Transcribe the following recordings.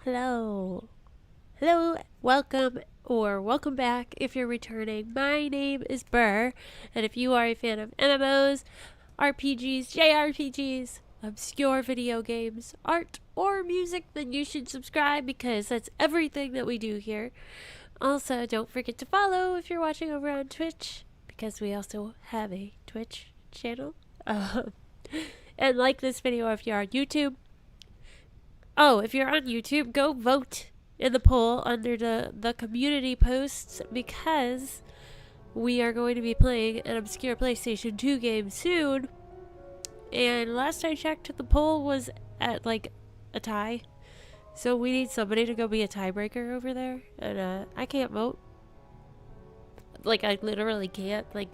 Hello. Hello, welcome or welcome back if you're returning. My name is Burr, and if you are a fan of MMOs, RPGs, JRPGs, obscure video games, art, or music, then you should subscribe because that's everything that we do here. Also, don't forget to follow if you're watching over on Twitch because we also have a Twitch channel. And like this video if you're on YouTube. Oh, if you're on YouTube, go vote in the poll under the community posts because we are going to be playing an obscure PlayStation 2 game soon. And last I checked, the poll was at like a tie. So we need somebody to go be a tiebreaker over there. And I can't vote. Like, I literally can't. Like,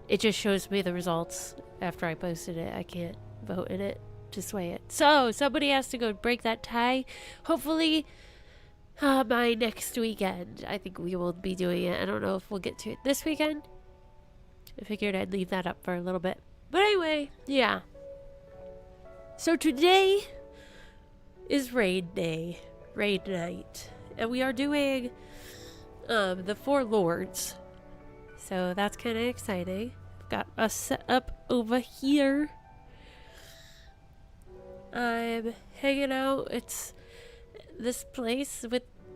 it just shows me the results after I posted it. I can't vote in it to sway it. So somebody has to go break that tie. Hopefully by next weekend. I think we will be doing it. I don't know if we'll get to it this weekend. I figured I'd leave that up for a little bit. But anyway, yeah. So today is raid day. Raid night. And we are doing the Four Lords. So that's kind of exciting. Got us set up over here. I'm hanging out. It's this place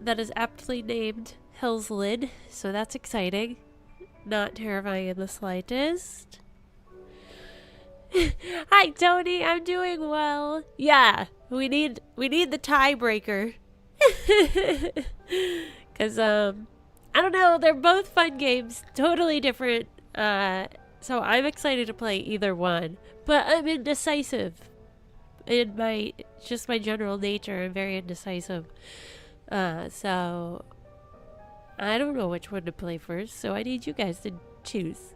that is aptly named Hell's Lid, so that's exciting. Not terrifying in the slightest. Hi Tony, I'm doing well. Yeah, we need the tiebreaker. Cause I don't know, they're both fun games, totally different. So I'm excited to play either one, but I'm indecisive. In my general nature, I'm very indecisive. So I don't know which one to play first, so I need you guys to choose.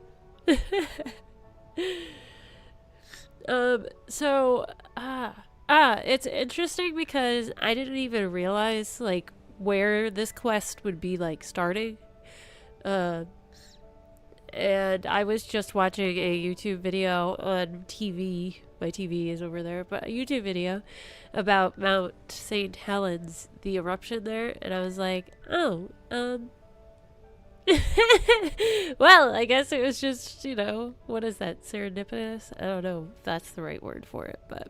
It's interesting because I didn't even realize like where this quest would be like starting. And I was just watching a YouTube video on TV. My TV is over there, but a YouTube video about Mount St. Helens, the eruption there, and I was like, oh, well, I guess it was just, what is that, serendipitous? I don't know if that's the right word for it, but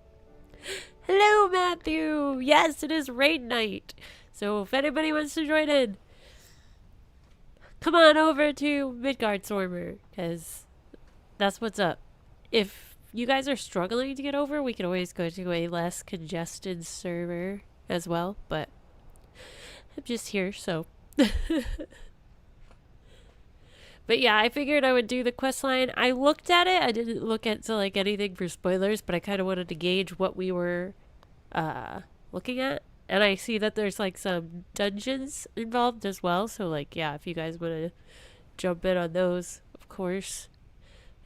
hello, Matthew! Yes, it is raid night, so if anybody wants to join in, come on over to Midgard Stormer, because that's what's up. If you guys are struggling to get over, we can always go to a less congested server as well, but I'm just here, so. But yeah, I figured I would do the quest line. I looked at it. I didn't look at like anything for spoilers, but I kind of wanted to gauge what we were looking at. And I see that there's like some dungeons involved as well. So like, yeah, if you guys want to jump in on those, of course.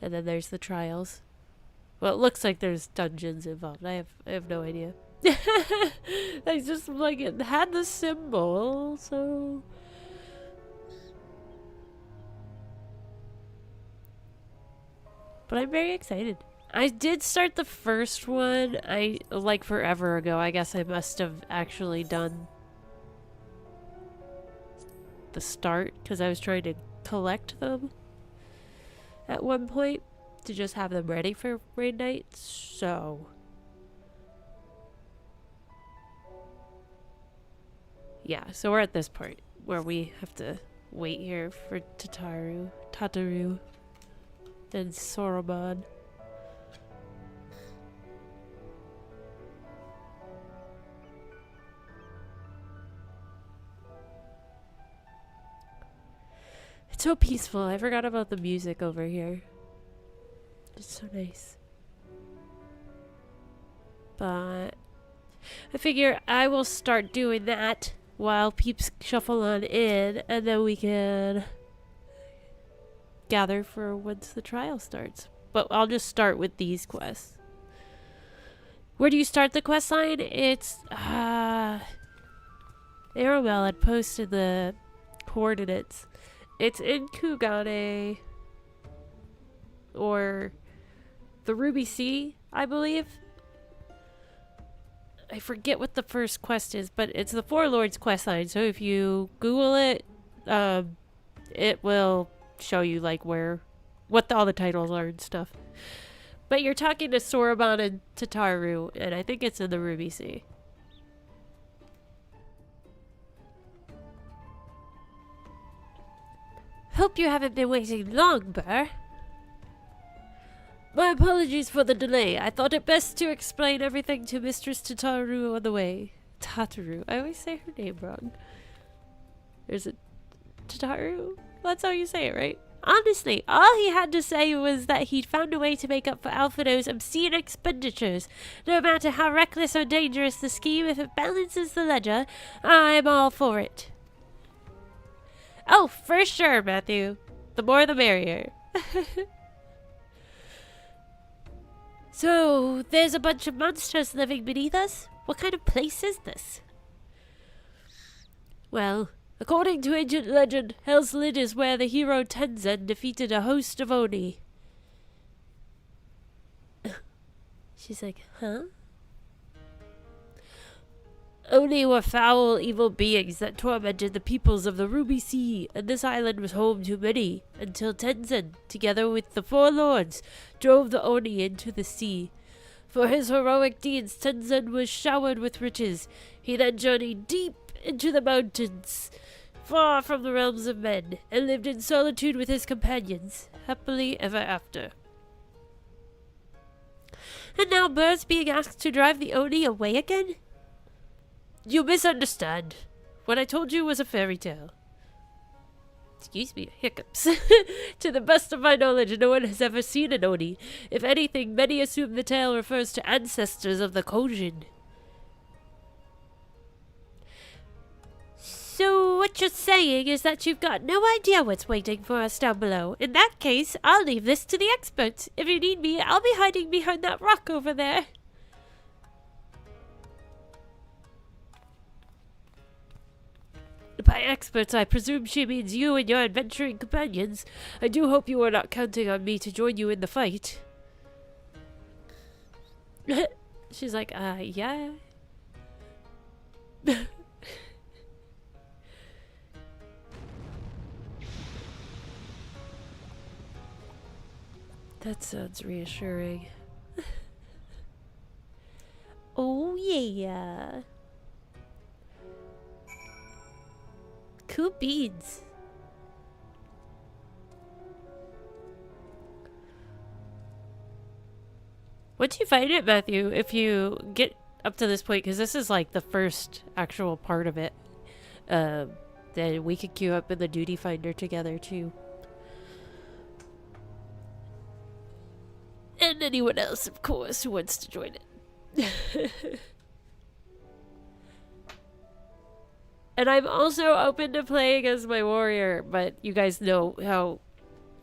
And then there's the trials. Well, it looks like there's dungeons involved. I have no idea. I just like it had the symbol, so. But I'm very excited. I did start the first one, like forever ago. I guess I must have actually done the start because I was trying to collect them at one point to just have them ready for raid night. So yeah, so we're at this point where we have to wait here for Tataru, and Soroban. It's so peaceful. I forgot about the music over here. It's so nice. But I figure I will start doing that while peeps shuffle on in, and then we can gather for once the trial starts. But I'll just start with these quests. Where do you start the quest line? It's Arabelle had posted the coordinates. It's in Kugane or the Ruby Sea, I believe. I forget what the first quest is, but it's the Four Lords quest line. So if you Google it, it will show you like what all the titles are and stuff. But you're talking to Soroban and Tataru, and I think it's in the Ruby Sea. Hope you haven't been waiting long, Burr. My apologies for the delay. I thought it best to explain everything to Mistress Tataru on the way. Tataru. I always say her name wrong. Is it Tataru? That's how you say it, right? Honestly, all he had to say was that he'd found a way to make up for Alfredo's obscene expenditures. No matter how reckless or dangerous the scheme, if it balances the ledger, I'm all for it. Oh, for sure, Matthew. The more the merrier. So, there's a bunch of monsters living beneath us? What kind of place is this? Well, according to ancient legend, Hell's Lid is where the hero Tenzin defeated a host of Oni. She's like, huh? Oni were foul, evil beings that tormented the peoples of the Ruby Sea, and this island was home to many, until Tenzin, together with the Four Lords, drove the Oni into the sea. For his heroic deeds, Tenzin was showered with riches. He then journeyed deep into the mountains, far from the realms of men, and lived in solitude with his companions, happily ever after. And now Burr's being asked to drive the Oni away again? You misunderstand. What I told you was a fairy tale. Excuse me, hiccups. To the best of my knowledge, no one has ever seen an Oni. If anything, many assume the tale refers to ancestors of the Kojin. So what you're saying is that you've got no idea what's waiting for us down below. In that case, I'll leave this to the experts. If you need me, I'll be hiding behind that rock over there. By experts, I presume she means you and your adventuring companions. I do hope you are not counting on me to join you in the fight. She's like, yeah. That sounds reassuring. Oh, yeah. Cool beans. Once you find it, Matthew, if you get up to this point, because this is like the first actual part of it, then we could queue up in the duty finder together too. And anyone else, of course, who wants to join it. And I'm also open to playing as my warrior, but you guys know how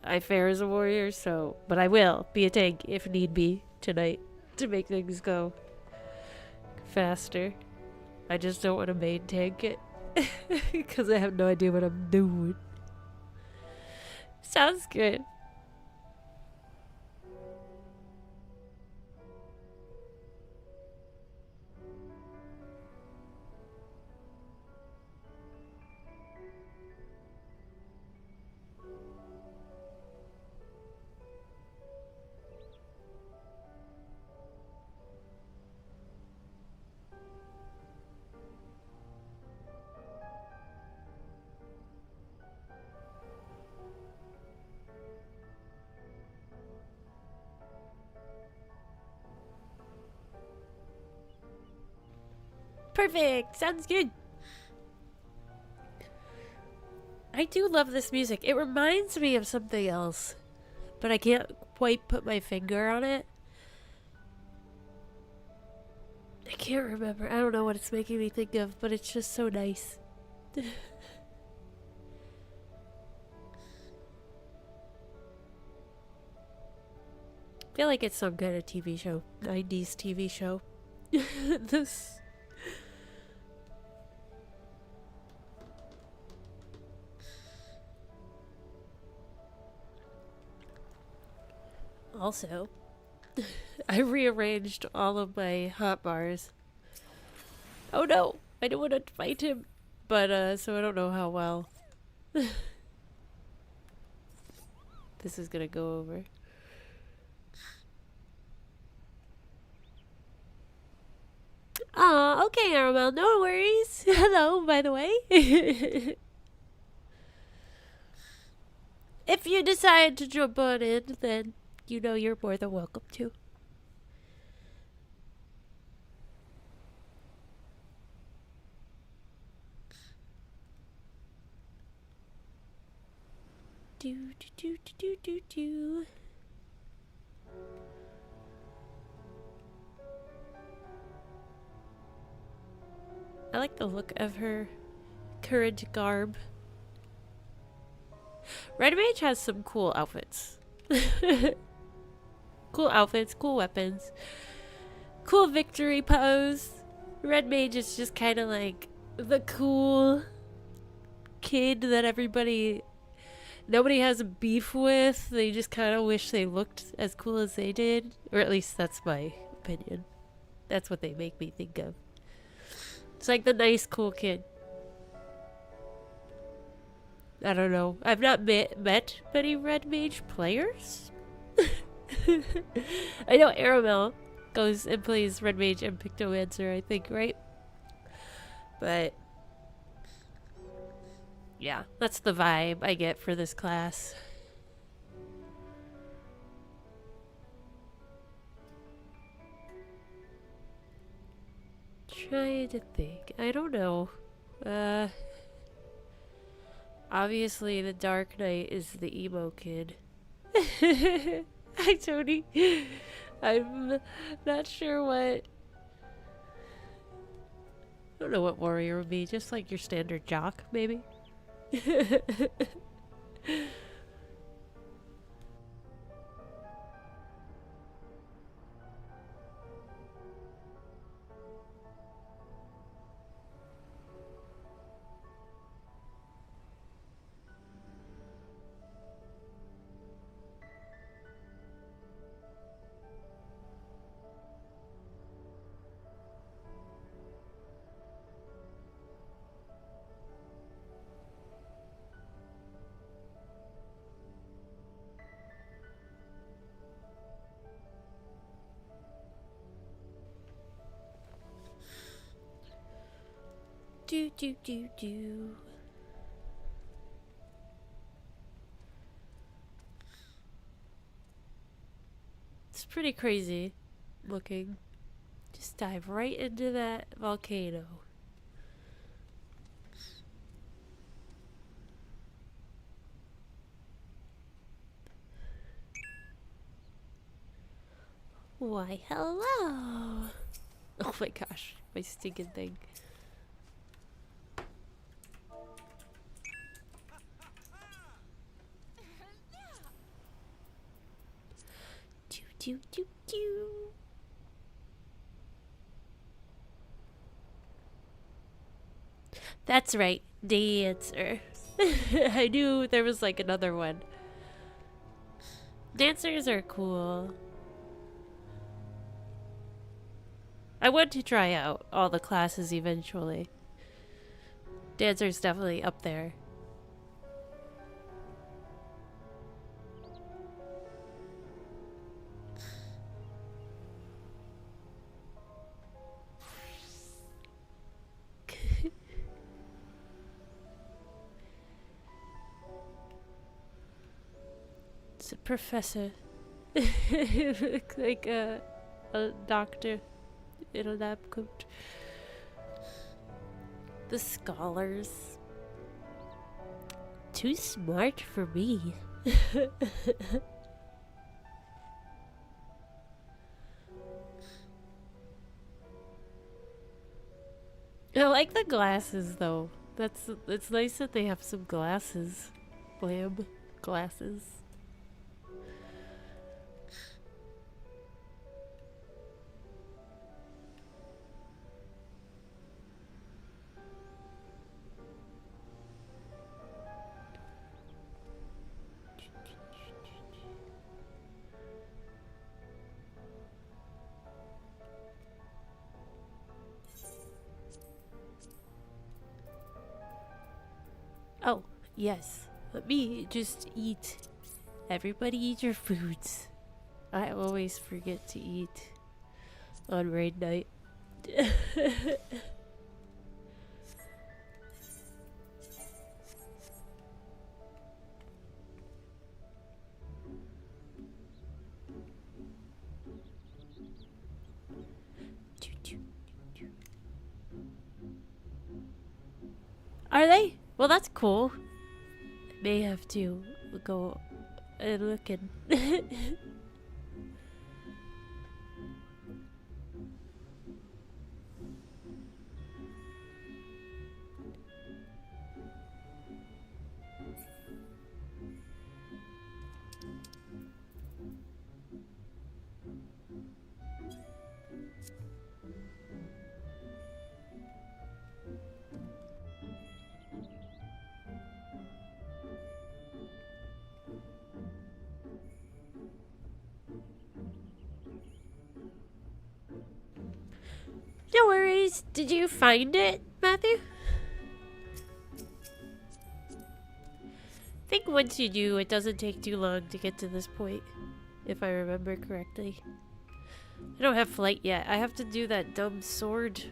I fare as a warrior, so... But I will be a tank if need be tonight to make things go faster. I just don't want to main tank it because I have no idea what I'm doing. Sounds good. Perfect! Sounds good! I do love this music. It reminds me of something else, but I can't quite put my finger on it. I can't remember. I don't know what it's making me think of, but it's just so nice. I feel like it's some kind of TV show. 90s TV show. This... Also, I rearranged all of my hotbars Oh no! I don't want to fight him. But, so I don't know how well this is gonna go over. Aw, okay, Aramel, no worries. Hello, by the way. If you decide to jump on in, then you know you're more than welcome to. Do do do do do do. I like the look of her current garb. Red Mage has some cool outfits. Cool outfits, cool weapons, cool victory pose. Red Mage is just kind of like the cool kid that nobody has a beef with. They just kind of wish they looked as cool as they did. Or at least that's my opinion. That's what they make me think of. It's like the nice, cool kid. I don't know. I've not met many Red Mage players. I know Aramel goes and plays Red Mage and Pictomancer, I think, right? But yeah, that's the vibe I get for this class. Trying to think. I don't know. Obviously the Dark Knight is the emo kid. Hi, Tony. I'm not sure what... I don't know what warrior would be. Just like your standard jock, maybe? Do do do do. It's pretty crazy looking. Just dive right into that volcano. Why, hello! Oh my gosh, my stinking thing. Do do do do. That's right, dancer. I knew there was like another one. Dancers are cool. I want to try out all the classes eventually. Dancer's definitely up there. It's a professor. Like a doctor in a lab coat. The scholars. Too smart for me. I like the glasses though. It's nice that they have some glasses. Lamb glasses. Yes, let me just eat. Everybody eat your foods. I always forget to eat on raid night. Are they? Well, that's cool. I may have to go and look and no worries. Did you find it, Matthew? I think once you do, it doesn't take too long to get to this point, if I remember correctly. I don't have flight yet. I have to do that dumb sword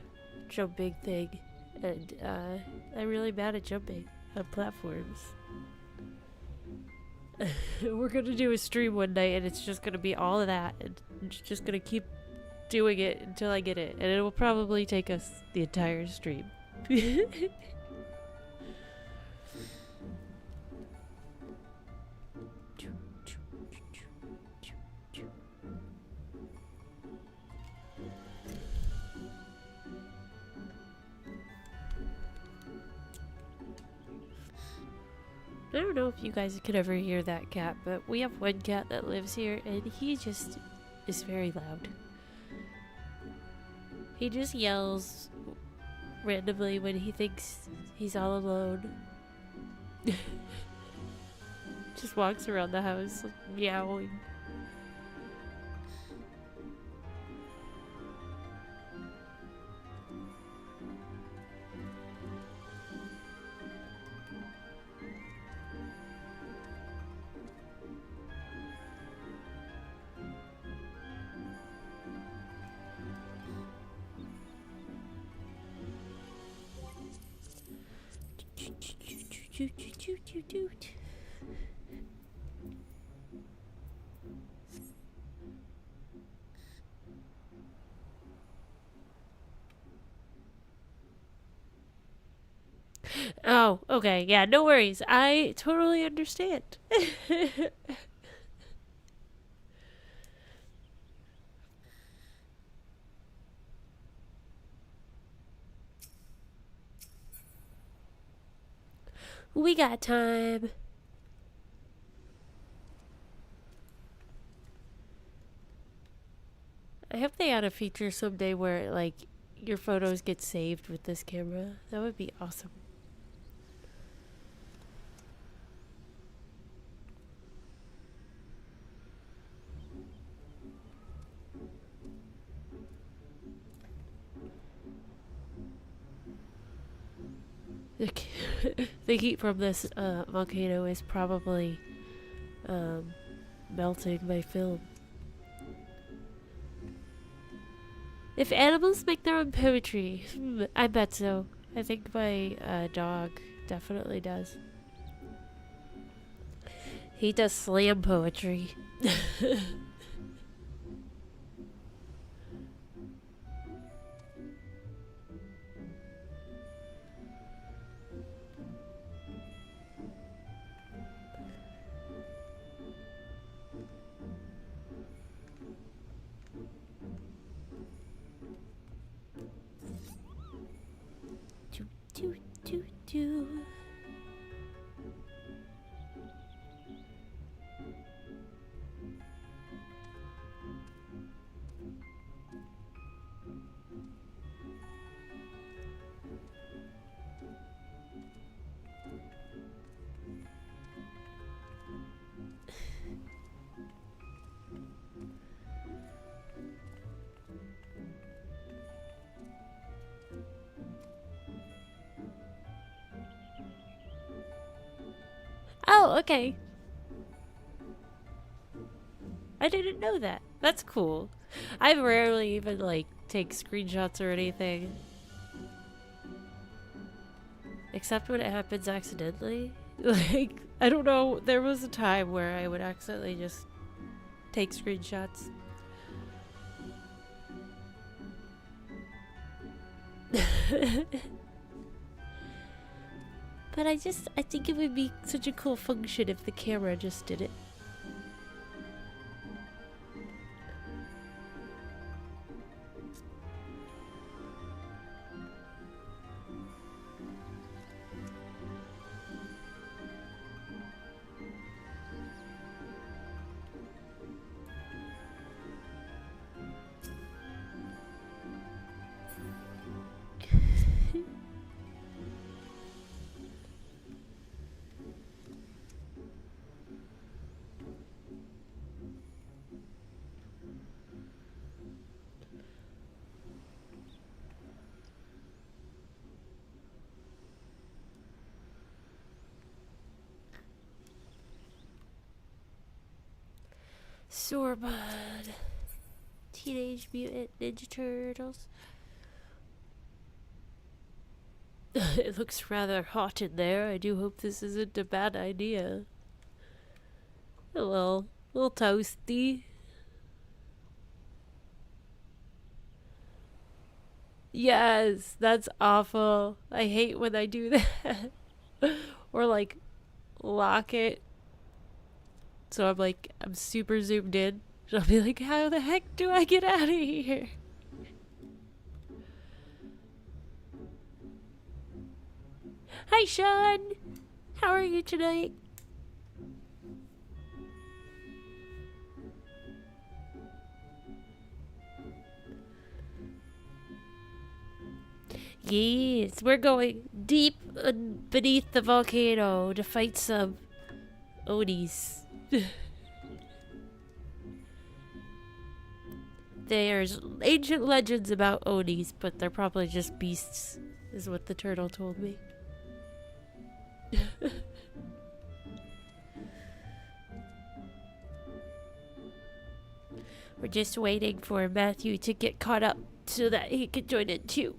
jumping thing, and I'm really bad at jumping on platforms. We're gonna do a stream one night, and it's just gonna be all of that, and I'm just gonna keep doing it until I get it, and it will probably take us the entire stream. I don't know if you guys could ever hear that cat, but we have one cat that lives here, and he just is very loud. He just yells randomly when he thinks he's all alone. Just walks around the house meowing. Oh, okay. Yeah, no worries. I totally understand. We got time. I hope they add a feature someday where, like, your photos get saved with this camera. That would be awesome. The heat from this volcano is probably melting my film. If animals make their own poetry, I bet so. I think my dog definitely does. He does slam poetry. Do. Oh, okay. I didn't know that. That's cool. I rarely even, like, take screenshots or anything. Except when it happens accidentally. Like, I don't know. There was a time where I would accidentally just take screenshots. But I think it would be such a cool function if the camera just did it. Sorbonne. Teenage Mutant Ninja Turtles. It looks rather hot in there. I do hope this isn't a bad idea. A little toasty. Yes, that's awful. I hate when I do that. Or like lock it. So I'm super zoomed in. So I'll be like, how the heck do I get out of here? Hi, Sean. How are you tonight? Yes, we're going deep beneath the volcano to fight some Onis. There's ancient legends about Onis, but they're probably just beasts, is what the turtle told me. We're just waiting for Matthew to get caught up so that he can join in too.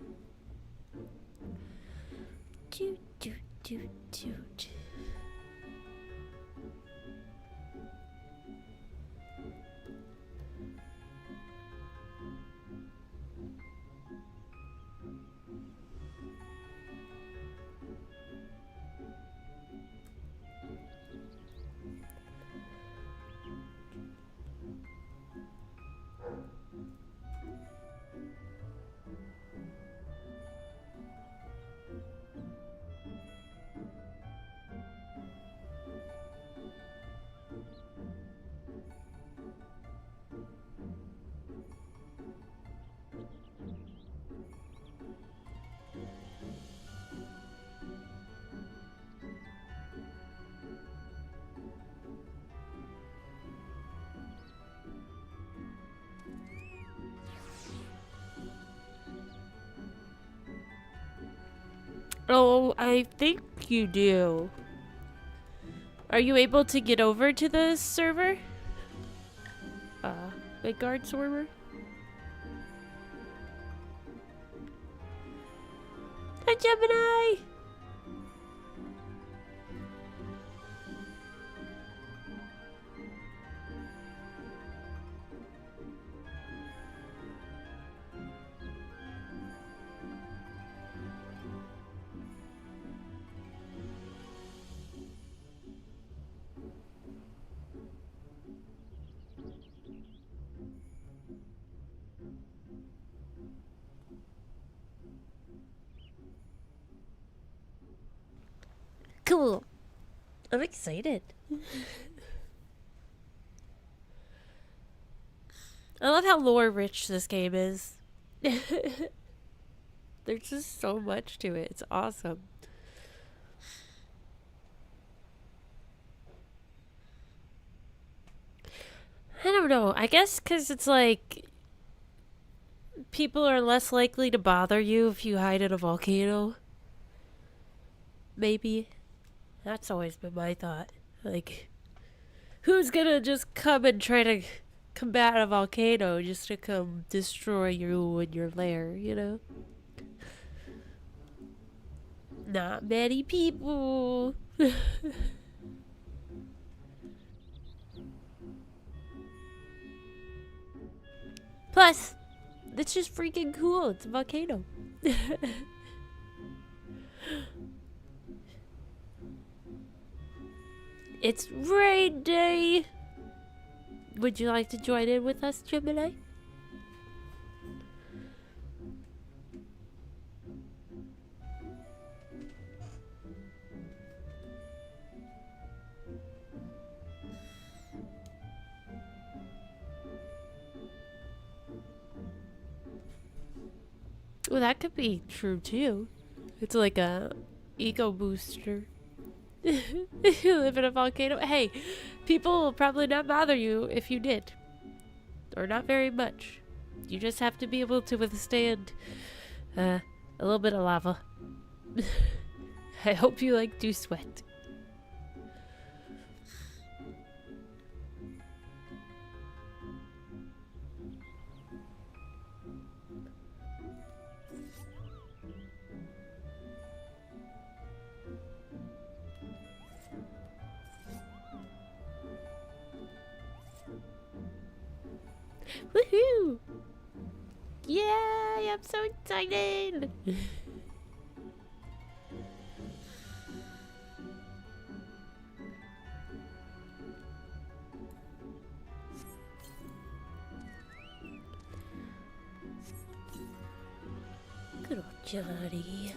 Toot, toot, toot, toot. Oh, I think you do. Are you able to get over to the server? Midgard server? Hi, Gemini! Cool. I'm excited. I love how lore rich this game is. There's just so much to it. It's awesome. I don't know. I guess because it's like people are less likely to bother you if you hide in a volcano. Maybe. That's always been my thought. Like, who's gonna just come and try to combat a volcano just to come destroy you and your lair, you know? Not many people. Plus, it's just freaking cool. It's a volcano. It's rain day. Would you like to join in with us, Gemini? Well, that could be true too. It's like a ego booster. You live in a volcano. Hey, people will probably not bother you if you did. Or not very much. You just have to be able to withstand a little bit of lava. I hope you like to sweat. Woohoo! Yay! I'm so excited! Good old Johnny.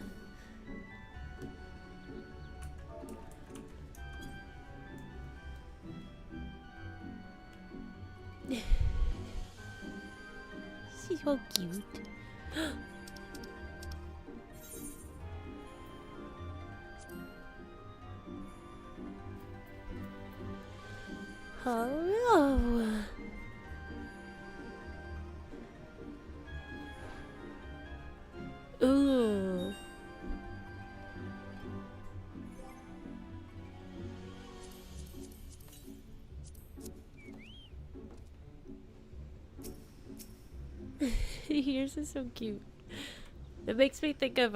She's so cute. Hello. Ooh. Yours is so cute. It makes me think of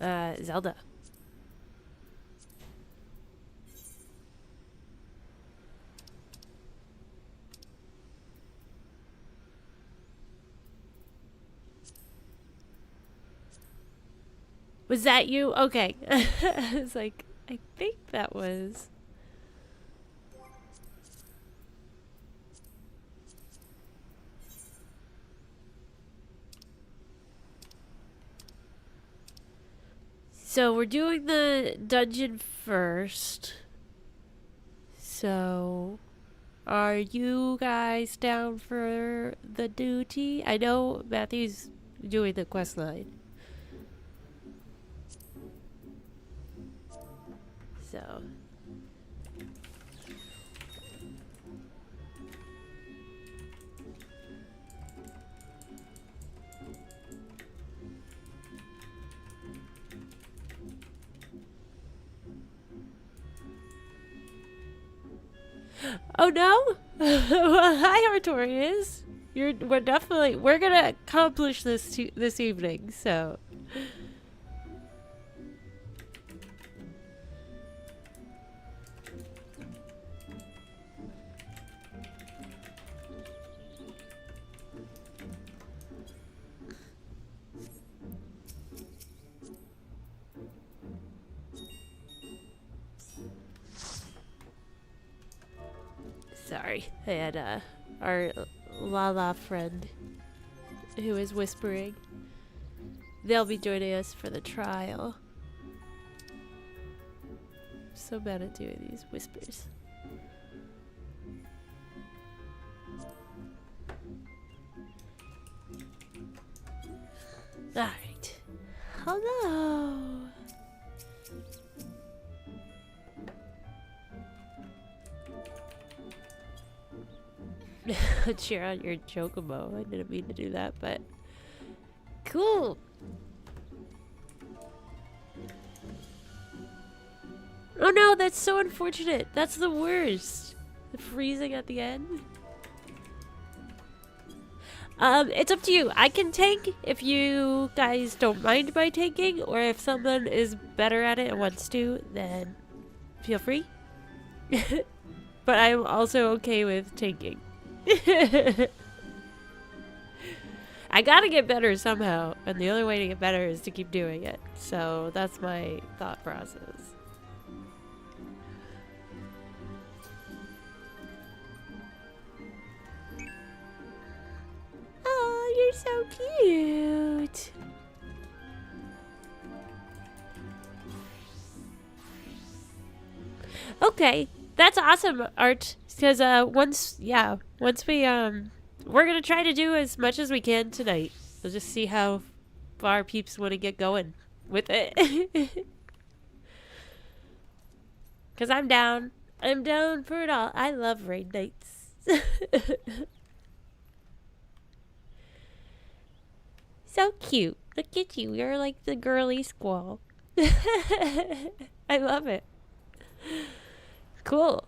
Zelda. Was that you? Okay. I was like, I think that was. So we're doing the dungeon first. So are you guys down for the duty? I know Matthew's doing the quest line. So oh no? Well, hi Artorius. We're gonna accomplish this this evening, so sorry. I had our Lala friend who is whispering. They'll be joining us for the trial. So bad at doing these whispers. Alright. Hello. Cheer on your chocobo. I didn't mean to do that, but cool. Oh no, that's so unfortunate. That's the worst. The freezing at the end. It's up to you. I can tank if you guys don't mind my tanking, or if someone is better at it and wants to, then feel free. But I'm also okay with tanking. I gotta get better somehow, and the only way to get better is to keep doing it. So that's my thought process. Oh, you're so cute. Okay, that's awesome, Art. Because once we we're gonna try to do as much as we can tonight. We'll just see how far peeps want to get going with it. Because I'm down. I'm down for it all. I love raid nights. So cute. Look at you. You're like the girly squall. I love it. Cool.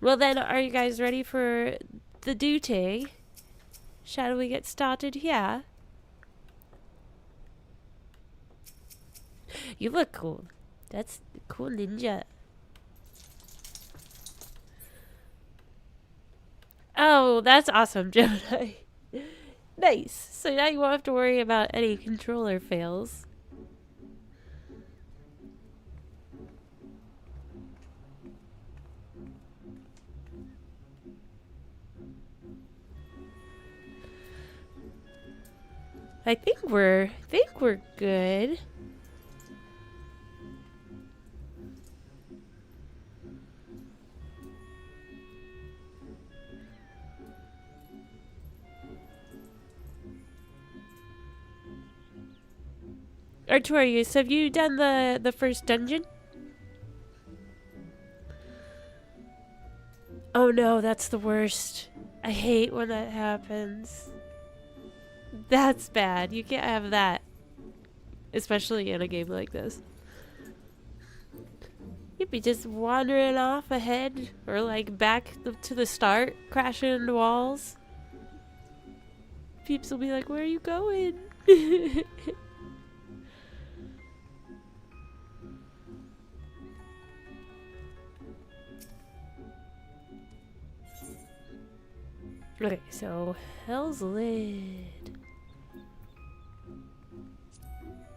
Well then, are you guys ready for the duty? Shall we get started here? You look cool. That's a cool ninja. Oh, that's awesome, Gemini. Nice. So now you won't have to worry about any controller fails. I think we're good. Artorius, have you done the first dungeon? Oh no, that's the worst. I hate when that happens. That's bad. You can't have that. Especially in a game like this. You'd be just wandering off ahead or like back to the start, crashing into walls. Peeps will be like, where are you going? Okay, so Hell's Lid.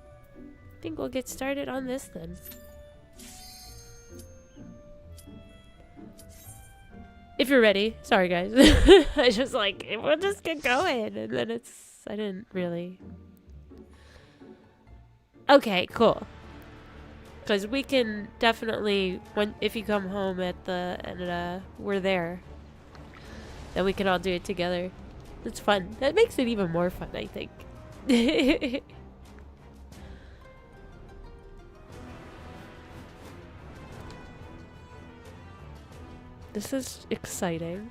I think we'll get started on this then. If you're ready. Sorry guys. I just like, we'll just get going. And then I didn't really. Okay, cool. Because we can definitely, if you come home at and we're there, then we can all do it together. It's fun. That makes it even more fun, I think. This is exciting.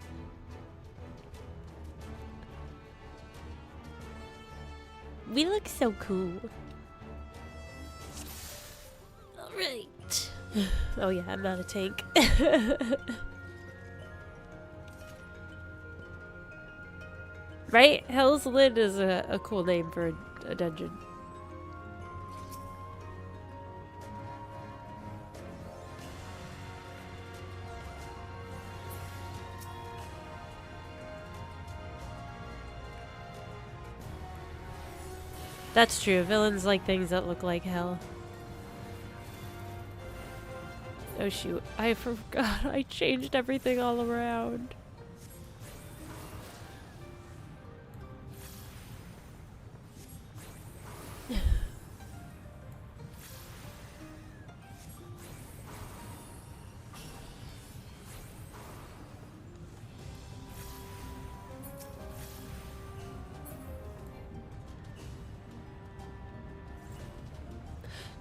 We look so cool. Alright. Oh yeah, I'm not a tank. Right? Hell's Lid is a cool name for a dungeon. That's true. Villains like things that look like hell. Oh shoot. I forgot. I changed everything all around.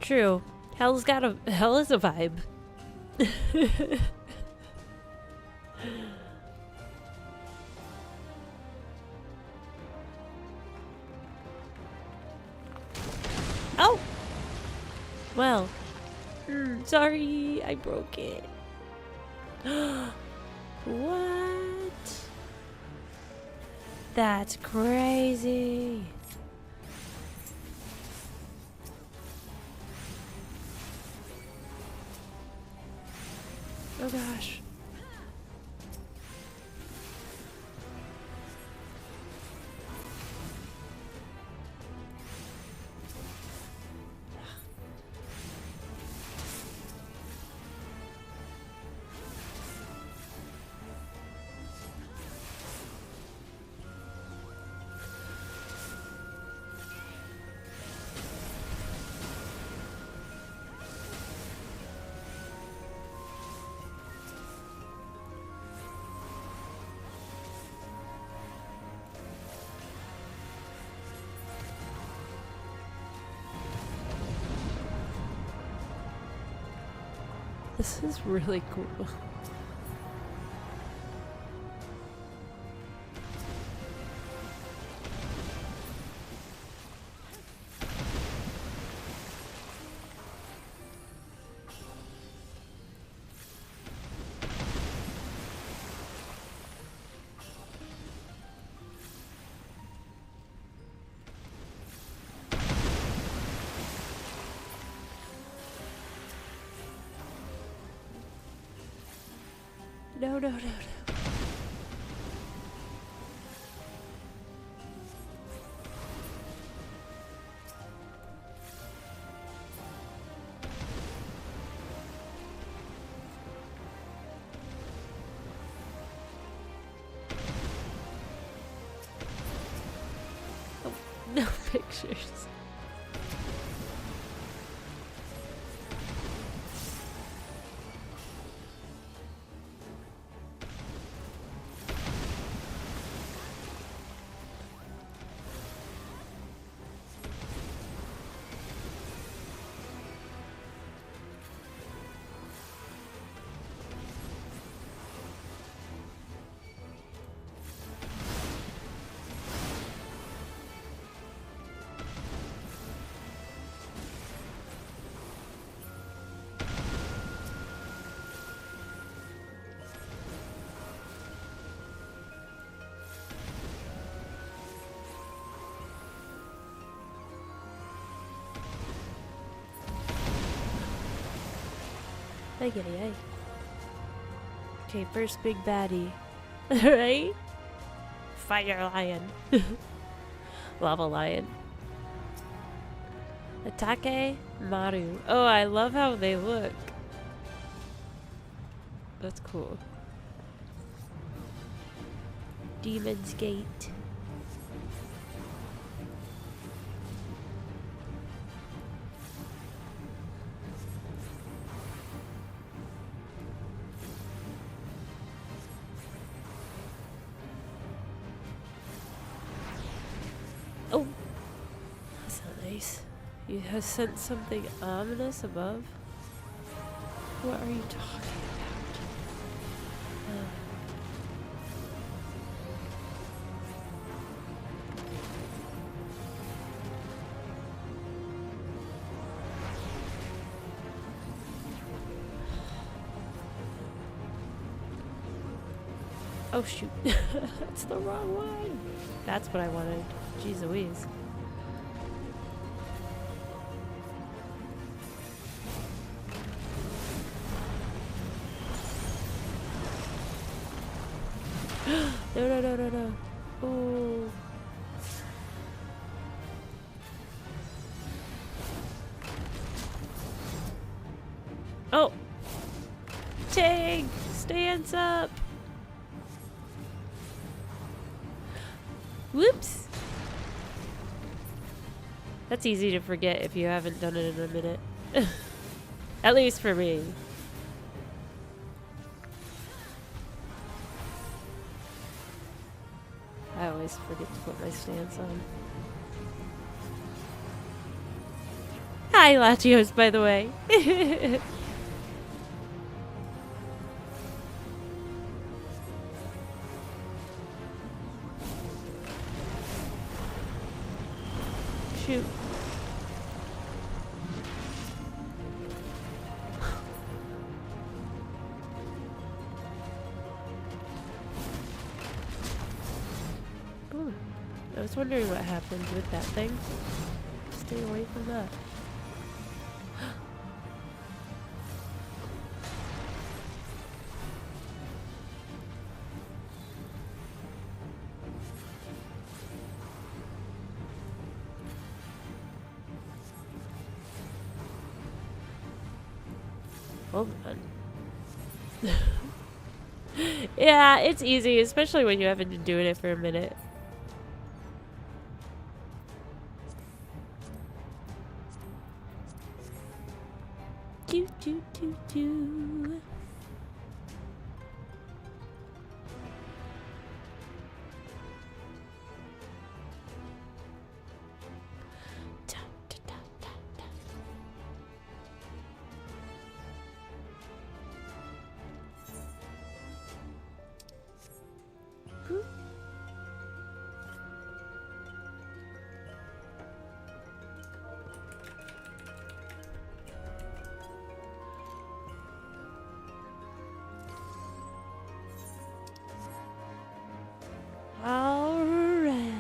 True. Hell is a vibe. Oh! Well, Sorry, I broke it. What? That's crazy. Oh gosh. This is really cool. No, no, no, no. Oh, no pictures. Ay, ay, ay. Okay, first big baddie. Right? Fire lion. Lava lion. Atake Maru. Oh, I love how they look. That's cool. Demon's Gate. Oh, that's not nice. You have sent something ominous above? What are you talking about? Oh shoot, that's the wrong one. That's what I wanted. Jeez Louise. No, no, no, no, no. Oh. Oh. Ting, stands up. Whoops. That's easy to forget if you haven't done it in a minute. At least for me. I always forget to put my stance on. Hi, Latios, by the way. Shoot. I was wondering what happened with that thing. Stay away from that. Hold on. Yeah, it's easy, especially when you haven't been doing it for a minute. Do do do do. Alright.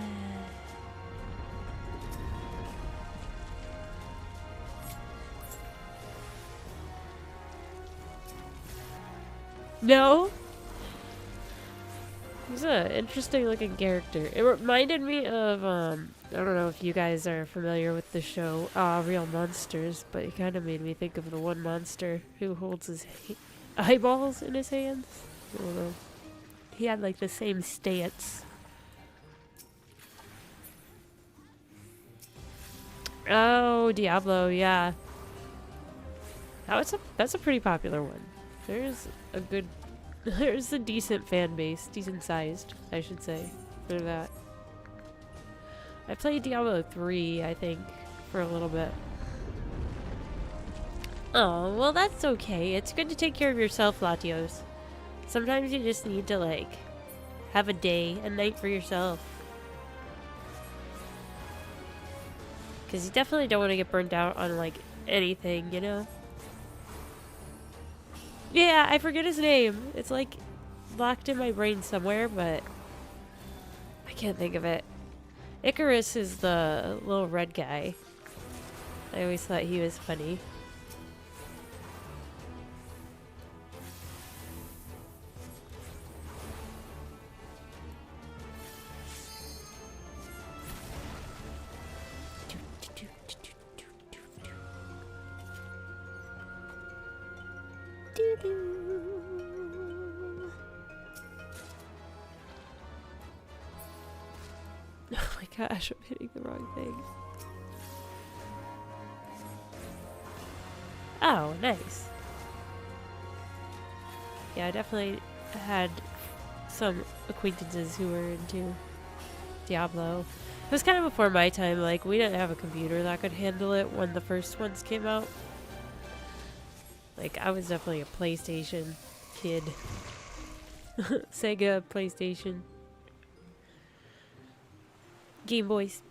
No? He's an interesting looking character. It reminded me of, I don't know if you guys are familiar with the show, Real Monsters, but it kind of made me think of the one monster who holds his eyeballs in his hands. I don't know. He had like the same stance. Oh, Diablo, yeah. That's a pretty popular one. There's a decent fan base, decent sized, I should say, for that. I played Diablo 3, I think, for a little bit. Oh, well that's okay. It's good to take care of yourself, Latios. Sometimes you just need to, like, have a day, a night for yourself. Because you definitely don't want to get burnt out on, like, anything, you know? Yeah, I forget his name. It's, like, locked in my brain somewhere, but I can't think of it. Icarus is the little red guy. I always thought he was funny. Oh my gosh, I'm hitting the wrong thing. Oh, nice. Yeah, I definitely had some acquaintances who were into Diablo. It was kind of before my time, like, we didn't have a computer that could handle it when the first ones came out. Like, I was definitely a PlayStation kid. Sega, PlayStation. Game Boys.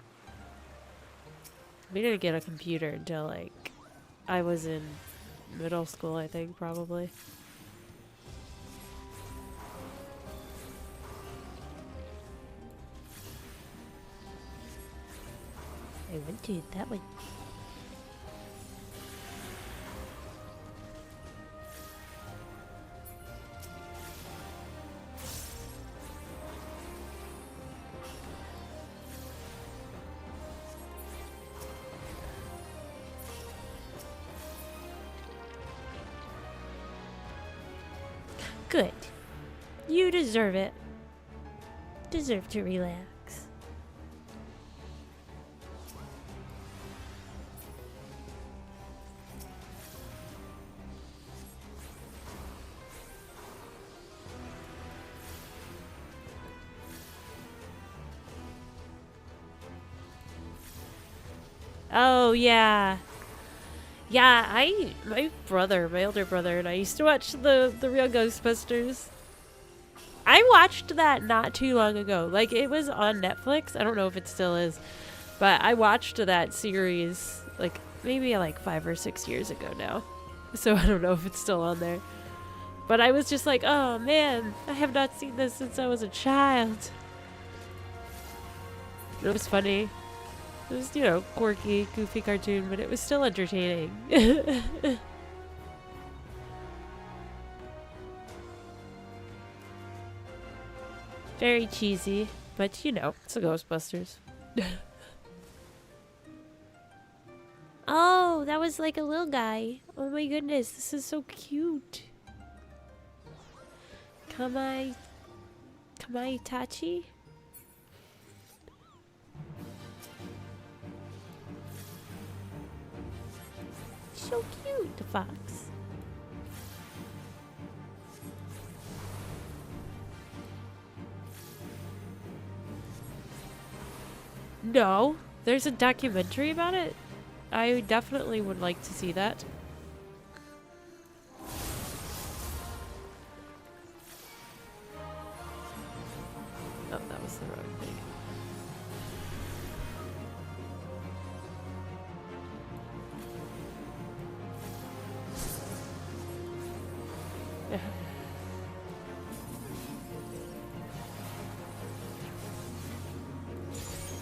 We didn't get a computer until, like, I was in middle school, I think, probably. I went to that one. Good. You deserve it. Deserve to relax. Oh, yeah. Yeah, my older brother, and I used to watch the real Ghostbusters. I watched that not too long ago. Like, it was on Netflix. I don't know if it still is. But I watched that series, like, maybe like 5 or 6 years ago now. So I don't know if it's still on there. But I was just like, oh man, I have not seen this since I was a child. It was funny. It was, you know, quirky, goofy cartoon, but it was still entertaining. Very cheesy, but you know, it's a Ghostbusters. Oh, that was like a little guy. Oh my goodness, this is so cute. Kamaitachi? So cute, the fox. No, there's a documentary about it. I definitely would like to see that. Oh, that was the wrong thing.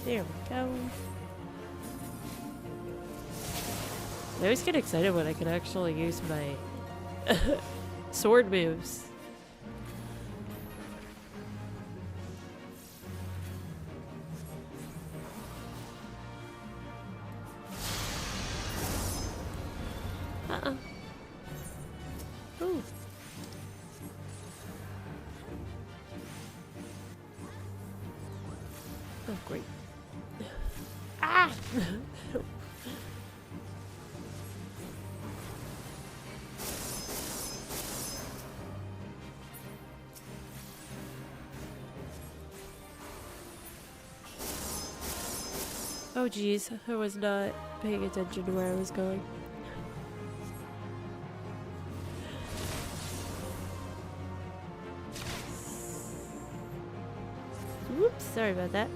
There we go. I always get excited when I can actually use my sword moves. Uh-oh. Ooh. Oh, great. Ah! Oh geez, I was not paying attention to where I was going. Whoops, sorry about that.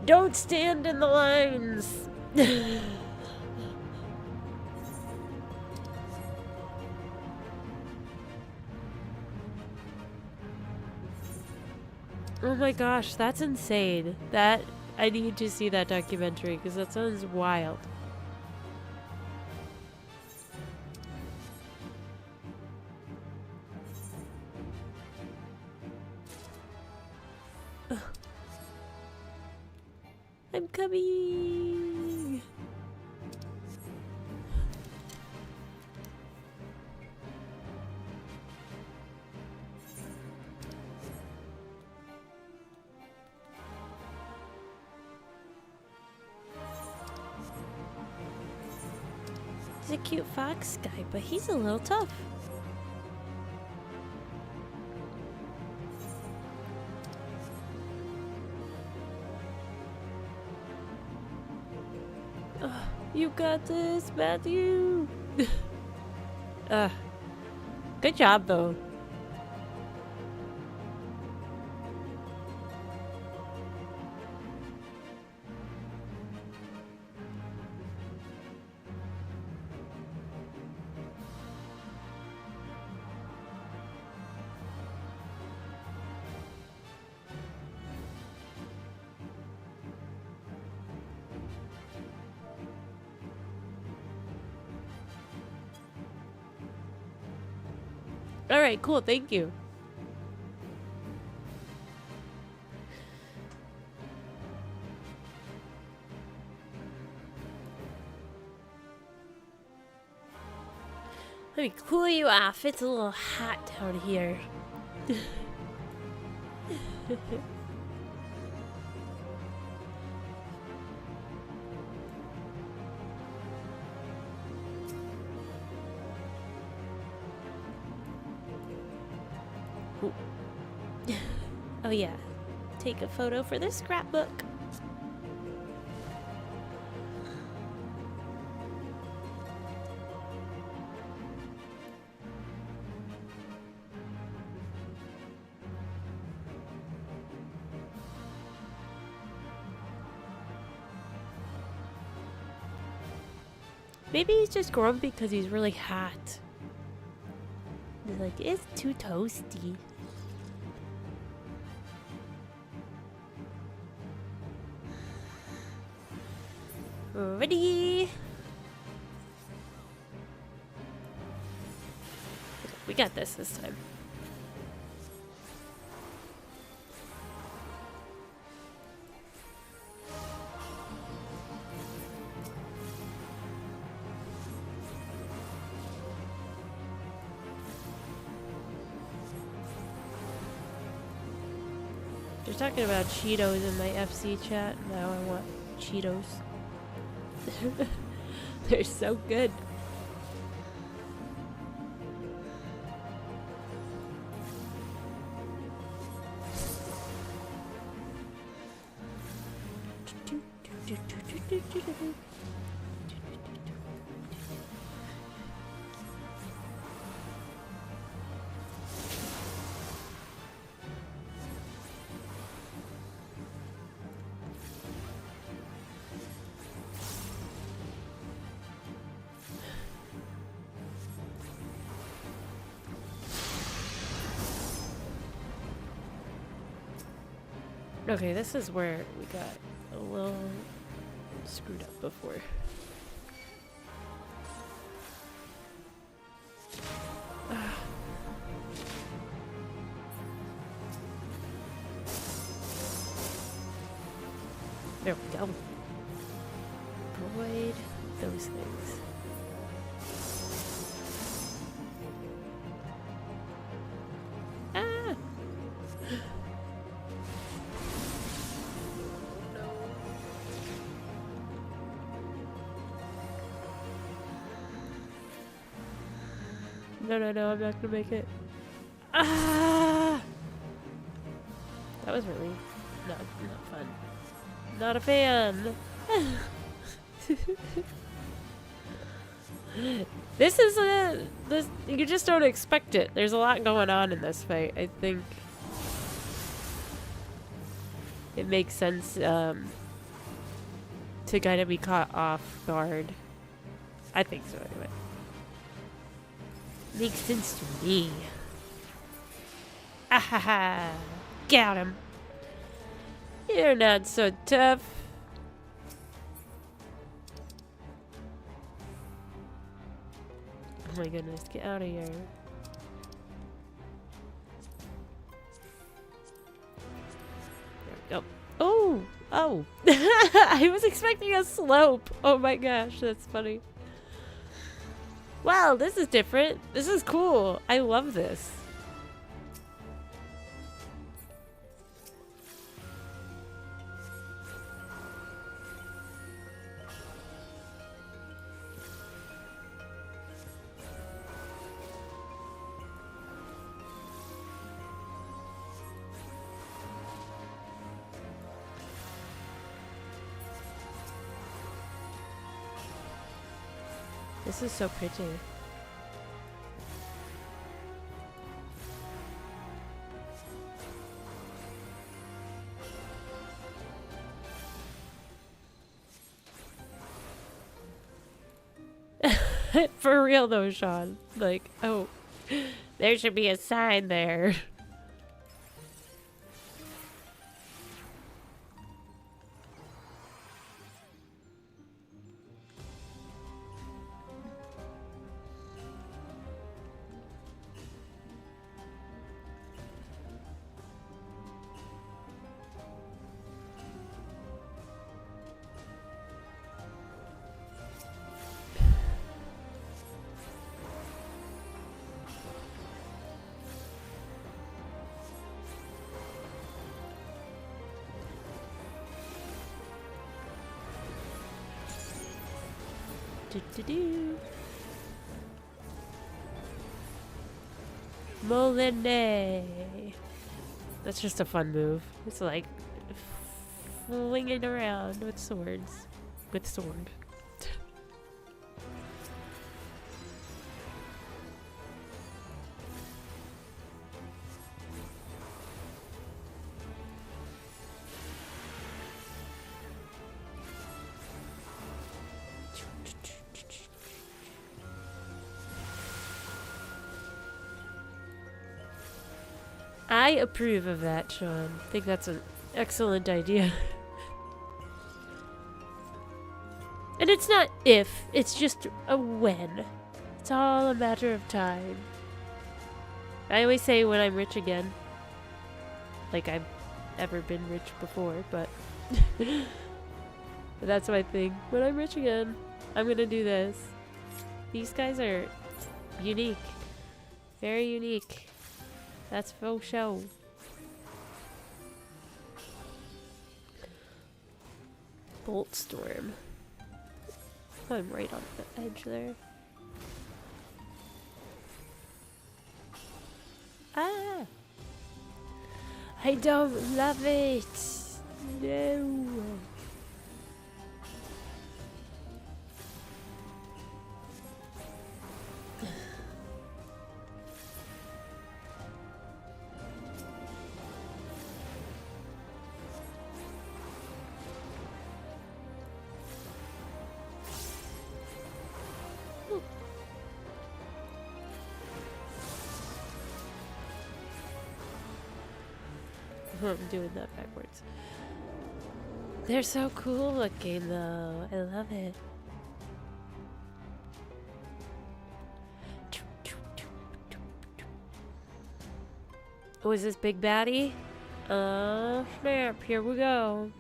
Don't stand in the lines! Oh my gosh, that's insane. I need to see that documentary because that sounds wild. Ugh. I'm coming! He's a cute fox guy, but he's a little tough. You got this, Matthew! Good job, though. Alright, cool, thank you. Let me cool you off. It's a little hot down here. Oh yeah, take a photo for this scrapbook. Maybe he's just grumpy because he's really hot. He's like, it's too toasty. Ready? We got this time. They're talking about Cheetos in my FC chat. Now I want Cheetos. They're so good. Okay, this is where we got a little screwed up before. There we go. Avoid those things. Ah! No, no, no, I'm not gonna make it. Ah! That was really not fun. Not a fan. This is this you just don't expect it. There's a lot going on in this fight. I think it makes sense to kind of be caught off guard. I think so anyway. Makes sense to me. Ahaha! Got him. You're not so tough. Oh my goodness, get out of here. There we go. Oh! Oh! I was expecting a slope. Oh my gosh, that's funny. Wow, this is different. This is cool. I love this. This is so pretty. For real though, Sean. Like, oh, there should be a sign there. Do. Moline. That's just a fun move. It's like flinging around with swords. With sword. I approve of that, Sean. I think that's an excellent idea. And it's not if, it's just a when. It's all a matter of time. I always say when I'm rich again. Like I've ever been rich before, but... but that's my thing. When I'm rich again, I'm gonna do this. These guys are unique. Very unique. That's faux show. Bolt storm. I'm right on the edge there. Ah! I don't love it! No! I'm doing that backwards. They're so cool looking though. I love it. Oh, is this Big Baddie? Snap, here we go.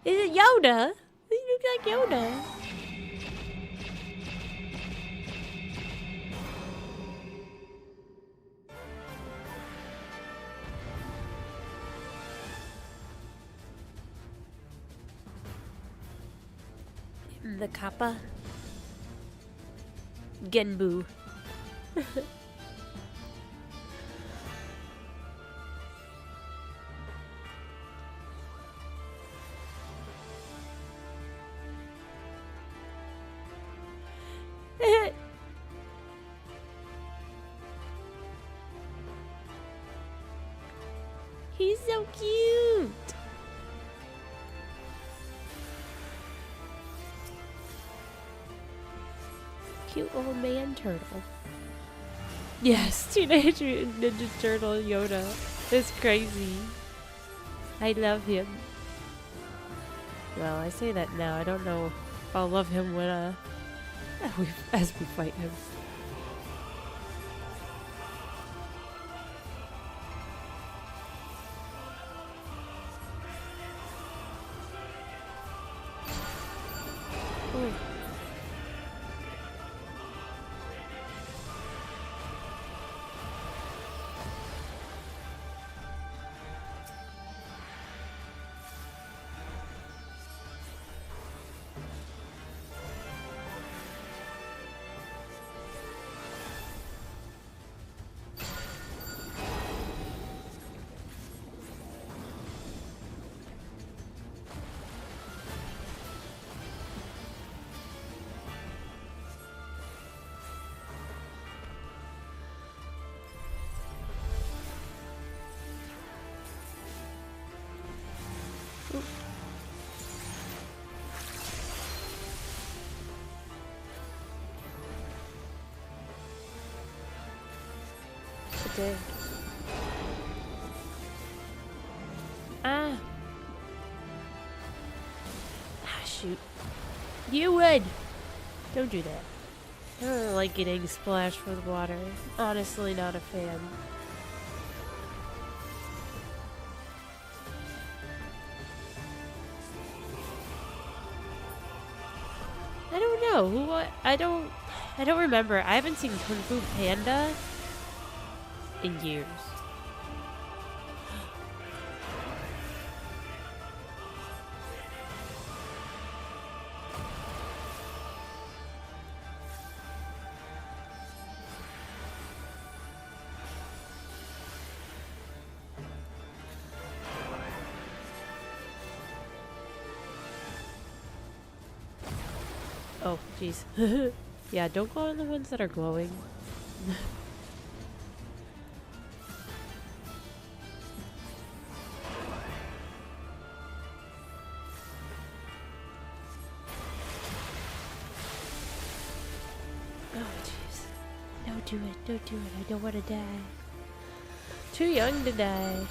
Is it Yoda? He looks like Yoda. The Kappa. Genbu. He's so cute. Cute old man turtle. Yes, Teenage Mutant Ninja Turtle Yoda. It's crazy. I love him. Well, I say that now. I don't know if I'll love him when as we fight him. Ooh. Dang. Ah. Ah, shoot. You would. Don't do that. I don't like getting splashed with water. Honestly, not a fan. I don't know. I don't remember. I haven't seen Kung Fu Panda in years. Oh, jeez. Yeah, don't go on the ones that are glowing. Don't do it. Don't do it. I don't want to die. Too young to die.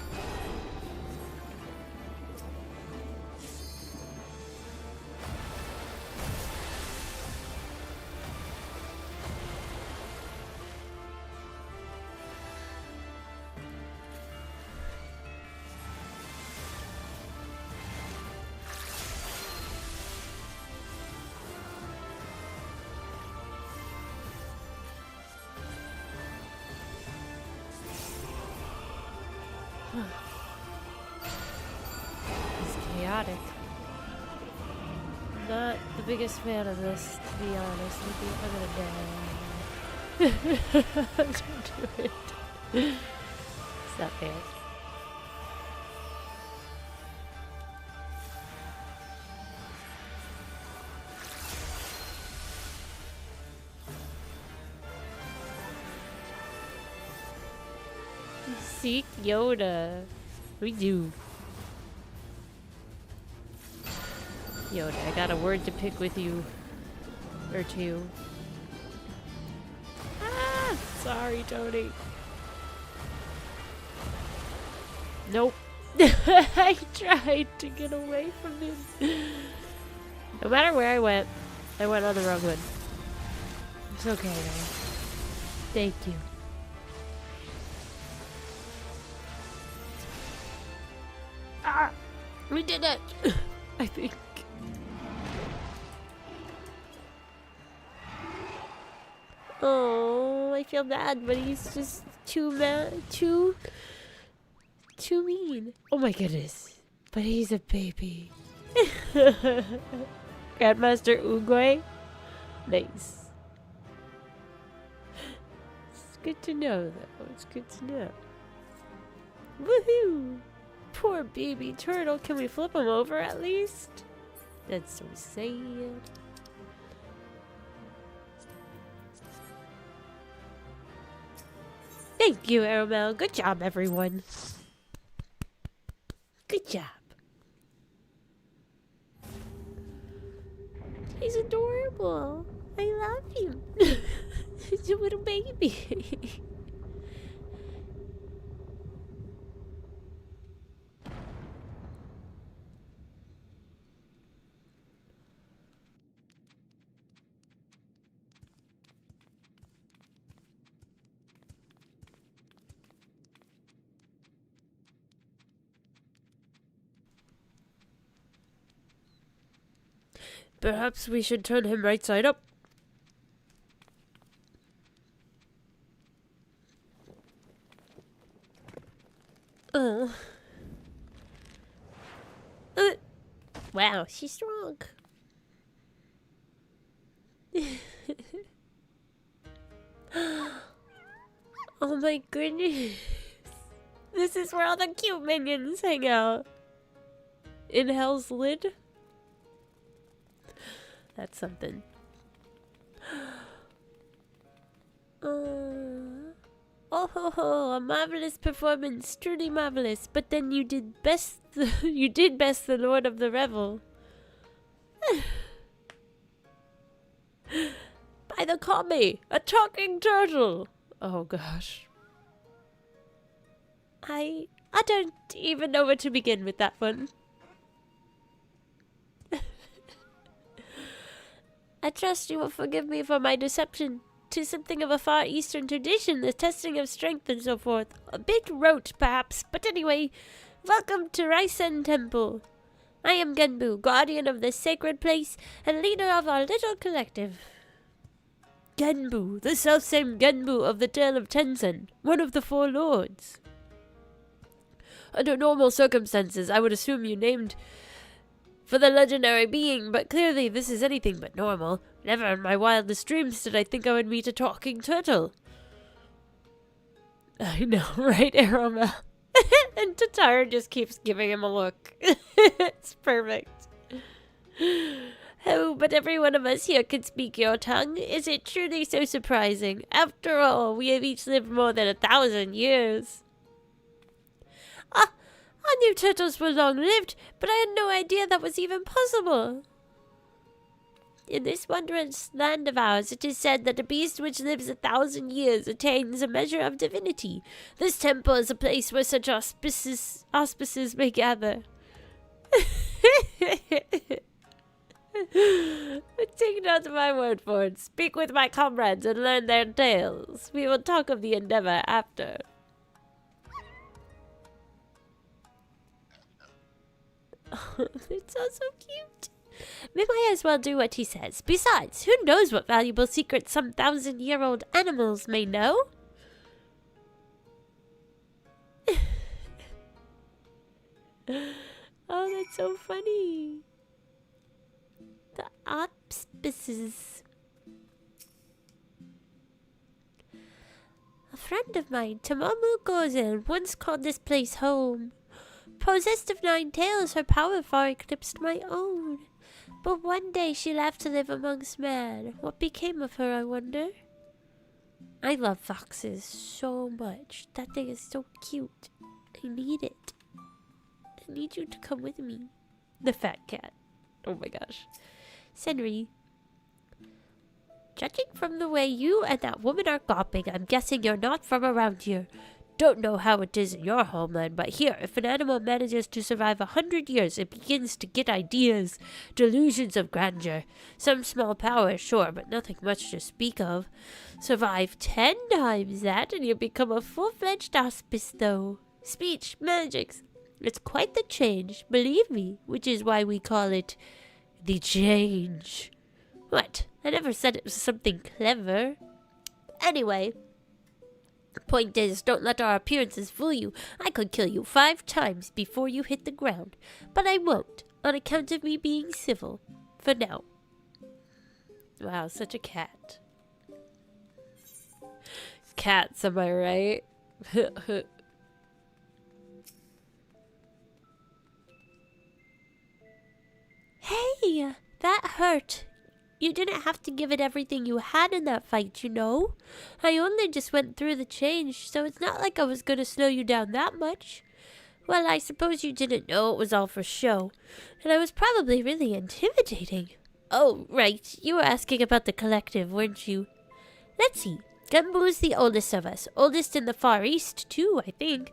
It's chaotic. Not the biggest fan of this, to be honest with you. I'm gonna die. Don't do it. It's not fair. Seek Yoda. We do. Yoda, I got a word to pick with you. Or two. Ah! Sorry, Tony. Nope. I tried to get away from him. No matter where I went on the wrong one. It's okay, though. Thank you. Ah! We did it! I think. Oh, I feel bad, but he's just too mean. Oh my goodness. But he's a baby. Grandmaster Oogway? Nice. It's good to know, though. It's good to know. Woohoo! Poor baby turtle. Can we flip him over at least? That's so sad. Thank you, Aramel. Good job, everyone. Good job. He's adorable. I love him. He's a little baby. Perhaps we should turn him right side up. Oh. Wow, she's strong. Oh my goodness. This is where all the cute minions hang out. In Hell's Lid? That's something. Oh ho ho, a marvelous performance, truly marvelous. But then you did best you did best the Lord of the Revel. By the Kami, a talking turtle. Oh gosh. I don't even know where to begin with that one. I trust you will forgive me for my deception to something of a Far Eastern tradition, the testing of strength and so forth. A bit rote, perhaps, but anyway, welcome to Raisen Temple. I am Genbu, guardian of this sacred place and leader of our little collective. Genbu, the selfsame Genbu of the Tale of Tensen, one of the four lords. Under normal circumstances, I would assume you named for the legendary being, but clearly this is anything but normal. Never in my wildest dreams did I think I would meet a talking turtle. I know, right, Aroma? And Tatara just keeps giving him a look. It's perfect. Oh, but every one of us here can speak your tongue. Is it truly so surprising? After all, we have each lived more than 1,000 years. I knew turtles were long-lived, but I had no idea that was even possible. In this wondrous land of ours, it is said that a beast which lives 1,000 years attains a measure of divinity. This temple is a place where such auspices may gather. Take not my word for it. Speak with my comrades and learn their tales. We will talk of the endeavor after. It's all so cute. We might as well do what he says. Besides, who knows what valuable secrets some 1,000-year-old animals may know? Oh, that's so funny. The auspices. A friend of mine, Tamamu Gozen, once called this place home. Possessed of 9 tails, her power far eclipsed my own. But one day she left to live amongst man. What became of her, I wonder? I love foxes so much. That thing is so cute. I need it. I need you to come with me. The fat cat. Oh my gosh. Senri. Judging from the way you and that woman are gawping, I'm guessing you're not from around here. Don't know how it is in your homeland, but here, if an animal manages to survive 100 years, it begins to get ideas, delusions of grandeur. Some small power, sure, but nothing much to speak of. Survive 10 times that, and you become a full-fledged auspice, though. Speech, magics. It's quite the change, believe me, which is why we call it the change. What? I never said it was something clever. Anyway, the point is, don't let our appearances fool you. I could kill you 5 times before you hit the ground, but I won't, on account of me being civil. For now. Wow, such a cat. Cats, am I right? Hey, that hurt. You didn't have to give it everything you had in that fight, you know. I only just went through the change, so it's not like I was going to slow you down that much. Well, I suppose you didn't know it was all for show, and I was probably really intimidating. Oh, right, you were asking about the collective, weren't you? Let's see. Gumbu's the oldest of us, oldest in the Far East, too, I think.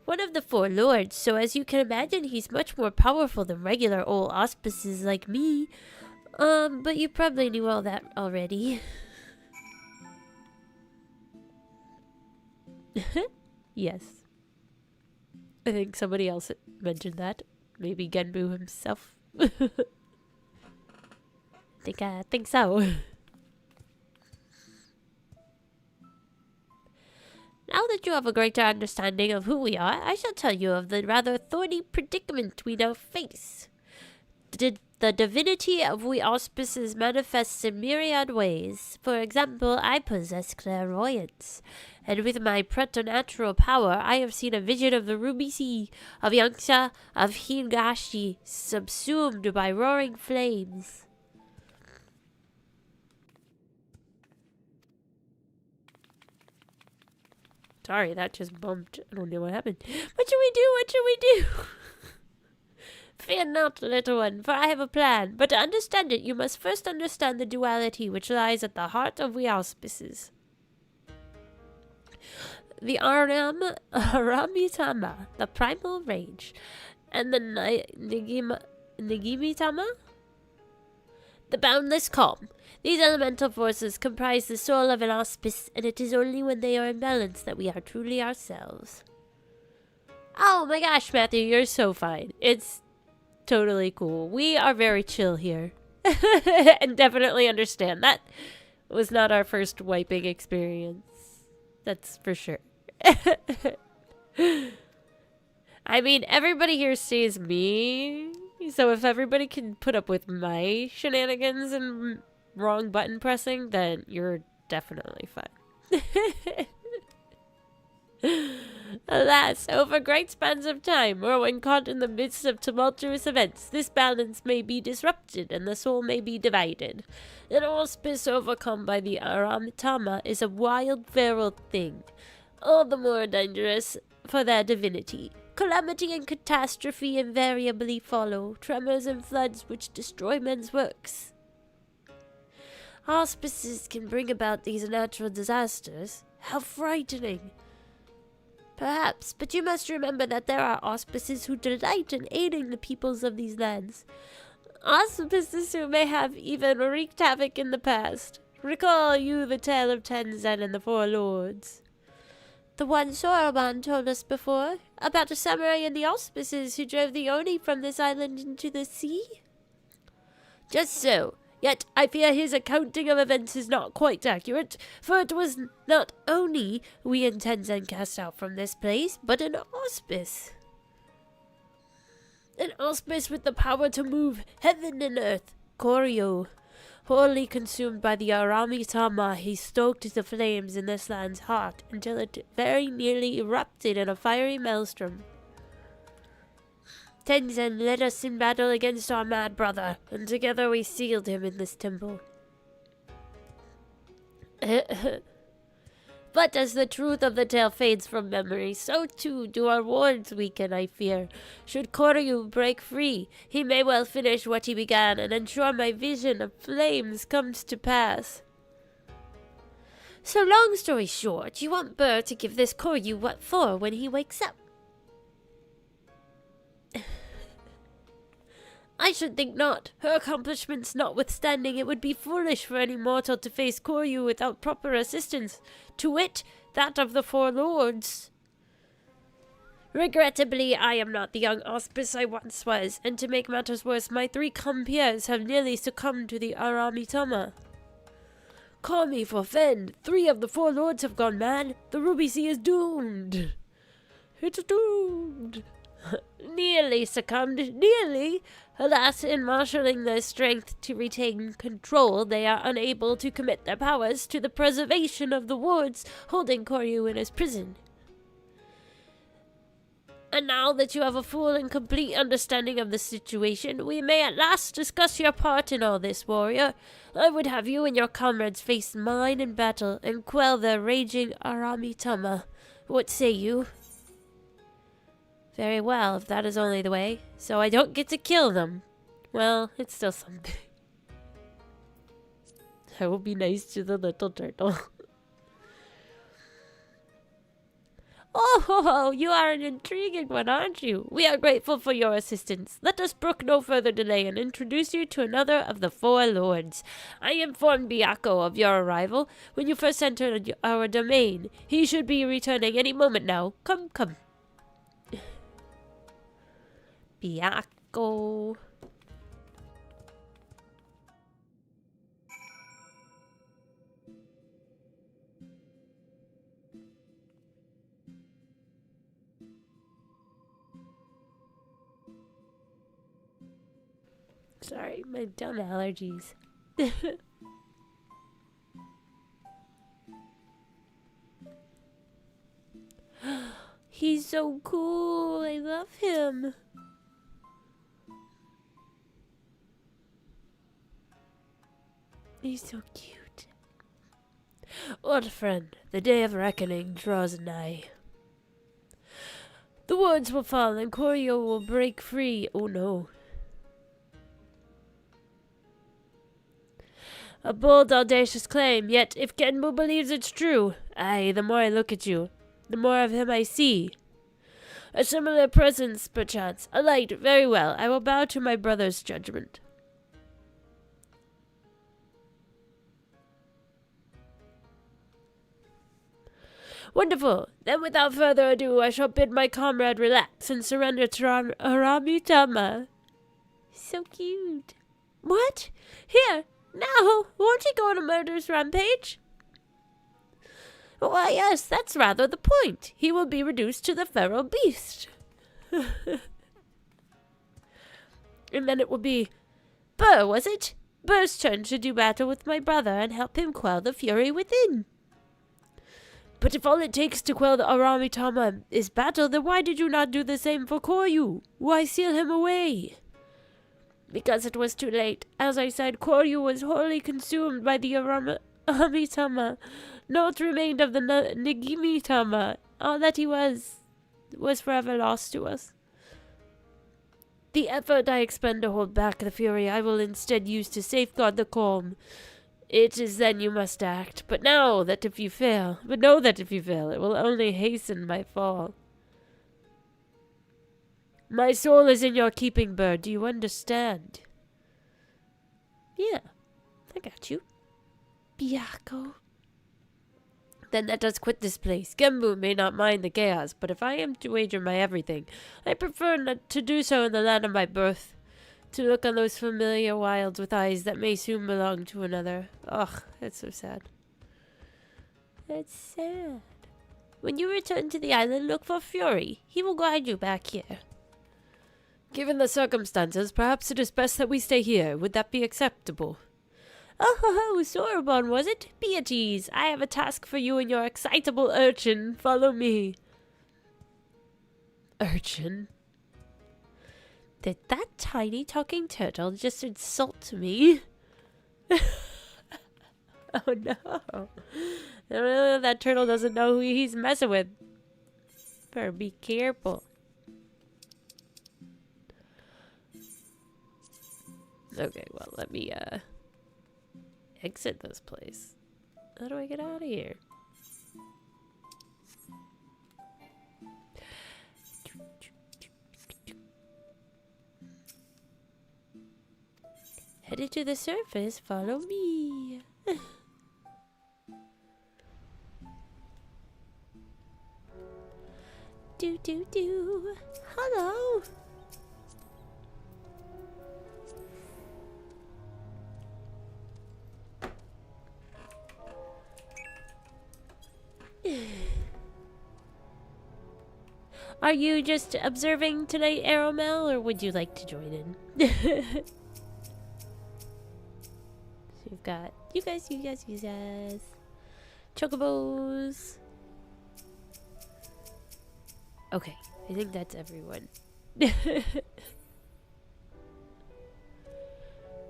One of the 4 lords, so as you can imagine, he's much more powerful than regular old auspices like me. But you probably knew all that already. Yes. I think somebody else mentioned that. Maybe Genbu himself. I think so. Now that you have a greater understanding of who we are, I shall tell you of the rather thorny predicament we now face. The divinity of we auspices manifests in myriad ways. For example, I possess clairvoyance, and with my preternatural power, I have seen a vision of the ruby sea, of Yangsha, of Higashi, subsumed by roaring flames. Sorry, that just bumped. I don't know what happened. What should we do? What should we do? Fear not, little one, for I have a plan. But to understand it, you must first understand the duality which lies at the heart of we auspices. The Aramitama, the primal rage, and the Nigimitama, the boundless calm. These elemental forces comprise the soul of an auspice, and it is only when they are in balance that we are truly ourselves. Oh my gosh, Matthew, you're so fine. It's totally cool. We are very chill here. And definitely understand. That was not our first wiping experience. That's for sure. I mean, everybody here sees me. So if everybody can put up with my shenanigans and wrong button pressing, then you're definitely fine. Alas, over great spans of time, or when caught in the midst of tumultuous events, this balance may be disrupted and the soul may be divided. An auspice overcome by the Aramitama is a wild, feral thing, all the more dangerous for their divinity. Calamity and catastrophe invariably follow, tremors and floods which destroy men's works. Auspices can bring about these natural disasters. How frightening. Perhaps, but you must remember that there are auspices who delight in aiding the peoples of these lands. Auspices who may have even wreaked havoc in the past. Recall you the tale of Tenzin and the Four Lords? The one Soroban told us before, about a samurai in the auspices who drove the Oni from this island into the sea? Just so. Yet I fear his accounting of events is not quite accurate, for it was not Oni we and Tenzin cast out from this place, but an auspice. An auspice with the power to move heaven and earth, Koryu. Wholly consumed by the Aramitama, he stoked the flames in this land's heart until it very nearly erupted in a fiery maelstrom. Tenzin led us in battle against our mad brother, and together we sealed him in this temple. But as the truth of the tale fades from memory, so too do our wards weaken, I fear. Should Koryu break free, he may well finish what he began and ensure my vision of flames comes to pass. So long story short, you want Burr to give this Koryu what for when he wakes up? I should think not. Her accomplishments notwithstanding, it would be foolish for any mortal to face Koryu without proper assistance, to wit, that of the Four Lords. Regrettably, I am not the young auspice I once was, and to make matters worse, my 3 compeers have nearly succumbed to the Aramitama. Call me forfend. 3 of the 4 Lords have gone mad. The Ruby Sea is doomed. It's doomed. Nearly succumbed, nearly. Alas, in marshalling their strength to retain control, they are unable to commit their powers to the preservation of the wards holding Koryu in his prison. And now that you have a full and complete understanding of the situation, we may at last discuss your part in all this, warrior. I would have you and your comrades face mine in battle and quell their raging Aramitama. What say you? Very well, if that is only the way. So I don't get to kill them. Well, it's still something. I will be nice to the little turtle. Oh, you are an intriguing one, aren't you? We are grateful for your assistance. Let us brook no further delay and introduce you to another of the 4 Lords. I informed Byakko of your arrival when you first entered our domain. He should be returning any moment now. Come. Byakko. Sorry, my dumb allergies. He's so cool. I love him. He's so cute. Old friend, the day of reckoning draws nigh. The wards will fall and Koryu will break free. Oh no. A bold, audacious claim, yet if Genbu believes it's true, aye, the more I look at you, the more of him I see. A similar presence, perchance. A light, very well. I will bow to my brother's judgment. Wonderful. Then without further ado, I shall bid my comrade relax and surrender to Aramitama. So cute. What? Here. Now, won't he go on a murderous rampage? Why, yes, that's rather the point. He will be reduced to the feral beast. And then it will be Burr, was it? Burr's turn to do battle with my brother and help him quell the fury within. But if all it takes to quell the Aramitama is battle, then why did you not do the same for Koryu? Why seal him away? Because it was too late. As I said, Koryu was wholly consumed by the Aramitama. Naught remained of the Nigimitama. All that he was forever lost to us. The effort I expend to hold back the fury I will instead use to safeguard the calm It is then you must act, but know that if you fail, it will only hasten my fall. My soul is in your keeping, bird. Do you understand? Yeah, I got you. Biako. Then let us quit this place. Gembu may not mind the chaos, but if I am to wager my everything, I prefer not to do so in the land of my birth. To look on those familiar wilds with eyes that may soon belong to another. Ugh, that's so sad. That's sad. When you return to the island, look for Fury. He will guide you back here. Given the circumstances, perhaps it is best that we stay here. Would that be acceptable? Oh ho ho, Sorobon, was it? Be at ease. I have a task for you and your excitable urchin. Follow me. Urchin? Did that tiny talking turtle just insult me? Oh no. That turtle doesn't know who he's messing with. Better be careful. Okay, well, let me exit this place. How do I get out of here? Headed to the surface, follow me. Do do do. Hello. Are you just observing tonight, Aeromel, or would you like to join in? So you've got you guys, chocobos. Okay, I think that's everyone.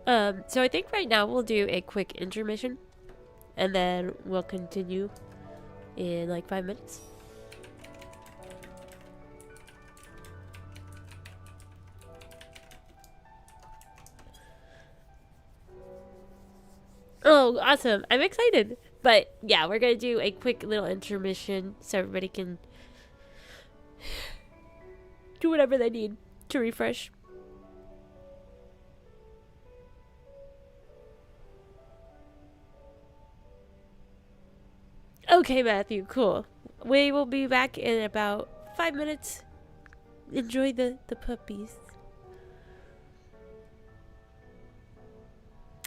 So I think right now we'll do a quick intermission, and then we'll continue in like 5 minutes. Oh, awesome. I'm excited. But yeah, we're going to do a quick little intermission so everybody can do whatever they need to refresh. Okay, Matthew, cool. We will be back in about 5 minutes. Enjoy the puppies.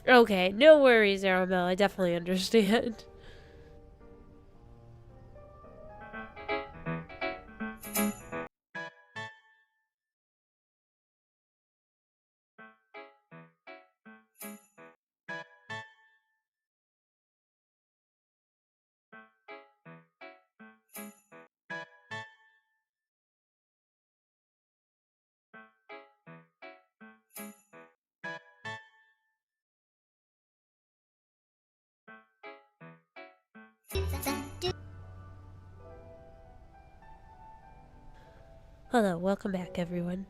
Okay, no worries, Aramel. I definitely understand. Hello, welcome back, everyone.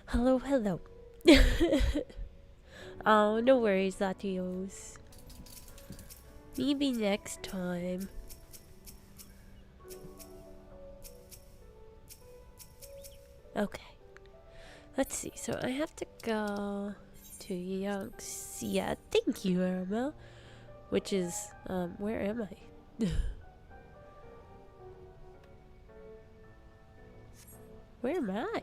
Hello, hello. Oh, no worries, Latios. Maybe next time. Okay. Let's see. So I have to go to Yangxia. Thank you, Irma. Which is, where am I? Where am I?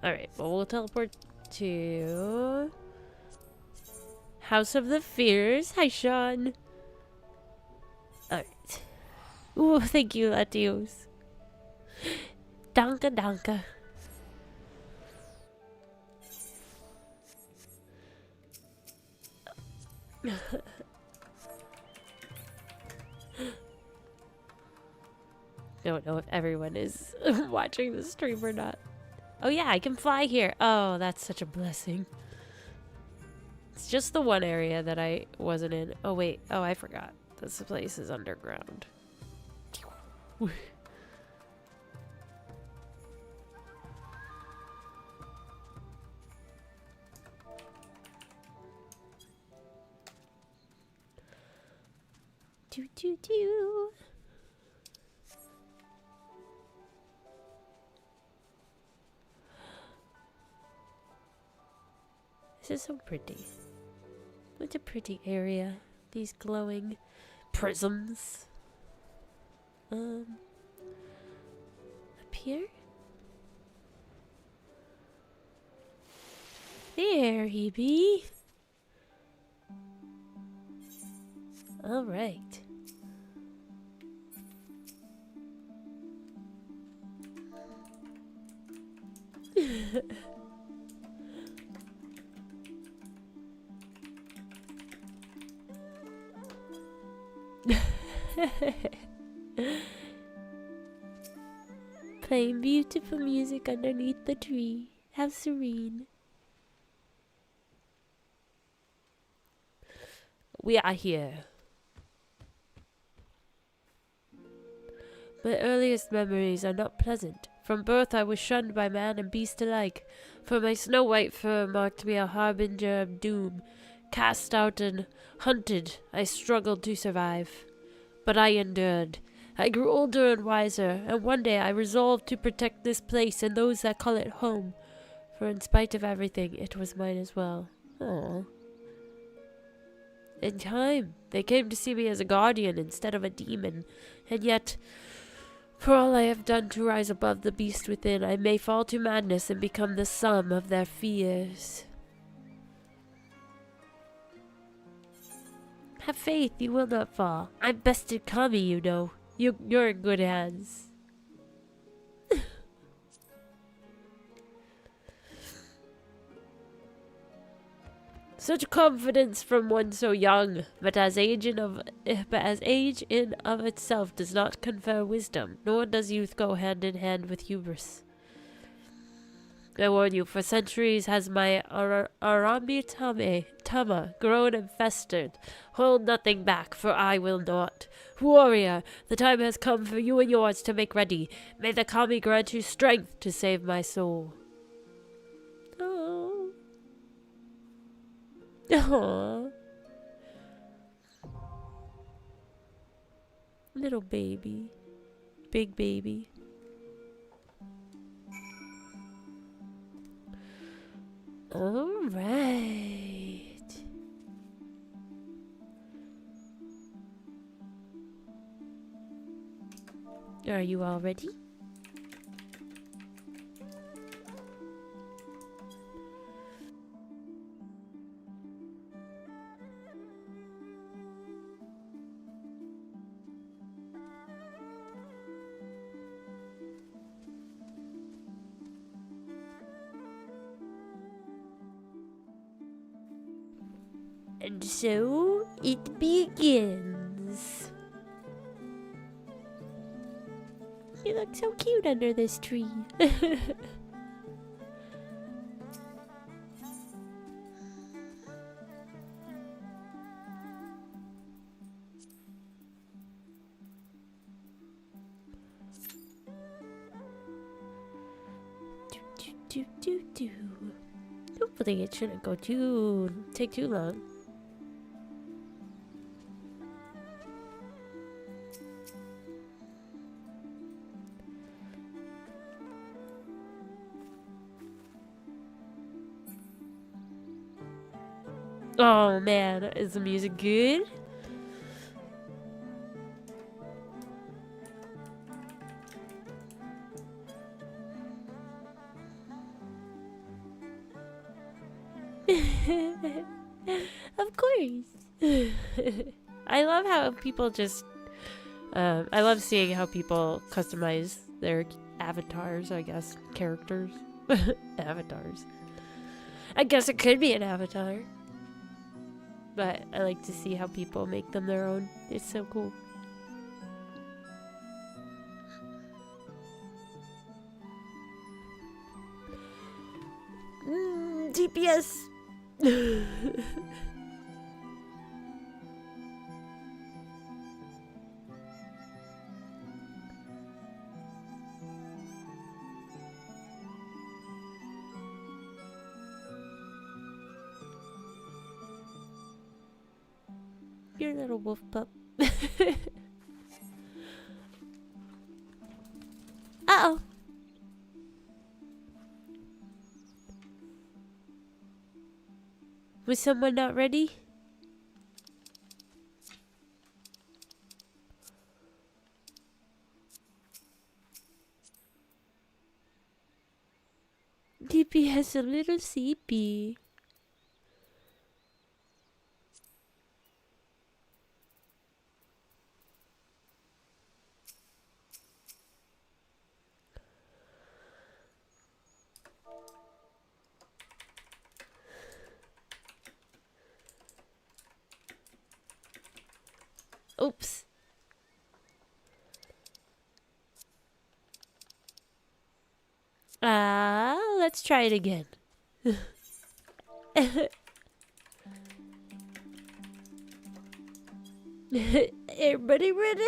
Alright, well, we'll teleport to House of the Fears. Hi, Sean. Alright. Ooh, thank you, Latios. Danka, danka. Don't know if everyone is watching the stream or not. Oh yeah, I can fly here. Oh, that's such a blessing. It's just the one area that I wasn't in. Oh wait, oh I forgot. This place is underground. do, do, do. This is so pretty. What a pretty area. These glowing prisms. Up here? There he be. All right. Playing beautiful music underneath the tree. How serene. We are here. My earliest memories are not pleasant. From birth I was shunned by man and beast alike, for my snow-white fur marked me a harbinger of doom. Cast out and hunted, I struggled to survive. But I endured. I grew older and wiser, and one day I resolved to protect this place and those that call it home, for in spite of everything, it was mine as well. Aww. In time, they came to see me as a guardian instead of a demon, and yet, for all I have done to rise above the beast within, I may fall to madness and become the sum of their fears. Have faith, you will not fall. I'm bested Kami, you know. You're in good hands. Such confidence from one so young, but as age in of itself does not confer wisdom, nor does youth go hand in hand with hubris. I warn you, for centuries has my Tama grown and festered. Hold nothing back, for I will not. Warrior, the time has come for you and yours to make ready. May the Kami grant you strength to save my soul. Oh. Aww. Little baby. Big baby. All right. Are you all ready? And so it begins. You look so cute under this tree. do. Hopefully it shouldn't take too long. Oh man, is the music good? Of course. I love how people just I love seeing how people customize their avatars, I guess. Characters. Avatars. I guess it could be an avatar. But I like to see how people make them their own. It's so cool. GPS. Your little wolf pup. Uh-oh. Was someone not ready? DP has a little CP. Oops. Let's try it again. Everybody ready?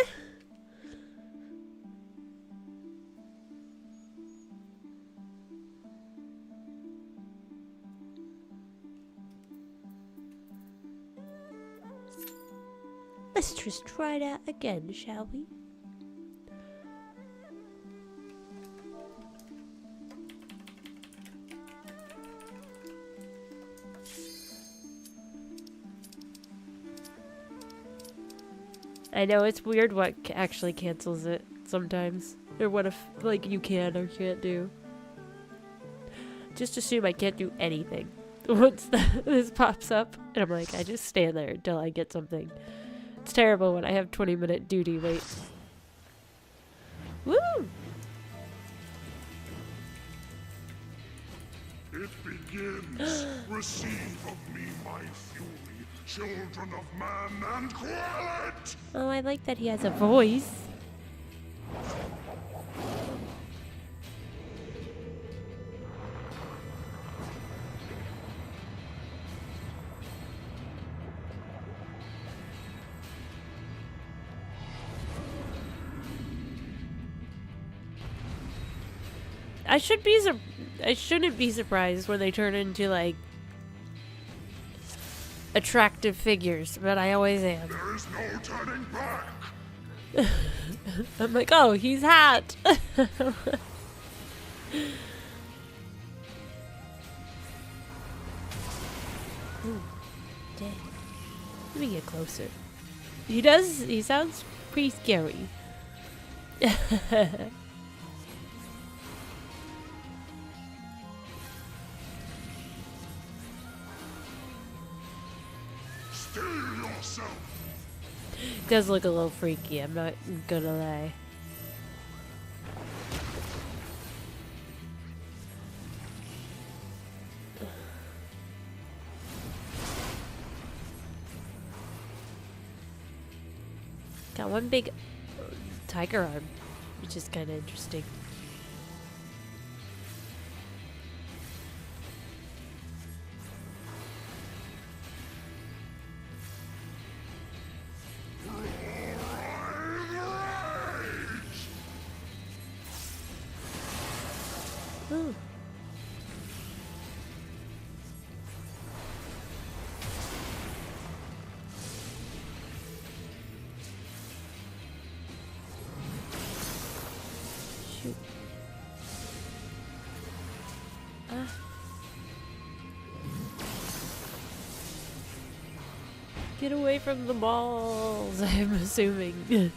Let's just try that again, shall we? I know it's weird what actually cancels it sometimes. Or what if, like, you can or can't do. Just assume I can't do anything once this pops up. And I'm like, I just stand there until I get something. It's terrible when I have 20-minute duty wait. Woo! It begins. Receive of me my fury, children of man, and quell it! Oh, I like that he has a voice. I shouldn't be surprised when they turn into, like, attractive figures, but I always am. There is no turning back! I'm like, oh, he's hot! Ooh, dang. Let me get closer. He sounds pretty scary. Yourself. Does look a little freaky, I'm not gonna lie. Got one big tiger arm, which is kind of interesting. Ooh. Shoot. Ah. Get away from the balls, I'm assuming.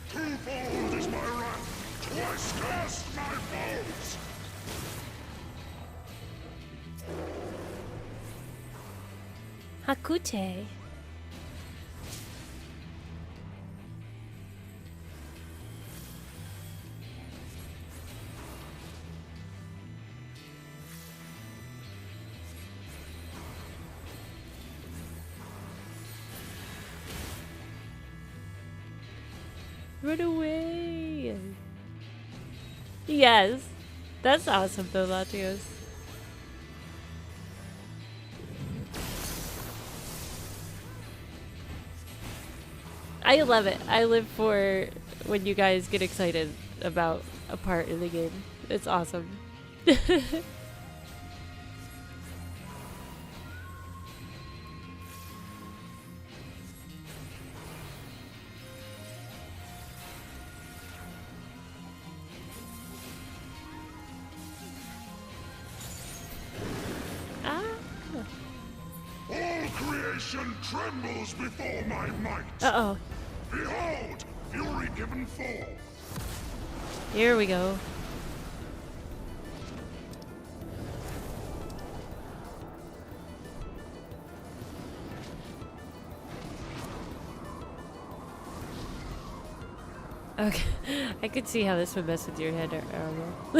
Twofold is my wrath, twice cast my foes! Hakute. Run away! Yes! That's awesome though, Latios. I love it. I live for when you guys get excited about a part in the game. It's awesome. All creation trembles before my might. Uh-oh. Behold, fury given forth. Here we go. Okay, I could see how this would mess with your head, My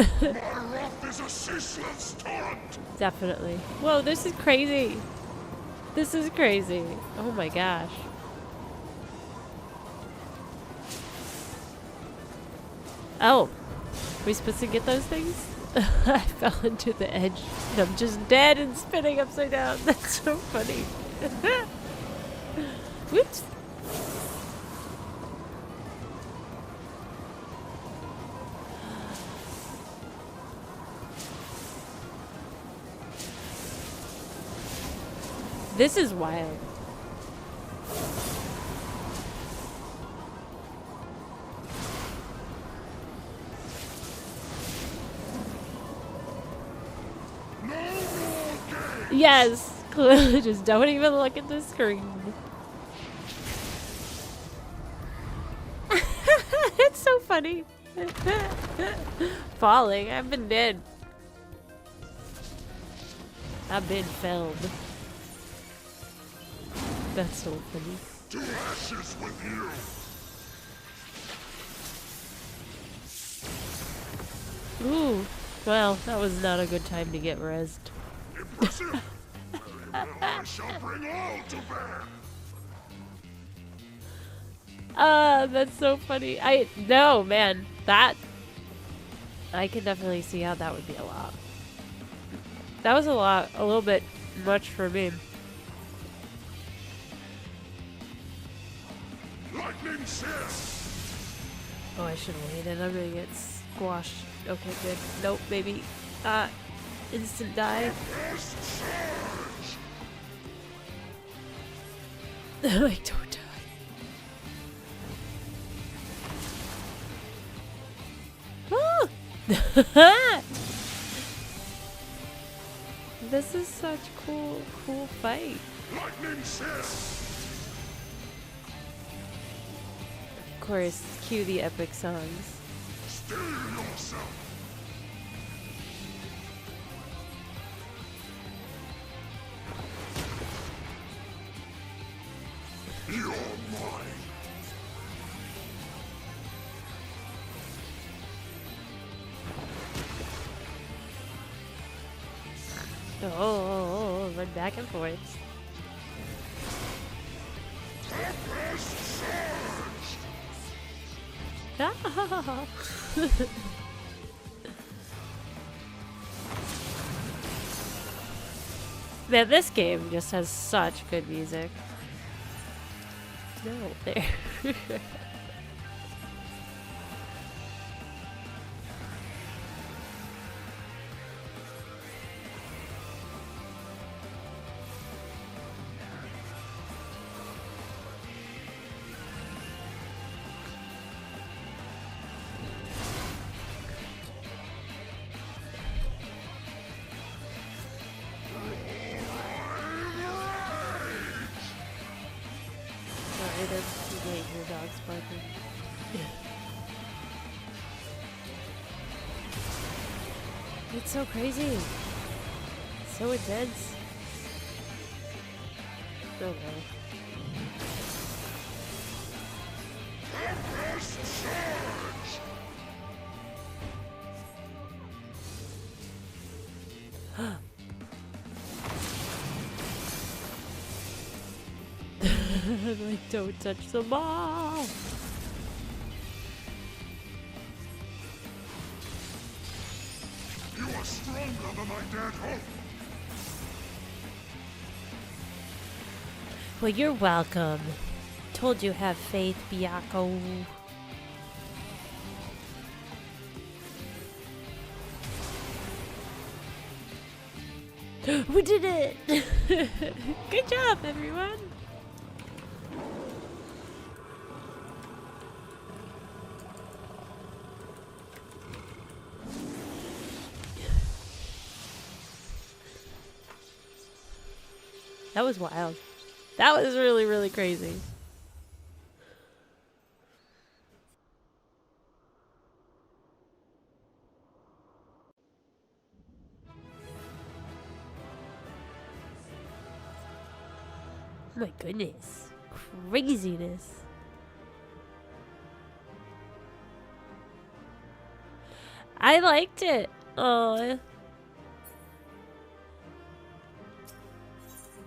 wrath is a ceaseless torrent. Definitely. Whoa, this is crazy. This is crazy. Oh my gosh. Oh, are we supposed to get those things? I fell into the edge and I'm just dead and spinning upside down. That's so funny. Whoops. This is wild. No more games. Yes. Just don't even look at the screen. It's so funny. Falling. I've been dead. I've been felled. That's so funny. To ashes with you. Ooh. Well, that was not a good time to get rezzed. Impressive. Very well, I shall bring all to bear. That's so funny. No, man. That I can definitely see how that would be a lot. That was a little bit much for me. Lightning sear. Oh, I should have waited. I'm gonna get squashed. Okay, good. Nope, maybe. Instant die. First surge. Like, don't die. Ah! This is such cool fight. Lightning sear. Of course, cue the epic songs. Still yourself. You're mine. Oh, run back and forth. Tempest surge. Ah. Man, this game just has such good music. No, there. Sorry, that's too late. Your dog's barking. It's so crazy. So intense. Oh no. Tempest surge. Like, don't touch the ball. You are stronger than I dared hope. Well, you're welcome. Told you have faith, Byaco. We did it! Good job, everyone! That was wild. That was really, really crazy. Oh my goodness. Craziness. I liked it. Aw.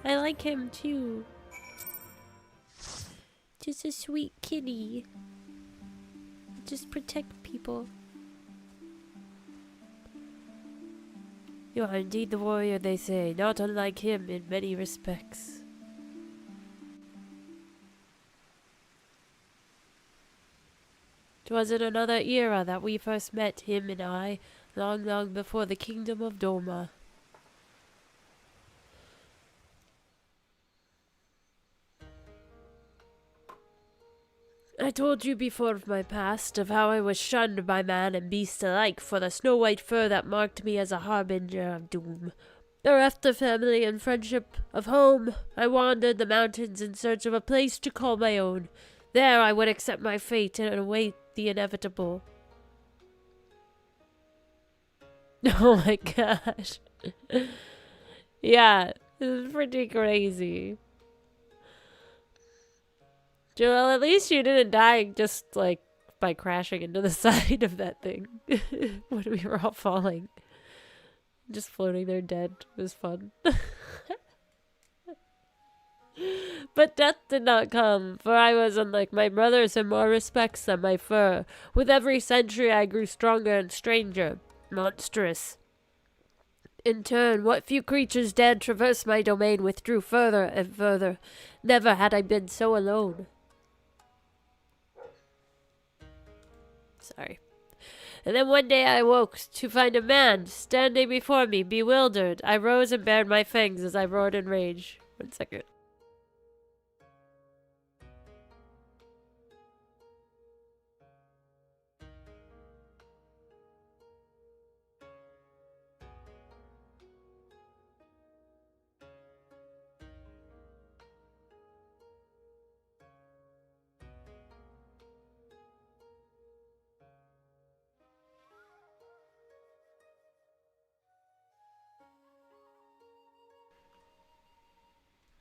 I like him too. Just a sweet kitty. Just protect people. You are indeed the warrior they say, not unlike him in many respects. 'Twas in another era that we first met, him and I, long, long before the kingdom of Doma. I told you before of my past, of how I was shunned by man and beast alike for the snow-white fur that marked me as a harbinger of doom. Bereft of family and friendship, of home, I wandered the mountains in search of a place to call my own. There I would accept my fate and await the inevitable. Oh my gosh. Yeah, this is pretty crazy. Joel, at least you didn't die just, like, by crashing into the side of that thing when we were all falling. Just floating there dead was fun. But death did not come, for I was unlike my brothers in more respects than my fur. With every century I grew stronger and stranger, monstrous. In turn, what few creatures dared traverse my domain withdrew further and further. Never had I been so alone. Sorry. And then one day I awoke to find a man standing before me, bewildered. I rose and bared my fangs as I roared in rage. 1 second.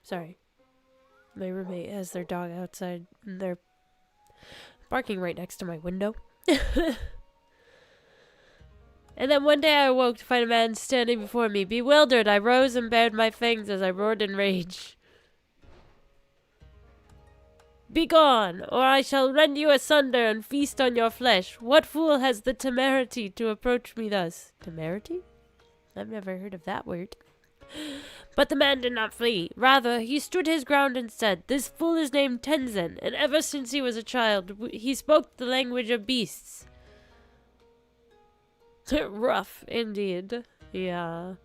Sorry. My roommate has their dog outside, and they're barking right next to my window. And then one day I awoke to find a man standing before me. Bewildered, I rose and bared my fangs as I roared in rage. Begone, or I shall rend you asunder and feast on your flesh. What fool has the temerity to approach me thus? Temerity? I've never heard of that word. But the man did not flee. Rather, he stood his ground and said, "This fool is named Tenzin, and ever since he was a child, he spoke the language of beasts." Rough, indeed. Yeah.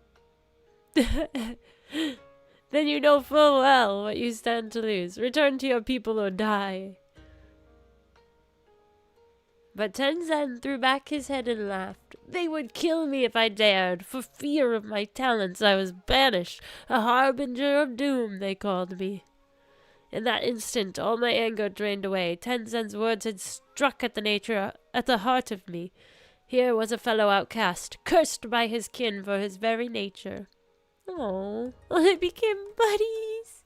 Then you know full well what you stand to lose. Return to your people or die. But Tenzin threw back his head and laughed. They would kill me if I dared. For fear of my talents I was banished. A harbinger of doom, they called me. In that instant, all my anger drained away. Tenzin's words had struck at the heart of me. Here was a fellow outcast, cursed by his kin for his very nature. Oh, they became buddies.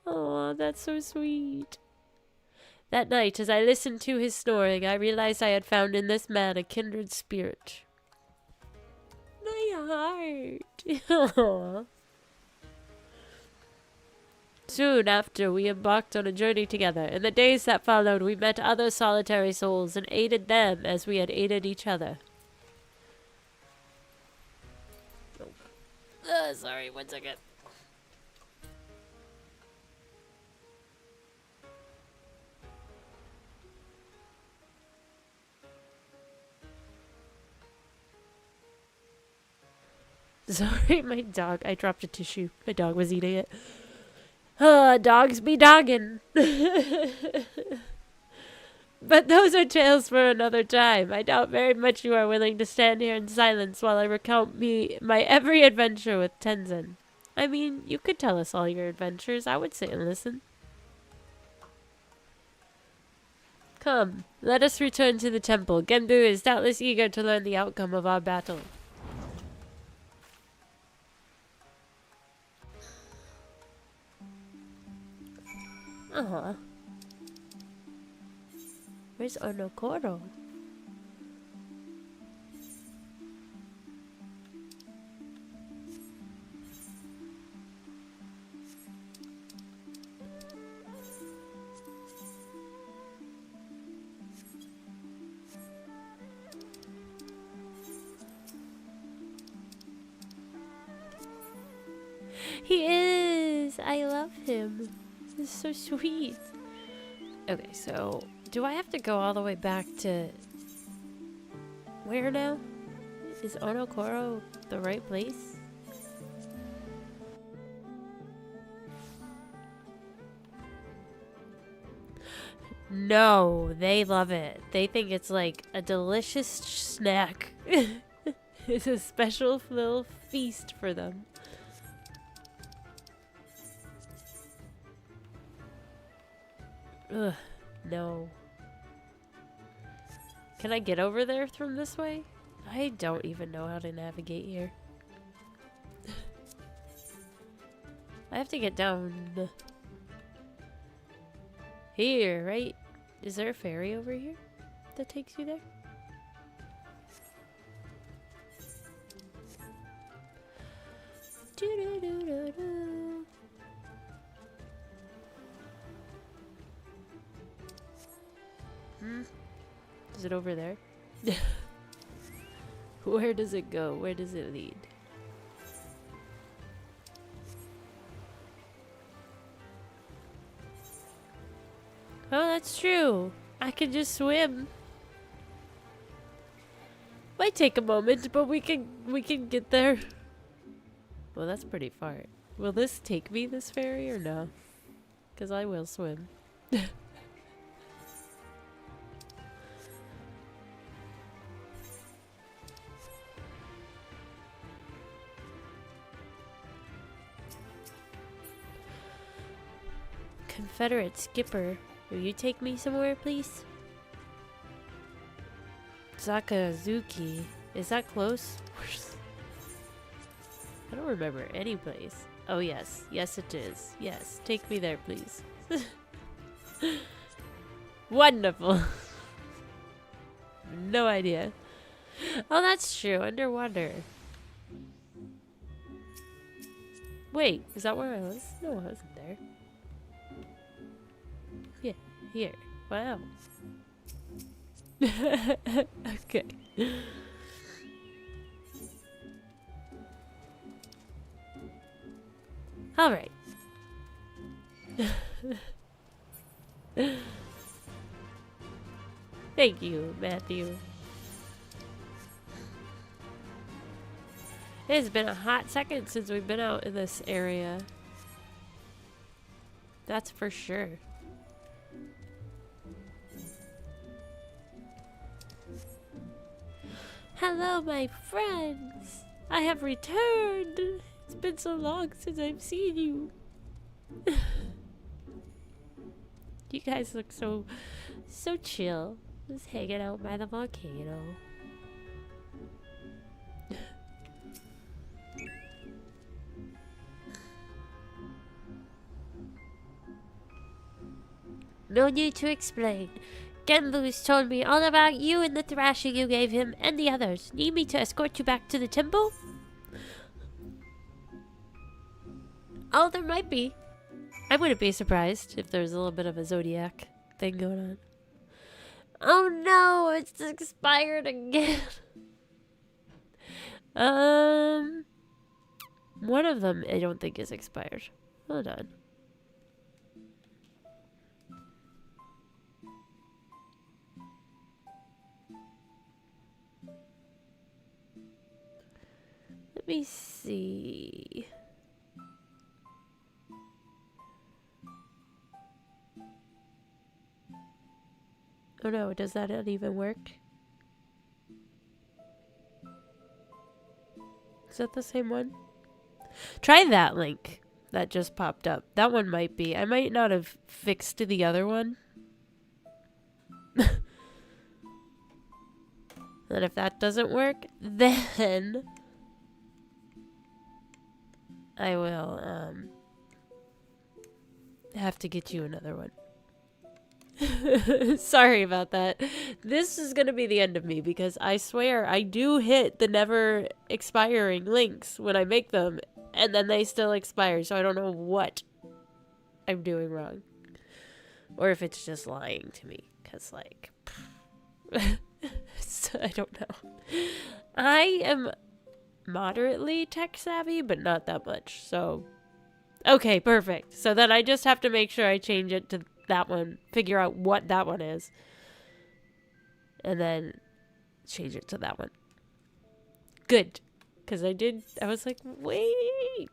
Oh, that's so sweet. That night, as I listened to his snoring, I realized I had found in this man a kindred spirit. My heart. Soon after, we embarked on a journey together. In the days that followed, we met other solitary souls and aided them as we had aided each other. Sorry, 1 second. Sorry, my dog. I dropped a tissue. My dog was eating it. Dogs be dogging. But those are tales for another time. I doubt very much you are willing to stand here in silence while I recount my every adventure with Tenzin. I mean, you could tell us all your adventures. I would sit and listen. Come, let us return to the temple. Genbu is doubtless eager to learn the outcome of our battle. Uh-huh. Where's Onokoro? He is! I love him. This is so sweet. Okay, so do I have to go all the way back to where now? Is Onokoro the right place? No, they love it. They think it's like a delicious snack. It's a special little feast for them. Ugh, no. Can I get over there from this way? I don't even know how to navigate here. I have to get down here, right? Is there a ferry over here that takes you there? Doo-doo-doo-doo-doo. Is it over there? Where does it go? Where does it lead? Oh, that's true. I can just swim. Might take a moment, but we can get there. Well, that's pretty far. Will this take me, this ferry, or no? Because I will swim. Confederate skipper, will you take me somewhere, please? Sakazuki. Is that close? I don't remember any place. Oh, yes. Yes, it is. Yes. Take me there, please. Wonderful. No idea. Oh, that's true. Underwater. Wait, is that where I was? No, I wasn't there. Yeah, here. Wow. Okay. All right. Thank you, Matthew. It has been a hot second since we've been out in this area. That's for sure. Hello, my friends. I have returned. It's been so long since I've seen you. You guys look so chill. Just hanging out by the volcano. No need to explain. Genbu's told me all about you and the thrashing you gave him and the others. Need me to escort you back to the temple? Oh, there might be. I wouldn't be surprised if there's a little bit of a zodiac thing going on. Oh no, it's expired again. One of them I don't think is expired. Hold on. Let me see. Oh no, does that not even work? Is that the same one? Try that link that just popped up. That one might be. I might not have fixed the other one. And if that doesn't work, then I will have to get you another one. Sorry about that. This is gonna be the end of me because I swear I do hit the never expiring links when I make them, and then they still expire, so I don't know what I'm doing wrong. Or if it's just lying to me, because, like, I don't know. I am moderately tech savvy, but not that much, so... Okay, perfect. So then I just have to make sure I change it to that one, figure out what that one is, and then change it to that one. Good. Because I was like, wait.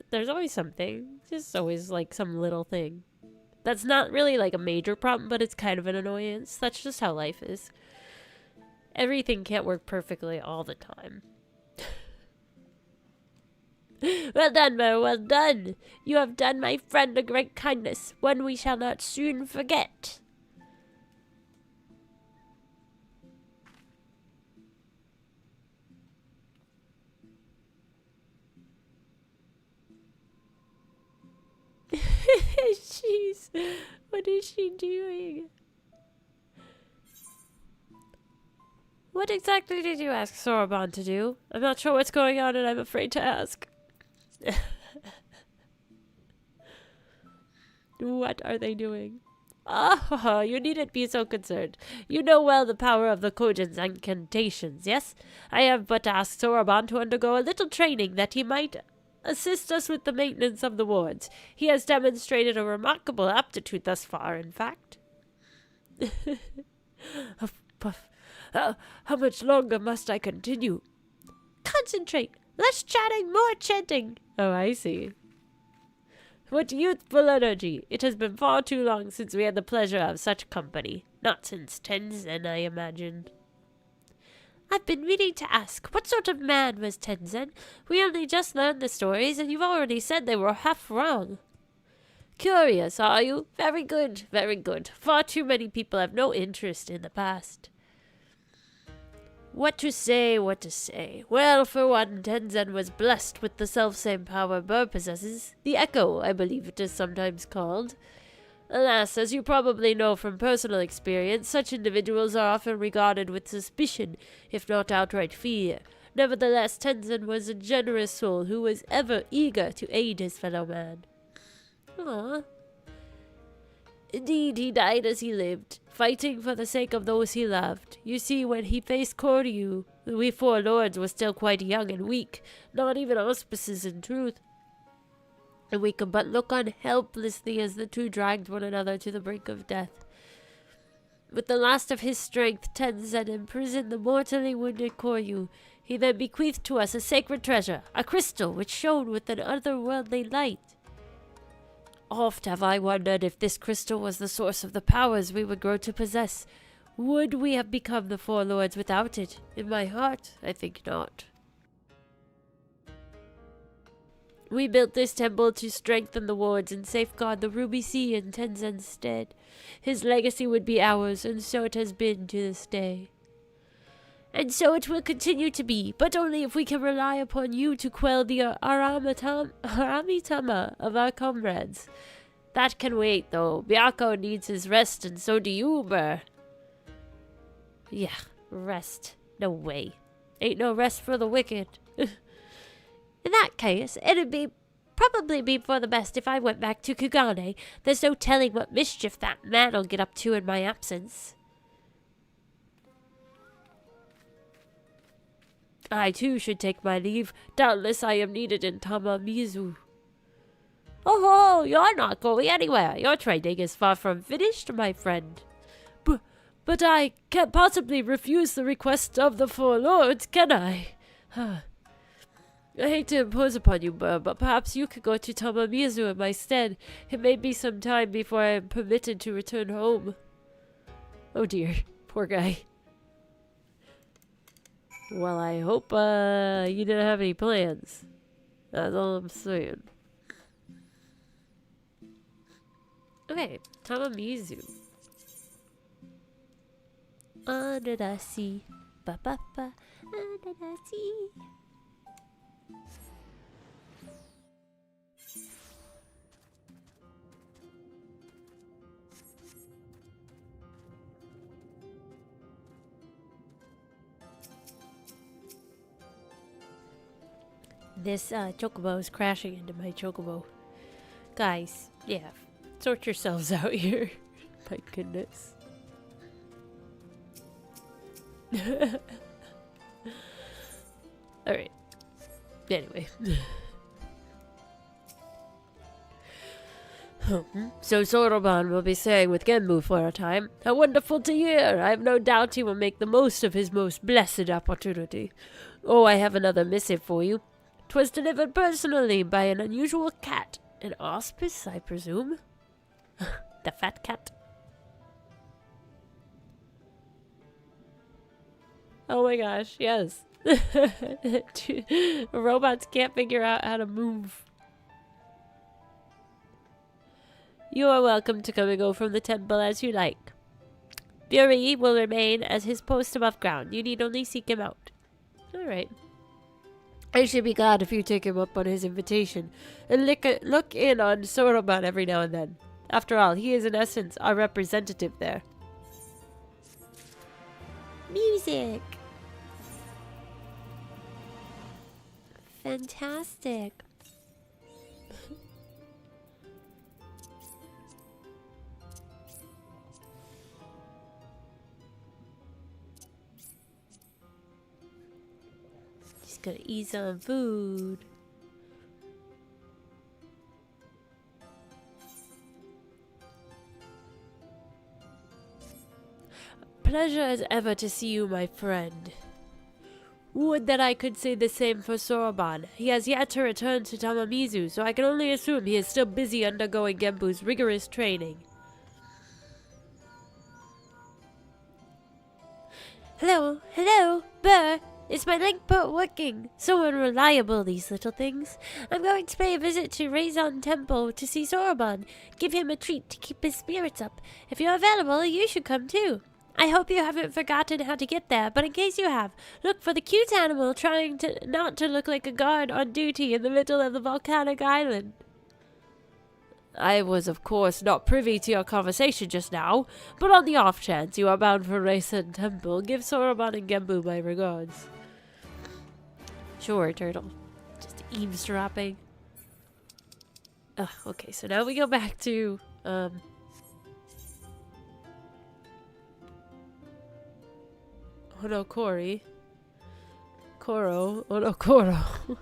There's always something. Just always like some little thing. That's not really like a major problem, but it's kind of an annoyance. That's just how life is. Everything can't work perfectly all the time. Well done, Mer, well done. You have done my friend a great kindness, one we shall not soon forget. Jeez, what is she doing? What exactly did you ask Soroban to do? I'm not sure what's going on and I'm afraid to ask. What are they doing? Oh, you needn't be so concerned. You know well the power of the Kojin's incantations, yes? I have but asked Soroban to undergo a little training that he might assist us with the maintenance of the wards. He has demonstrated a remarkable aptitude thus far, in fact. Puff. How much longer must I continue? Concentrate. Less chatting, more chanting. Oh, I see. What youthful energy. It has been far too long since we had the pleasure of such company. Not since Tenzen, I imagine. I've been meaning to ask, what sort of man was Tenzen? We only just learned the stories, and you've already said they were half wrong. Curious, are you? Very good, very good. Far too many people have no interest in the past. What to say, what to say? Well, for one, Tenzen was blessed with the selfsame power Burr possesses. The Echo, I believe it is sometimes called. Alas, as you probably know from personal experience, such individuals are often regarded with suspicion, if not outright fear. Nevertheless, Tenzen was a generous soul who was ever eager to aid his fellow man. Aww. Indeed, he died as he lived, fighting for the sake of those he loved. You see, when he faced Koryu, we four lords were still quite young and weak, not even auspices in truth. And we could but look on helplessly as the two dragged one another to the brink of death. With the last of his strength, Tenzen imprisoned the mortally wounded Koryu. He then bequeathed to us a sacred treasure, a crystal which shone with an otherworldly light. Oft have I wondered if this crystal was the source of the powers we would grow to possess. Would we have become the Four Lords without it? In my heart, I think not. We built this temple to strengthen the wards and safeguard the Ruby Sea in Tenzen's stead. His legacy would be ours, and so it has been to this day. And so it will continue to be, but only if we can rely upon you to quell the Aramitama of our comrades. That can wait, though. Byakko needs his rest, and so do you, Burr. Yeah, rest. No way. Ain't no rest for the wicked. In that case, it'd probably be for the best if I went back to Kugane. There's no telling what mischief that man'll get up to in my absence. I, too, should take my leave. Doubtless I am needed in Tamamizu. Oh, you're not going anywhere. Your training is far from finished, my friend. But I can't possibly refuse the request of the four lords, can I? I hate to impose upon you, but perhaps you could go to Tamamizu in my stead. It may be some time before I am permitted to return home. Oh dear, poor guy. Well, I hope you didn't have any plans. That's all I'm saying. Okay, Tamamizu. Under the sea. Ba ba ba. Under the sea. This chocobo is crashing into my chocobo. Guys, yeah, sort yourselves out here. My goodness. Alright. Anyway. So Soroban will be staying with Genbu for a time. How wonderful to hear! I have no doubt he will make the most of his most blessed opportunity. Oh, I have another missive for you. 'Twas delivered personally by an unusual cat. An auspice, I presume? The fat cat? Oh my gosh, yes. Robots can't figure out how to move. You are welcome to come and go from the temple as you like. Fury will remain as his post above ground. You need only seek him out. Alright. I should be glad if you take him up on his invitation and look in on Soroban every now and then. After all, he is in essence our representative there. Music! Fantastic. Just gonna eat some food. Pleasure as ever to see you, my friend. Would that I could say the same for Soroban. He has yet to return to Tamamizu, so I can only assume he is still busy undergoing Genbu's rigorous training. Hello, Burr. Is my link port working? So unreliable, these little things. I'm going to pay a visit to Raizan Temple to see Soroban. Give him a treat to keep his spirits up. If you're available, you should come too. I hope you haven't forgotten how to get there, but in case you have, look for the cute animal trying not to look like a guard on duty in the middle of the volcanic island. I was, of course, not privy to your conversation just now, but on the off chance you are bound for Raisen Temple, give Soroban and Genbu my regards. Sure, Turtle. Just eavesdropping. Ugh, okay, so now we go back to, Onokori. Onokoro.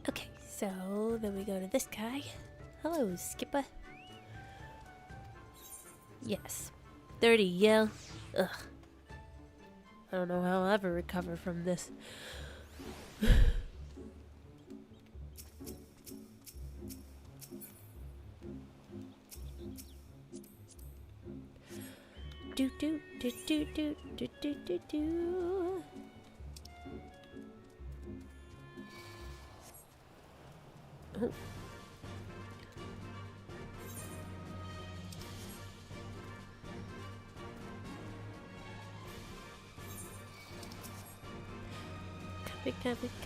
Okay, so then we go to this guy. Hello, Skipper. Yes. 30 yell. Ugh. I don't know how I'll ever recover from this. Do do do do do do do do do. Oh.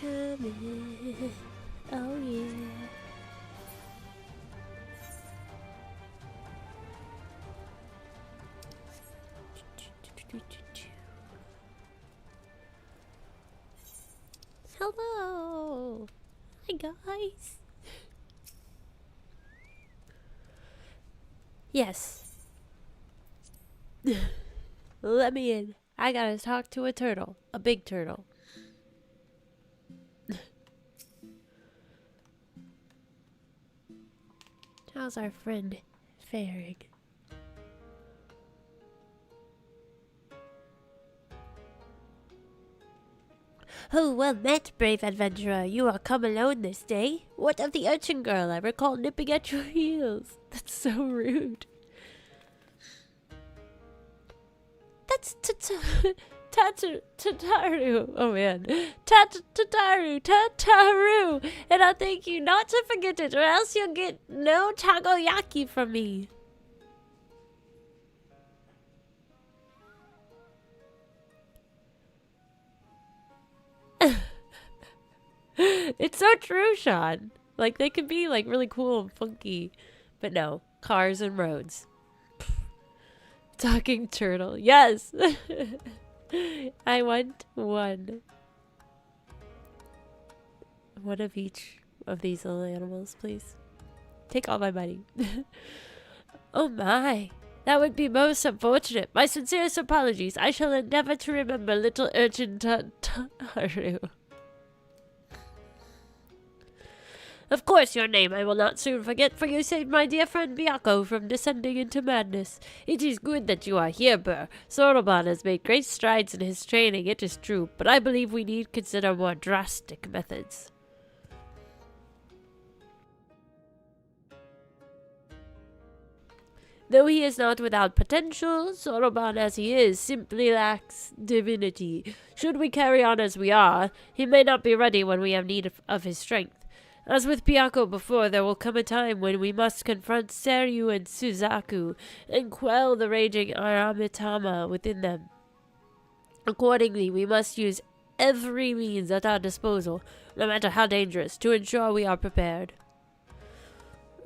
Coming. Oh yeah. Hello. Hi guys. Yes. Let me in. I gotta talk to a turtle. A big turtle. How's our friend faring? Oh, well met, brave adventurer. You are come alone this day. What of the urchin girl I recall nipping at your heels? That's so rude. That's Tataru. Oh man. Tataru. And I'll thank you not to forget it, or else you'll get no takoyaki from me. It's so true, Sean. Like, they could be, like, really cool and funky. But no. Cars and roads. Talking turtle. Yes! I want one. One of each of these little animals, please. Take all my money. Oh my. That would be most unfortunate. My sincerest apologies. I shall endeavor to remember little urchin Tataru. Of course your name I will not soon forget, for you saved my dear friend Byakko from descending into madness. It is good that you are here, Burr. Soroban has made great strides in his training, it is true, but I believe we need consider more drastic methods. Though he is not without potential, Soroban as he is simply lacks divinity. Should we carry on as we are, he may not be ready when we have need of his strength. As with Byakko before, there will come a time when we must confront Seryu and Suzaku and quell the raging Aramitama within them. Accordingly, we must use every means at our disposal, no matter how dangerous, to ensure we are prepared.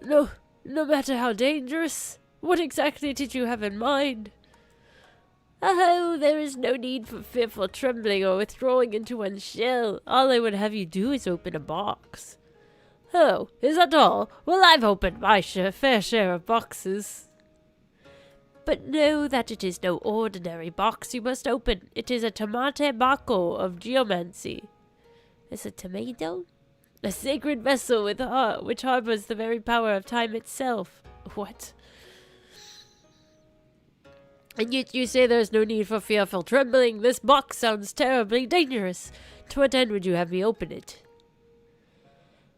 No matter how dangerous? What exactly did you have in mind? Oh, there is no need for fearful trembling or withdrawing into one's shell. All I would have you do is open a box. Oh, is that all? Well, I've opened my fair share of boxes. But know that it is no ordinary box you must open. It is a tamate bako of geomancy. Is a tomato? A sacred vessel with which harbors the very power of time itself. What? And yet you say there's no need for fearful trembling. This box sounds terribly dangerous. To what end would you have me open it?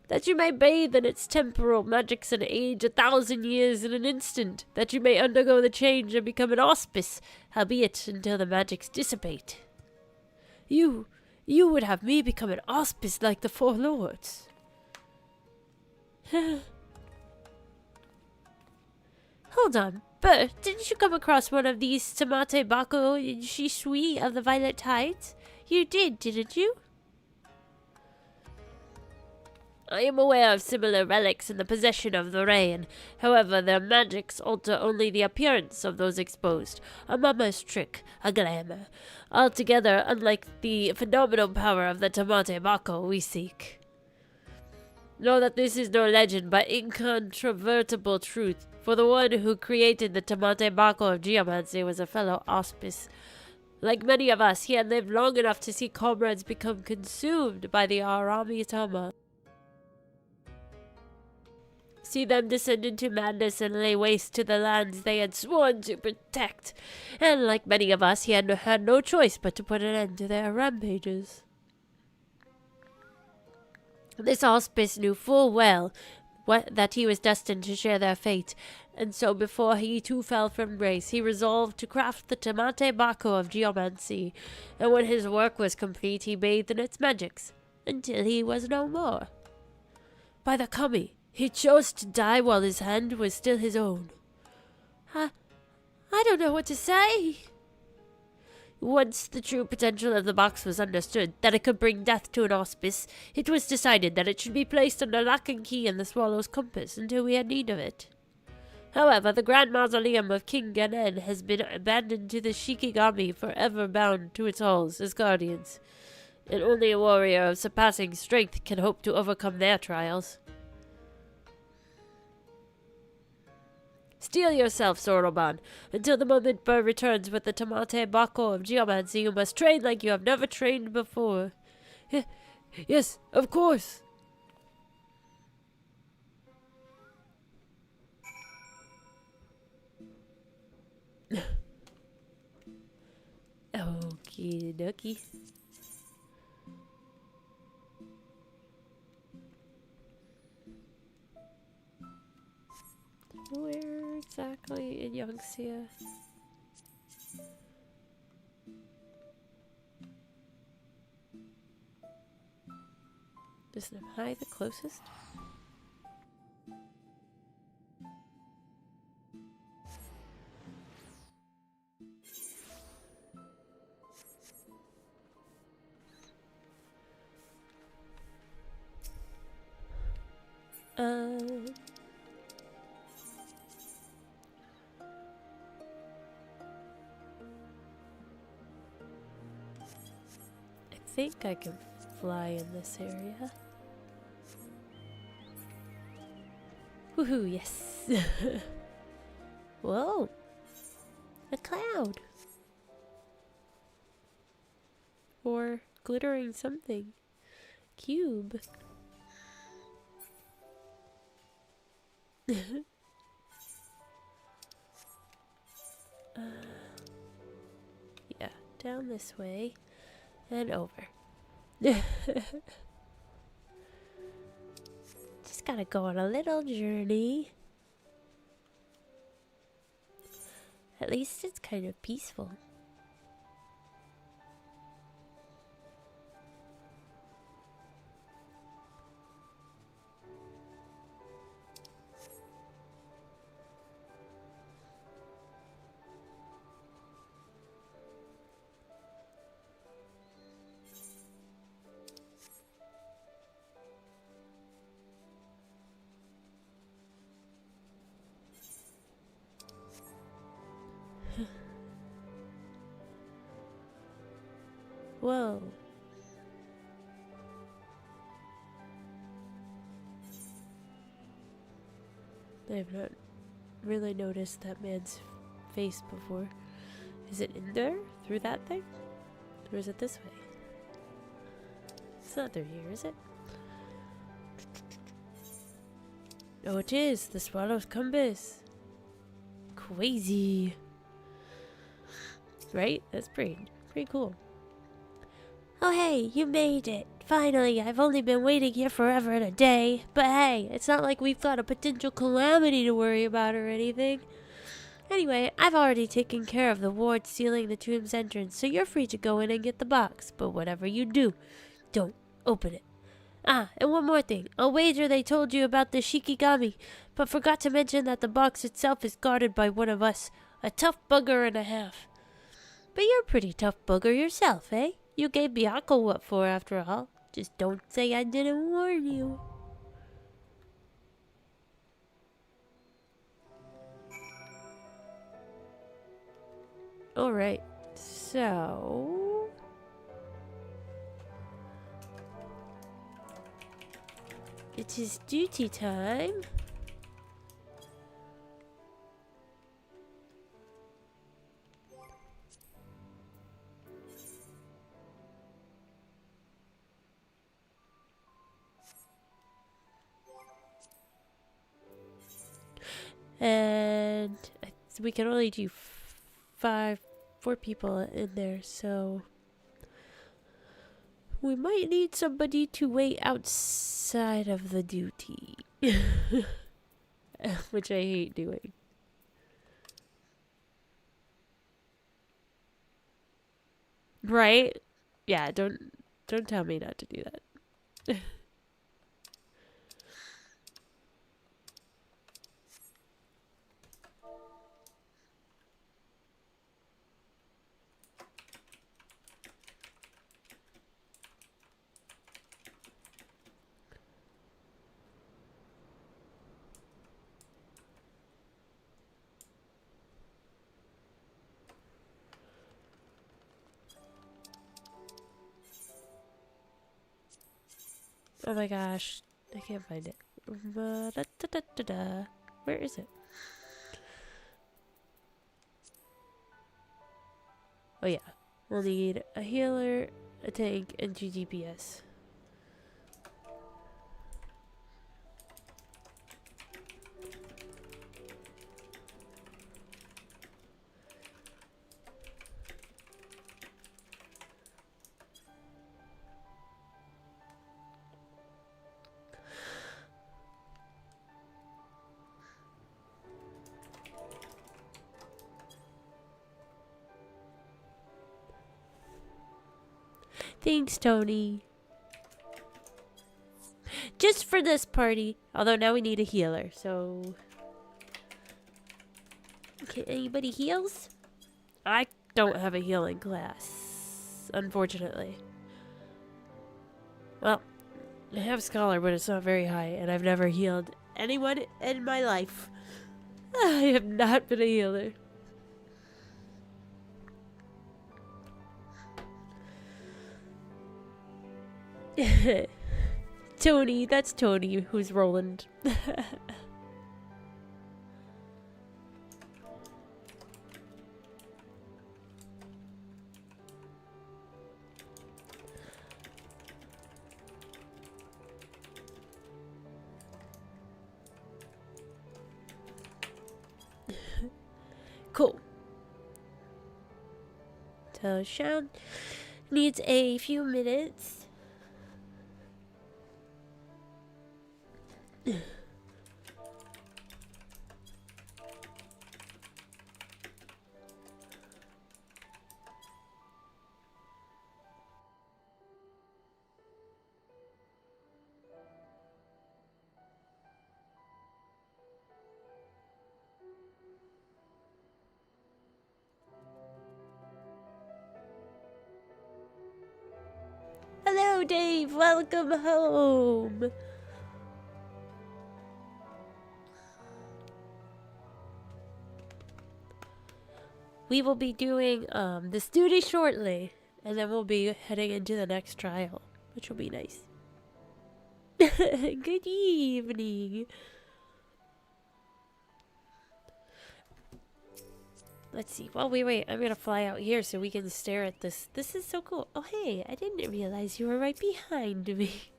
That you may bathe in its temporal magics and age 1,000 years in an instant, that you may undergo the change and become an auspice, howbeit until the magics dissipate. You would have me become an auspice like the four lords. Hold on, Bert, didn't you come across one of these tamate bako in Shishui of the Violet Tides? You did, didn't you? I am aware of similar relics in the possession of the Rain. However, their magics alter only the appearance of those exposed. A mama's trick, a glamour. Altogether unlike the phenomenal power of the tamate bako we seek. Know that this is no legend, but incontrovertible truth. For the one who created the tamate bako of geomancy was a fellow auspice. Like many of us, he had lived long enough to see comrades become consumed by the Aramitama. See them descend into madness and lay waste to the lands they had sworn to protect. And like many of us, he had no choice but to put an end to their rampages. This auspice knew full well that he was destined to share their fate, and so before he too fell from grace, he resolved to craft the tamate bako of geomancy, and when his work was complete, he bathed in its magics, until he was no more. By the kami, he chose to die while his hand was still his own. I don't know what to say. Once the true potential of the box was understood, that it could bring death to an auspice, it was decided that it should be placed under lock and key in the swallow's compass until we had need of it. However, the grand mausoleum of King Ganen has been abandoned to the Shikigami, forever bound to its halls as guardians, and only a warrior of surpassing strength can hope to overcome their trials. Steel yourself, Soroban. Until the moment Burr returns with the Tamate Bako of Geomancy, you must train like you have never trained before. Yes, of course. Okie dokie. Where exactly in Yangxia? Is Namhai the closest? I think I can fly in this area. Woohoo, yes! Whoa! A cloud! Or glittering something. Cube. Yeah, down this way and over. Just gotta go on a little journey. At least it's kind of peaceful. Whoa. I've not really noticed that man's face before. Is it in there? Through that thing? Or is it this way? It's not through here, is it? Oh, it is! The swallow's compass! Crazy! Right? That's pretty cool. Oh hey, you made it! Finally, I've only been waiting here forever and a day. But hey, it's not like we've got a potential calamity to worry about or anything. Anyway, I've already taken care of the ward sealing the tomb's entrance, so you're free to go in and get the box. But whatever you do, don't open it. Ah, and one more thing. I'll wager they told you about the Shikigami, but forgot to mention that the box itself is guarded by one of us. A tough bugger and a half. But you're a pretty tough bugger yourself, eh? You gave Byakuya what for, after all. Just don't say I didn't warn you. Alright, so... it is duty time. And we can only do 4 people in there, so we might need somebody to wait outside of the duty. Which I hate doing. Right? Yeah, don't tell me not to do that. Oh my gosh, I can't find it. Where is it? Oh yeah. We'll need a healer, a tank, and 2 DPS. Thanks, Tony. Just for this party. Although now we need a healer, so... Okay, anybody heals? I don't have a healing class, unfortunately. Well, I have Scholar, but it's not very high, and I've never healed anyone in my life. I have not been a healer. Tony, that's Tony who's Roland. Cool. So Sean needs a few minutes. Hello, Dave. Welcome home. We will be doing this duty shortly, and then we'll be heading into the next trial, which will be nice. Good evening. Let's see. While we wait, I'm gonna fly out here so we can stare at this. This is so cool. Oh, hey, I didn't realize you were right behind me.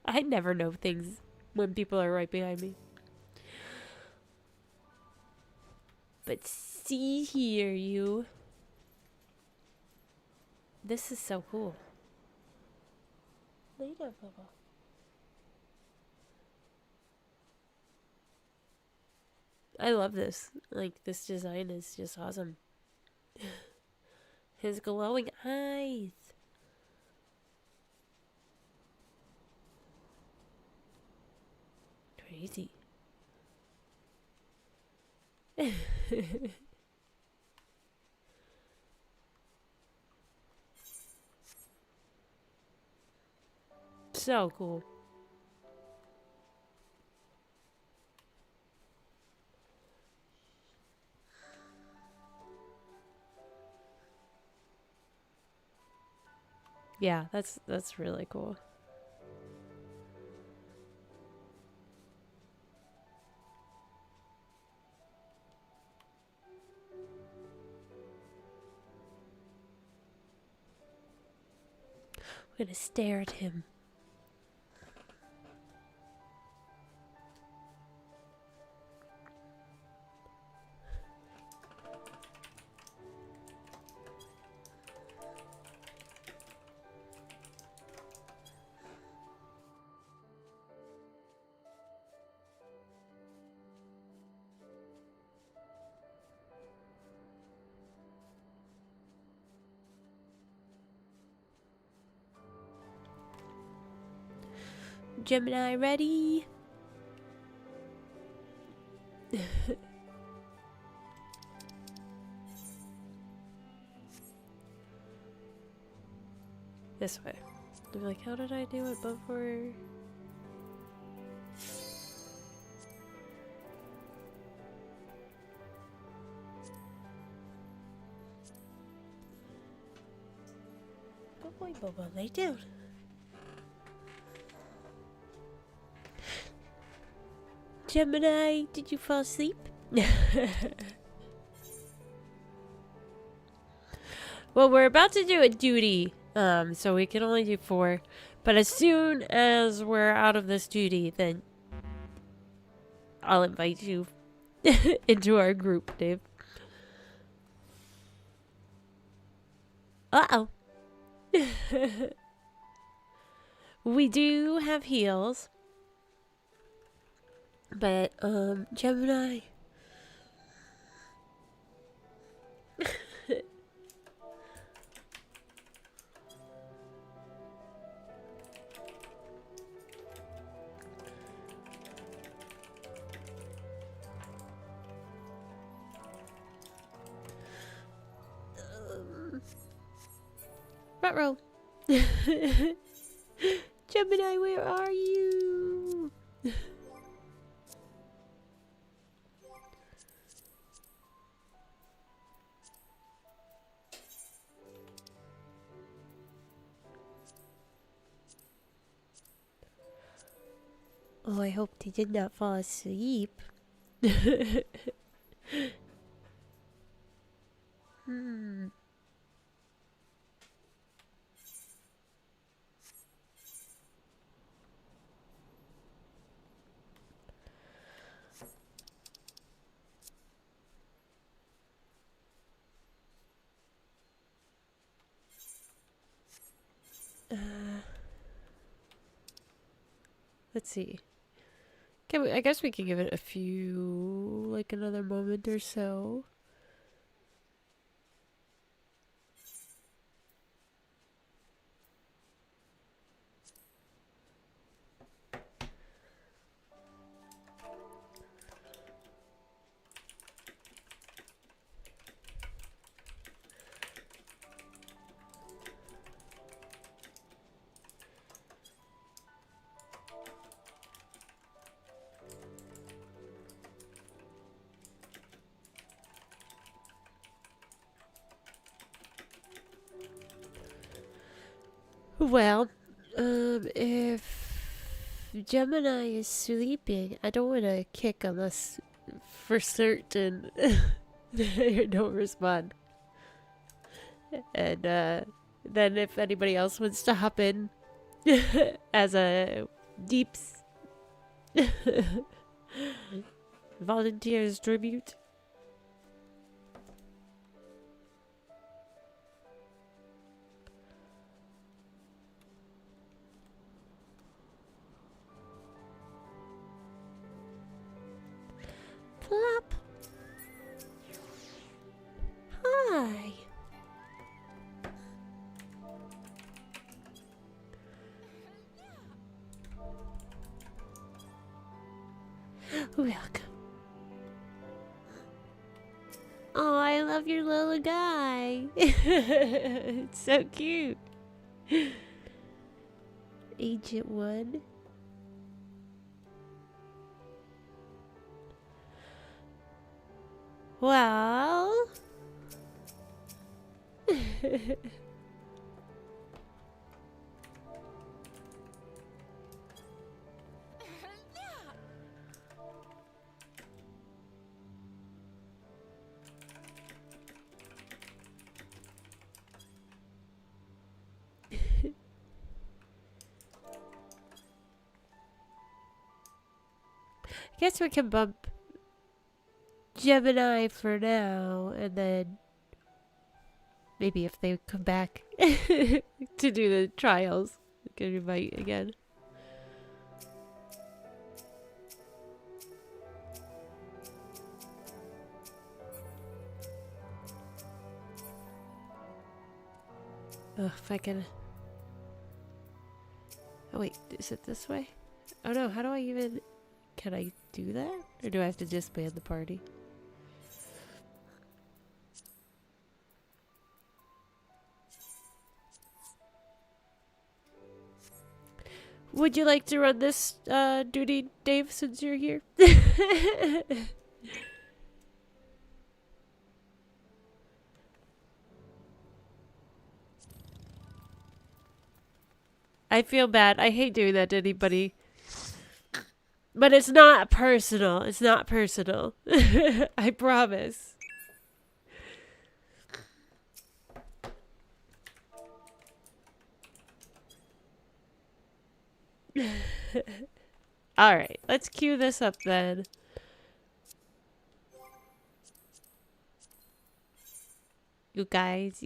I never know things when people are right behind me. But see here, you. This is so cool. Later, Bubba. I love this. Like, this design is just awesome. His glowing eyes. Crazy. So cool. Yeah, that's really cool. I'm gonna stare at him. Gemini ready? This way. I'm like, how did I do it before? Good boy, Boba, lay down. Gemini, did you fall asleep? Well, we're about to do a duty, so we can only do 4. But as soon as we're out of this duty, then I'll invite you into our group, Dave. Uh-oh. We do have heals. But, Gemini. Ruh-roh. Gemini, where are you? Oh, I hope they did not fall asleep. Hmm. Let's see. Can we, I guess we can give it a few, like another moment or so. Well, if Gemini is sleeping, I don't want to kick unless for certain they don't respond. And then if anybody else wants to hop in as a deeps volunteers tribute. Plop. Hi. Welcome. Oh, I love your little guy. It's so cute. Agent 1. Well. I guess we can bump Gemini for now, and then maybe if they come back to do the trials, we can invite again. Oh, if I can... Oh wait, is it this way? Oh no, how do I even... Can I do that? Or do I have to disband the party? Would you like to run this duty, Dave, since you're here? I feel bad. I hate doing that to anybody. But it's not personal. It's not personal. I promise. Alright, let's cue this up then. You guys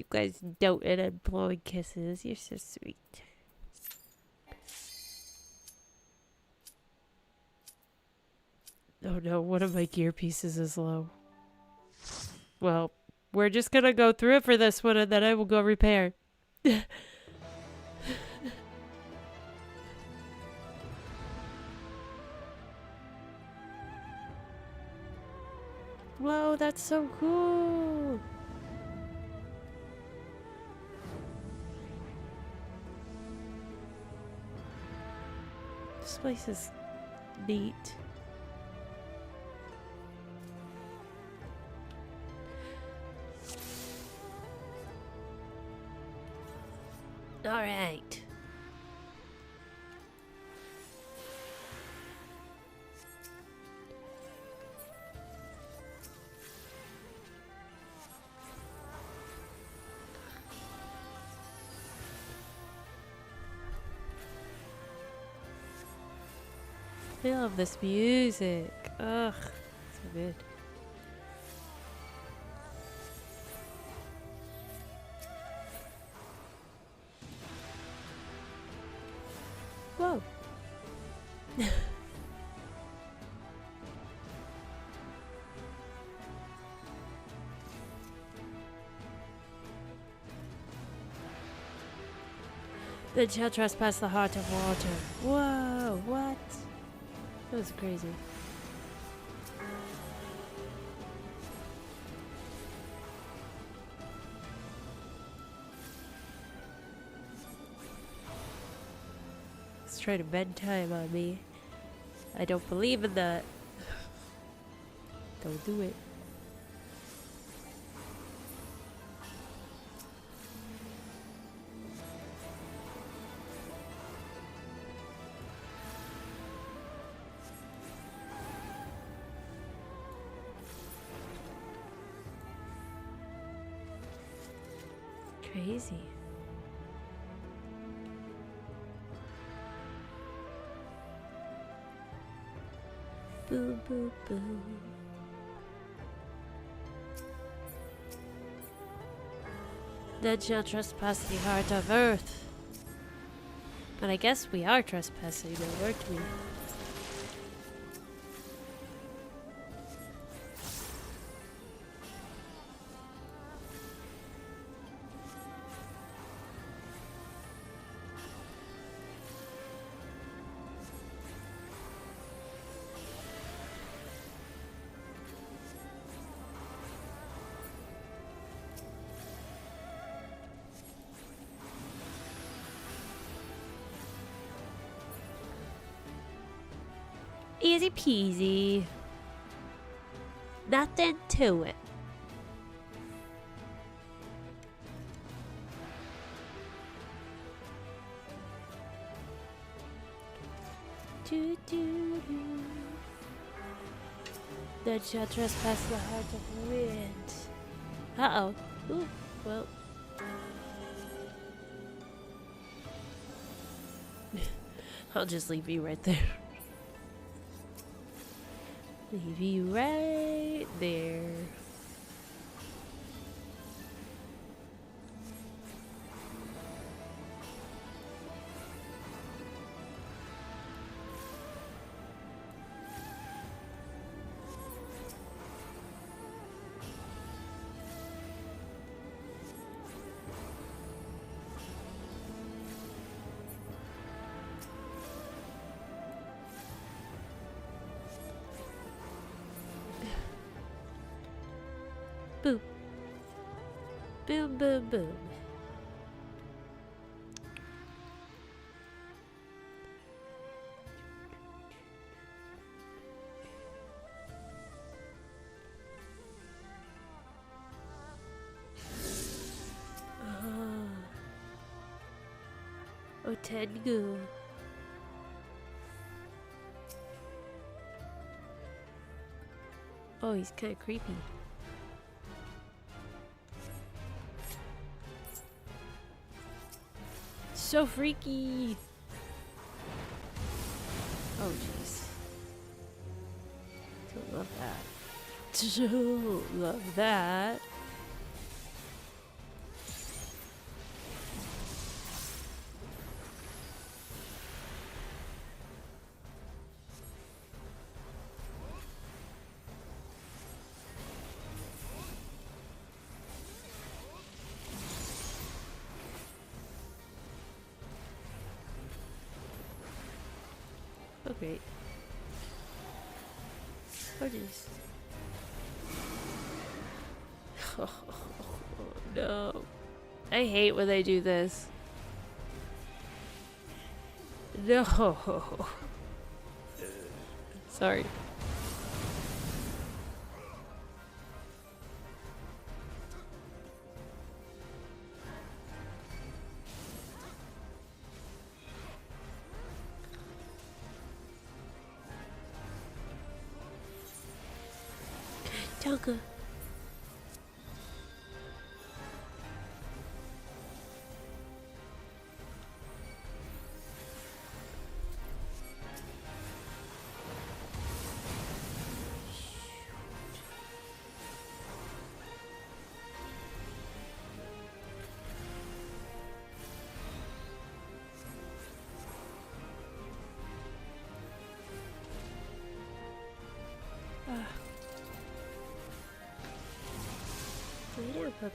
doting and blowing kisses. You're so sweet. Oh no, one of my gear pieces is low. Well, we're just gonna go through it for this one and then I will go repair. Whoa, that's so cool. This place is neat. All right. I love this music. Ugh, so good. Whoa. Then shall trespass the heart of water. Whoa, what? That was crazy. Let's try to bend time on me. I don't believe in that. Don't do it. Crazy. Boo, boo, boo. Then shall trespass the heart of earth. But I guess we are trespassing now, aren't we? Easy peasy. Nothing to it. Do, do, do. Then shall trespass the heart of wind. Uh-oh. Ooh, well. I'll just leave you right there. Leave you right there. Boom. Boom, boom, boom. Oh, Tengu. Oh, he's kind of creepy. So freaky. Oh, jeez. Don't love that. Don't love that. Oh, great. Oh, jeez. Oh, no. I hate when they do this. No. Sorry. Danke. Lay down, puppy.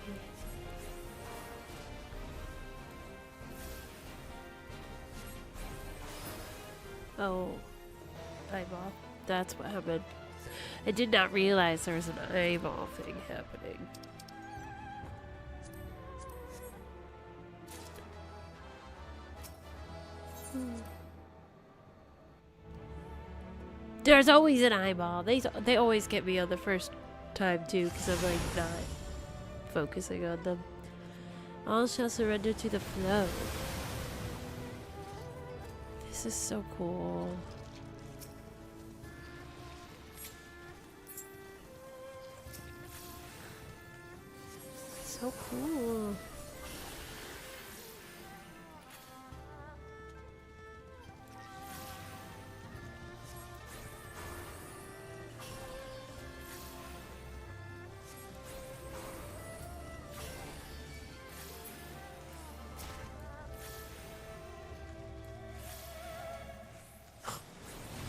Oh, eyeball. That's what happened. I did not realize there was an eyeball thing happening. There's always an eyeball. They always get me on the first time too, because I'm like not focusing on them. All shall surrender to the flow. This is so cool. So cool.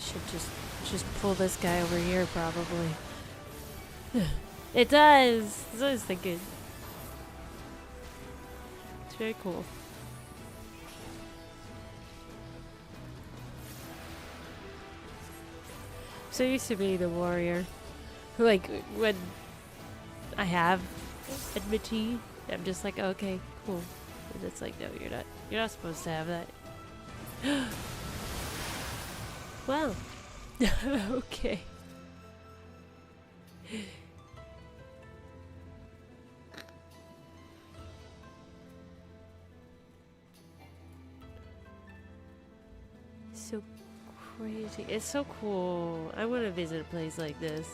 Should just pull this guy over here, probably. It does. That's what I was thinking. It's very cool. So used to being a warrior. Like when I have enmity, I'm just like, okay, cool. And it's like, no, you're not supposed to have that. Well, okay. So crazy. It's so cool. I want to visit a place like this.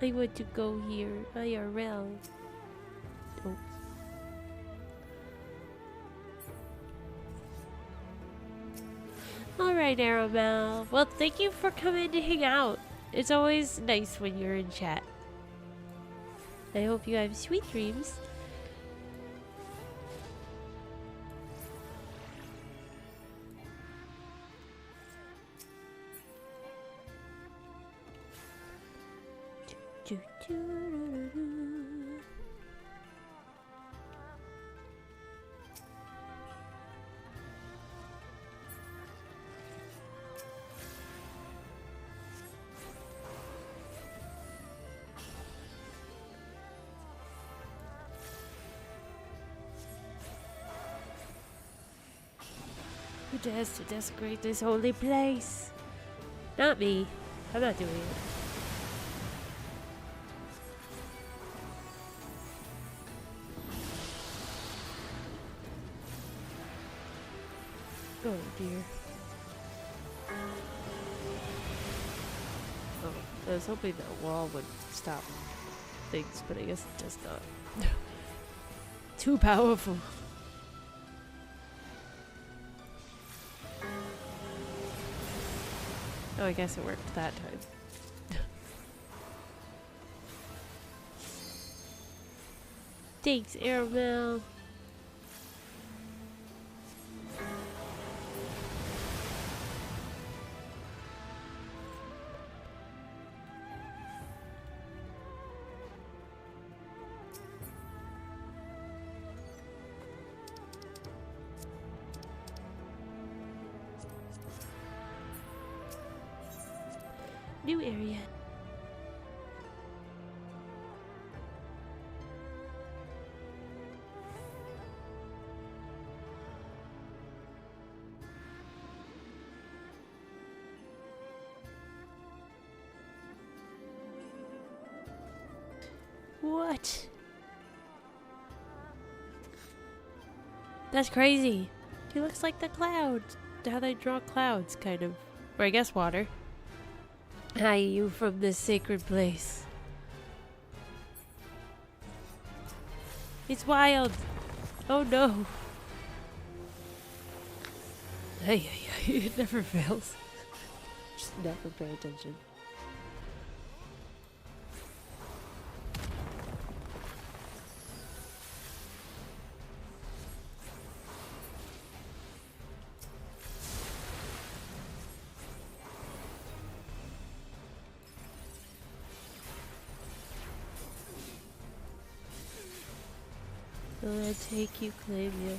I want to go here, IRL. Oh. Alright, Aramel. Well, thank you for coming to hang out. It's always nice when you're in chat. I hope you have sweet dreams. Who dares to desecrate this holy place? Not me. I'm not doing it. Oh dear. Oh, I was hoping that wall would stop things, but I guess it does not. Too powerful. Oh, I guess it worked that time. Thanks, Airmail. New area. What? That's crazy. He looks like the clouds. How they draw clouds, kind of. Or I guess water. Hi, you from this sacred place. It's wild. Oh no. Hey, it never fails. Just never pay attention. Will I take you, claim you?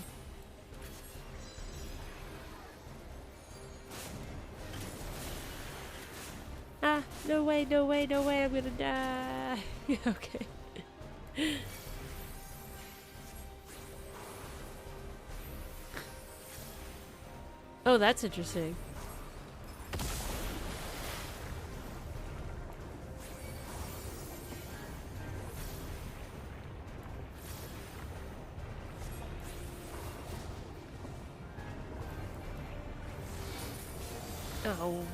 Ah, no way, no way, no way, I'm gonna die. Okay. Oh, that's interesting. Oh.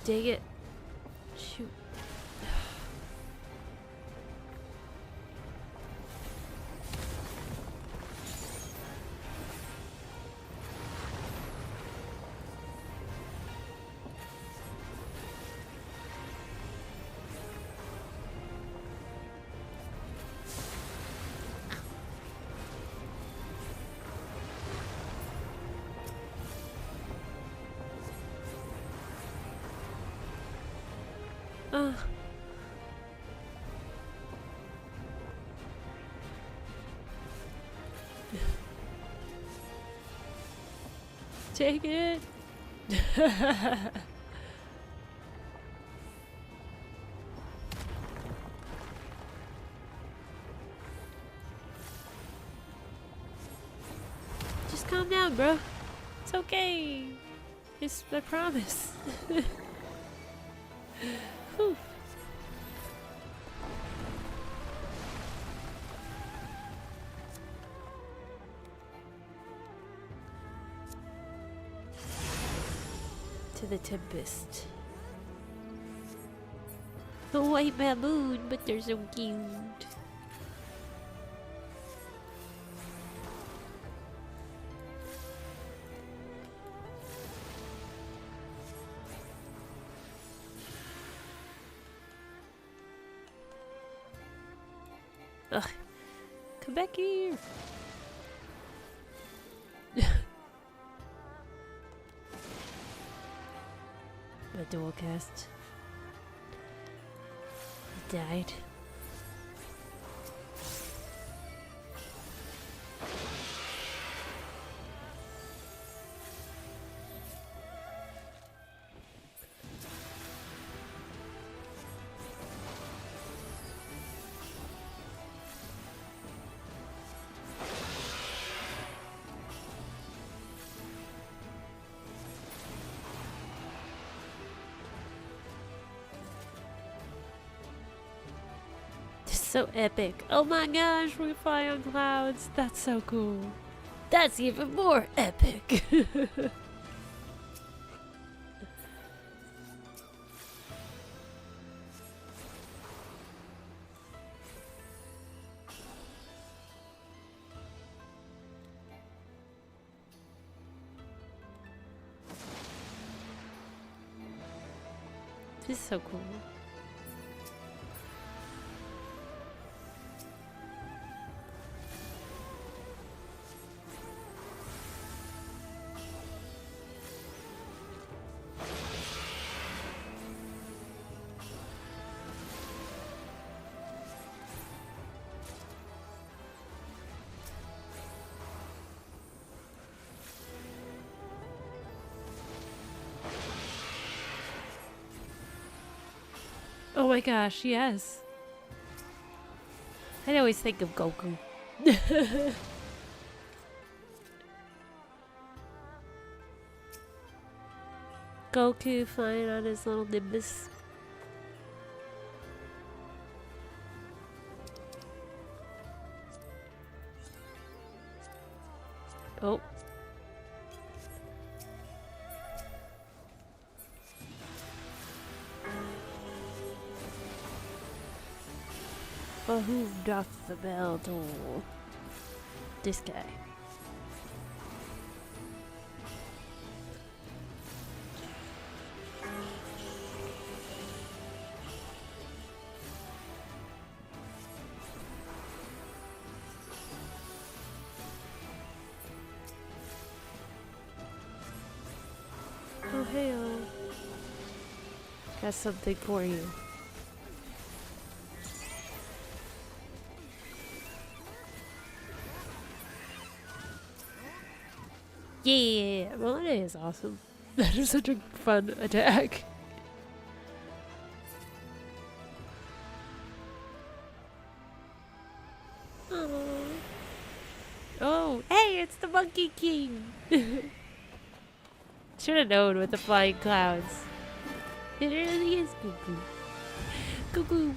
Dang it. Shoot. Take it. Just calm down, bro. It's okay. It's I promise. Whew. To the Tempest. The white baboon, but they're so cute. Ugh. Come back here. My dual cast died. So epic. Oh my gosh, we fly on clouds. That's so cool. That's even more epic. This is so cool. Oh my gosh, yes. I always think of Goku. Goku flying on his little nimbus. Oh. But who doth the bell toll? This guy. Oh, hey-o. Got something for you. Yeah, well, it is awesome. That is such a fun attack. Aww. Oh, hey, it's the Monkey King. Should have known with the flying clouds. It really is cuckoo. Cuckoo.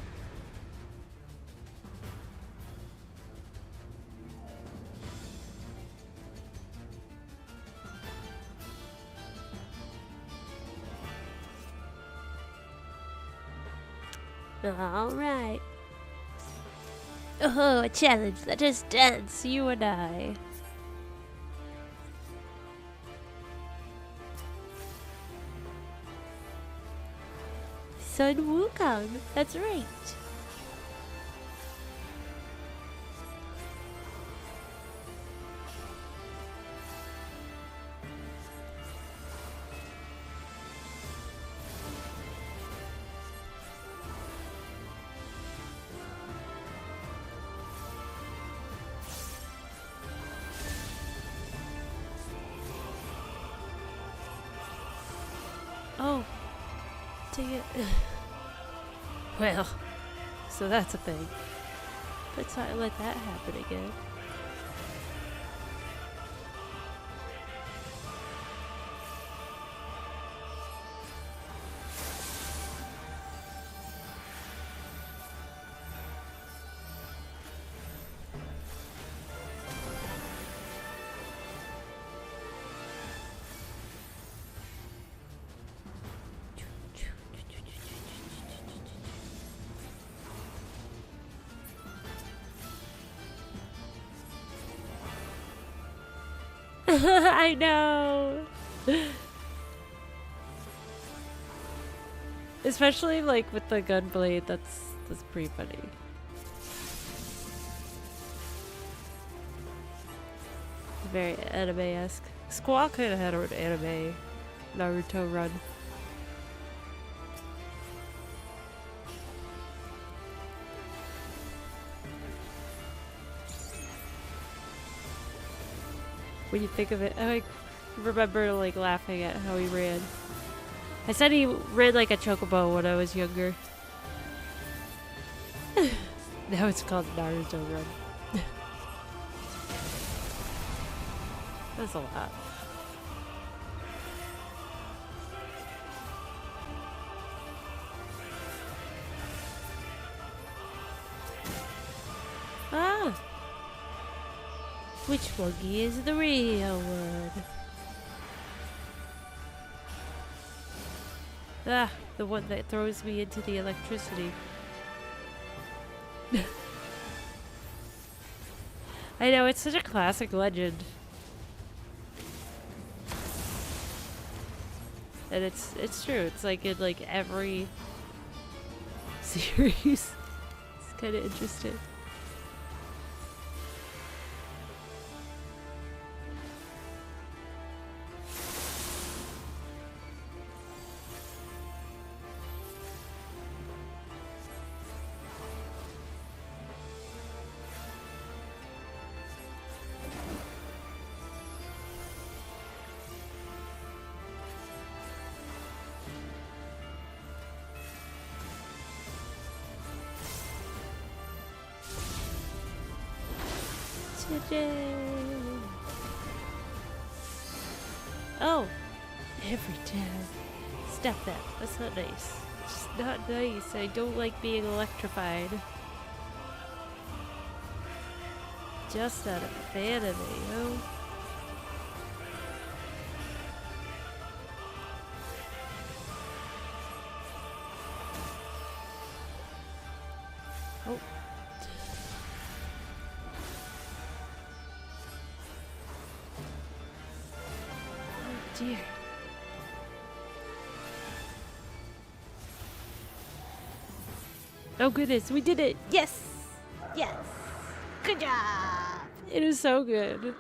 Alright. Oh, a challenge. Let us dance, you and I. Sun Wukong, that's right. Oh, dang it. Well, so that's a thing. Let's not let that happen again. I know. Especially like with the gunblade, that's pretty funny. Very anime-esque. Squall kind of had an anime Naruto run. When you think of it, I remember like laughing at how he ran. I said he ran like a chocobo when I was younger. Now it's called Naruto Run. That's a lot. Ah! Which monkey is the real one? Ah, the one that throws me into the electricity. I know, it's such a classic legend. And it's true. It's like in like every series. It's kind of interesting. Oh, every time. Stop that. That's not nice. It's just not nice. I don't like being electrified. Just not a fan of it, yo. Oh. Dear. Oh goodness, we did it! Yes! Yes! Good job! It is so good.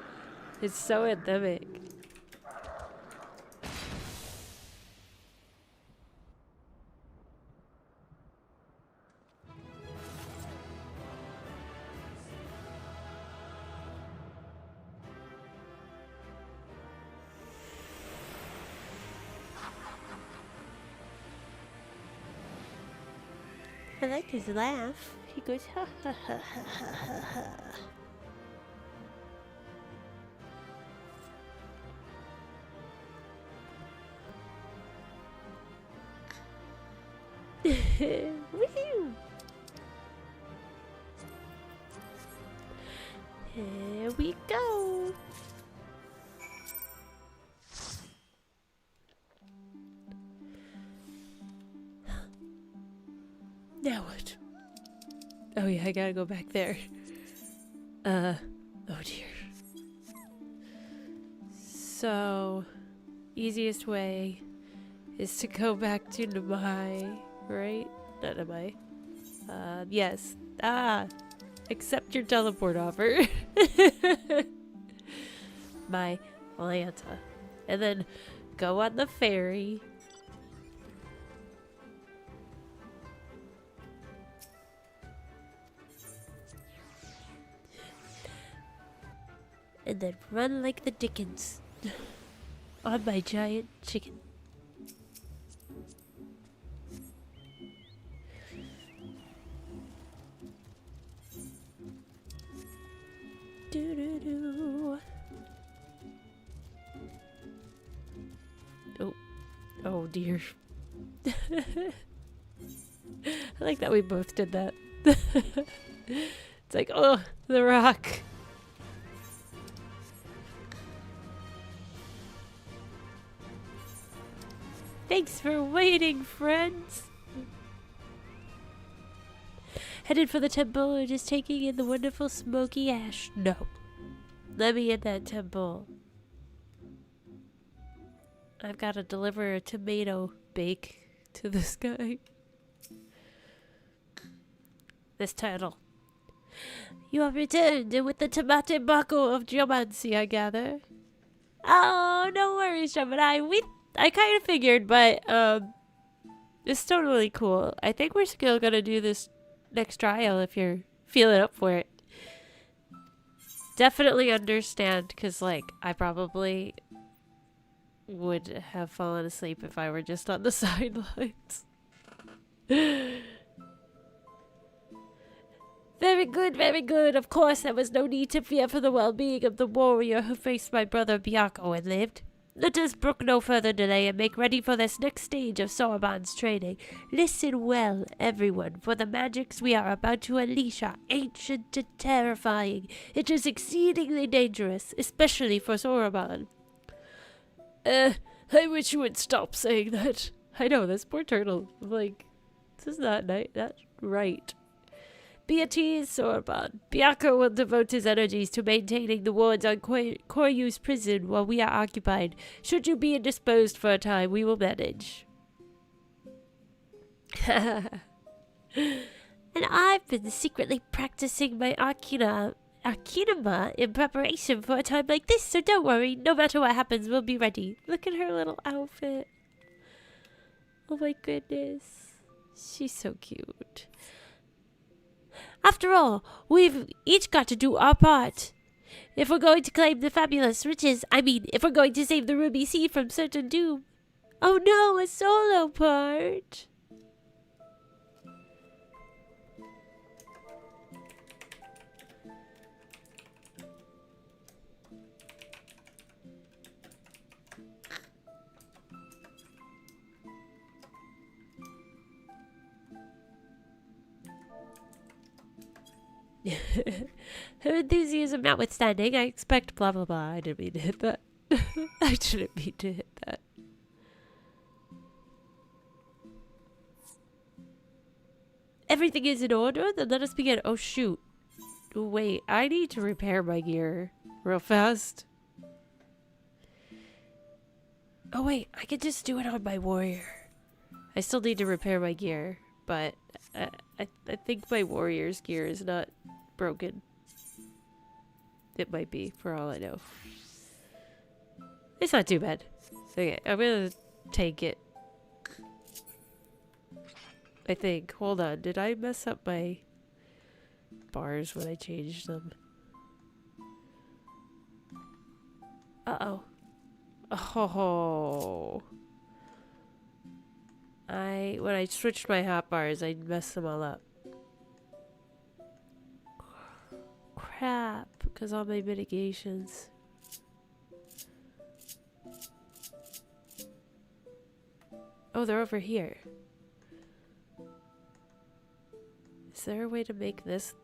It's so anthemic. I like his laugh. He goes, ha ha ha ha ha ha. Woohoo! Here we go. Now what? Oh yeah, I gotta go back there. Oh dear. So, easiest way is to go back to Namai, right? Not Namai. Yes. Accept your teleport offer. My Lanta. And then go on the ferry. And then run like the Dickens on my giant chicken. Do do do. Oh, oh dear. I like that we both did that. It's like, oh, the rock. Thanks for waiting, friends. Headed for the temple or just taking in the wonderful smoky ash? No. Let me in that temple. I've got to deliver a tomato bake to this guy. This title. You have returned with the tomate bako of geomancy, I gather. Oh, no worries, Gemini. I kind of figured, but it's totally cool. I think we're still gonna do this next trial if you're feeling up for it. Definitely understand, because like I probably would have fallen asleep if I were just on the sidelines. Very good, very good. Of course, there was no need to fear for the well-being of the warrior who faced my brother Bianco and lived. Let us brook no further delay and make ready for this next stage of Soraban's training. Listen well, everyone, for the magics we are about to unleash are ancient and terrifying. It is exceedingly dangerous, especially for Soraban. I wish you would stop saying that. I know, this poor turtle. Like, this is not right. Beatrice Sorban. Bianca will devote his energies to maintaining the wards on Koryu's prison while we are occupied. Should you be indisposed for a time, we will manage. And I've been secretly practicing my Arcanema in preparation for a time like this, so don't worry. No matter what happens, we'll be ready. Look at her little outfit. Oh my goodness. She's so cute. After all, we've each got to do our part. If we're going to claim the fabulous riches, if we're going to save the Ruby Sea from certain doom. Oh no, a solo part. Her enthusiasm notwithstanding, I expect blah blah blah. I didn't mean to hit that. I didn't mean to hit that. Everything is in order? Then let us begin. Oh shoot. Wait, I need to repair my gear real fast. Oh wait, I could just do it on my warrior. I still need to repair my gear, but I think my warrior's gear is not broken. It might be, for all I know. It's not too bad. Okay, I'm gonna take it. I think. Hold on, did I mess up my bars when I changed them? Uh-oh. Oh. When I switched my hotbars, I messed them all up. Crap, because all my mitigations. Oh, they're over here. Is there a way to make this?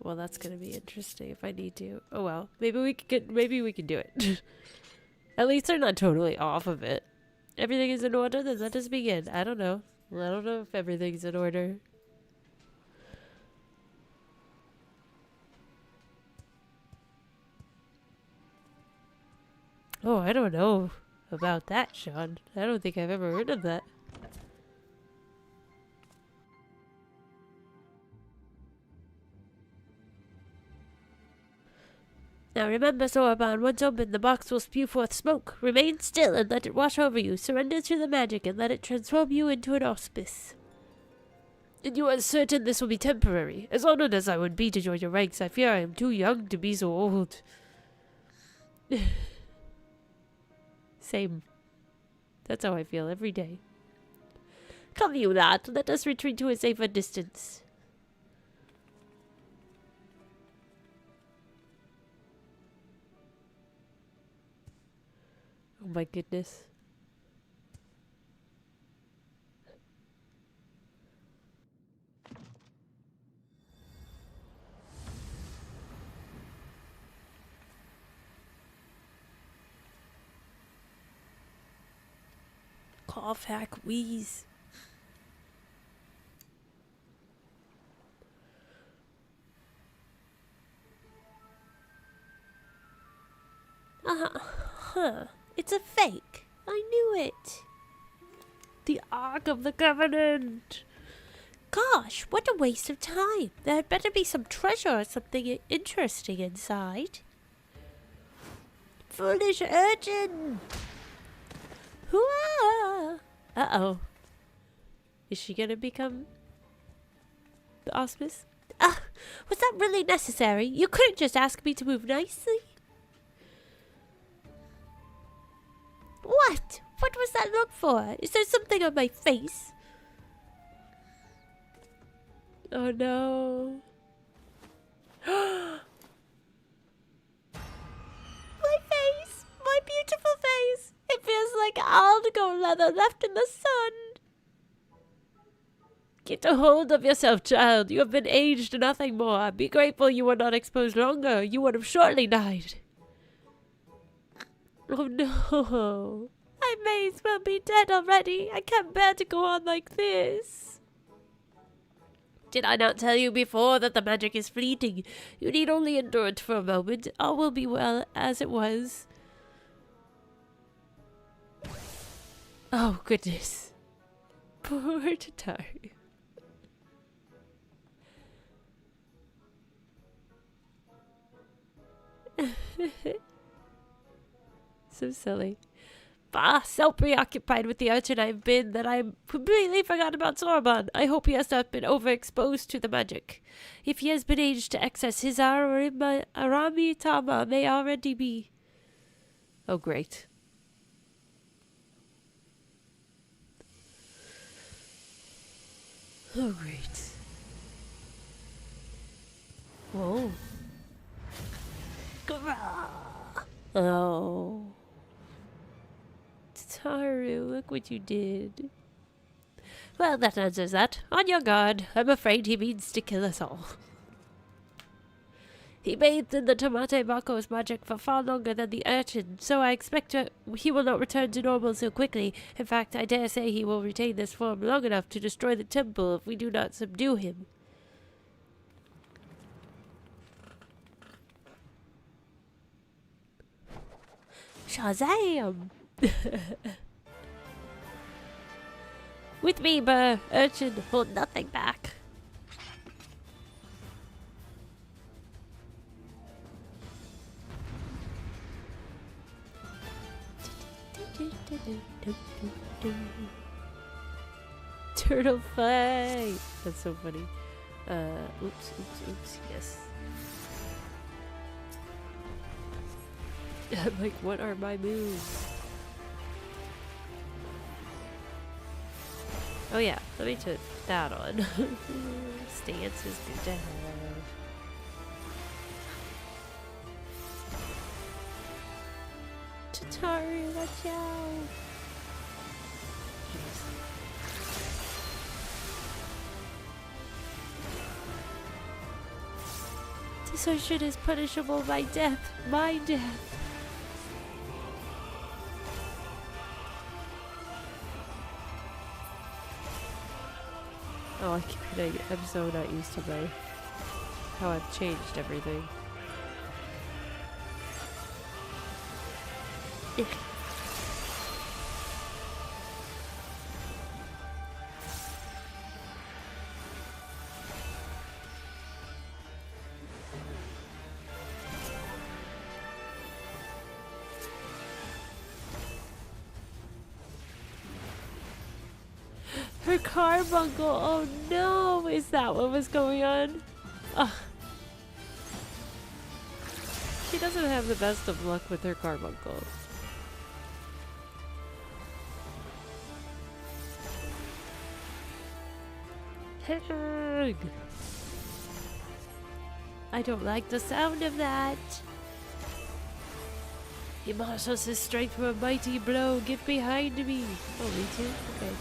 Well, that's gonna be interesting if I need to. Oh well, maybe we can do it. At least they're not totally off of it. Everything is in order, then let us begin. I don't know. I don't know if everything's in order. Oh, I don't know about that, Sean. I don't think I've ever heard of that. Now remember, Sorban, once opened, the box will spew forth smoke. Remain still and let it wash over you. Surrender to the magic and let it transform you into an auspice. And you are certain this will be temporary? As honored as I would be to join your ranks, I fear I am too young to be so old. Same. That's how I feel every day. Come you not, let us retreat to a safer distance. Oh my goodness. Cough, hack, wheeze. Huh. It's a fake. I knew it. The Ark of the Covenant. Gosh, what a waste of time. There had better be some treasure or something interesting inside. Foolish urchin. Hooah! Uh-oh. Is she gonna become the auspice? Was that really necessary? You couldn't just ask me to move nicely. What? What was that look for? Is there something on my face? Oh no. My face! My beautiful face! It feels like algo leather left in the sun. Get a hold of yourself, child. You have been aged to nothing more. Be grateful you were not exposed longer. You would have surely died. Oh no. I may as well be dead already. I can't bear to go on like this. Did I not tell you before that the magic is fleeting? You need only endure it for a moment. All will be well as it was. Oh, goodness. Poor Tatari. So silly. Bah, so preoccupied with the urchin I've been that I completely forgot about Sorbonne. I hope he has not been overexposed to the magic. If he has been aged to excess, his Arami Tama may already be. Oh, great. Oh, great. Whoa. Oh. Taru, look what you did. Well, that answers that. On your guard. I'm afraid he means to kill us all. He bathed in the Tomate Bako's magic for far longer than the urchin, so I expect he will not return to normal so quickly. In fact, I dare say he will retain this form long enough to destroy the temple if we do not subdue him. Shazam! With me, Burr. Urchin, hold nothing back. Turtle fight! That's so funny. Oops, yes. I'm like, what are my moves? Oh yeah, let me put that on. Stance is good to have. Tatari, watch out! Jeez. Desertion is punishable by death. My death. Oh, I keep hitting. I'm so not used to how I've changed everything. Her carbuncle! Oh no! Is that what was going on? Ugh. She doesn't have the best of luck with her carbuncle. I don't like the sound of that. He marshals his strength for a mighty blow. Get behind me. Oh, me too? Okay.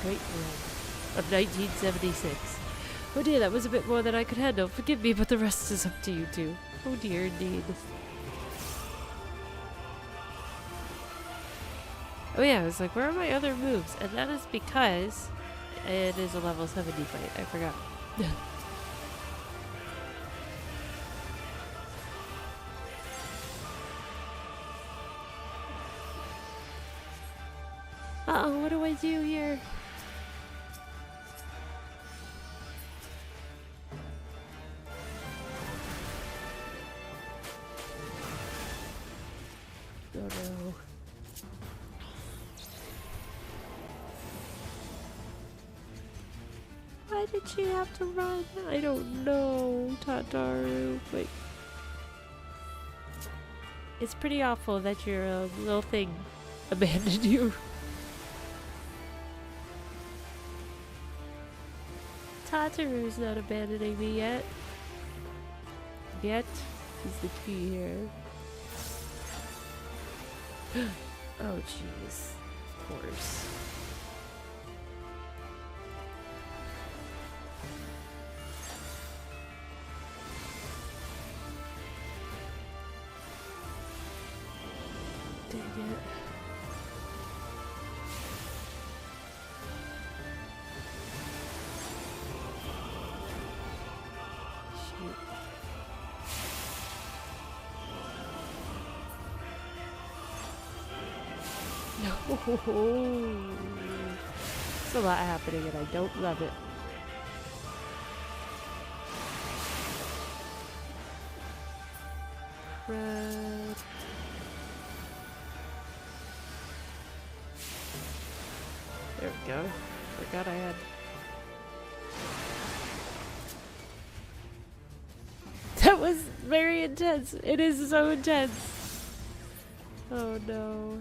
Great run of 1976. Oh dear, that was a bit more than I could handle. Forgive me, but the rest is up to you two. Oh dear, indeed. Oh yeah, I was like, where are my other moves? And that is because it is a level 70 fight. I forgot. Uh-oh, what do I do here? Oh no. Why did she have to run? I don't know, Tataru, but it's pretty awful that your little thing abandoned you. Tataru's not abandoning me yet. Yet is the key here. Oh jeez. Of course. There's a lot happening and I don't love it. Red. There we go. Forgot I had. That was very intense. It is so intense. Oh no.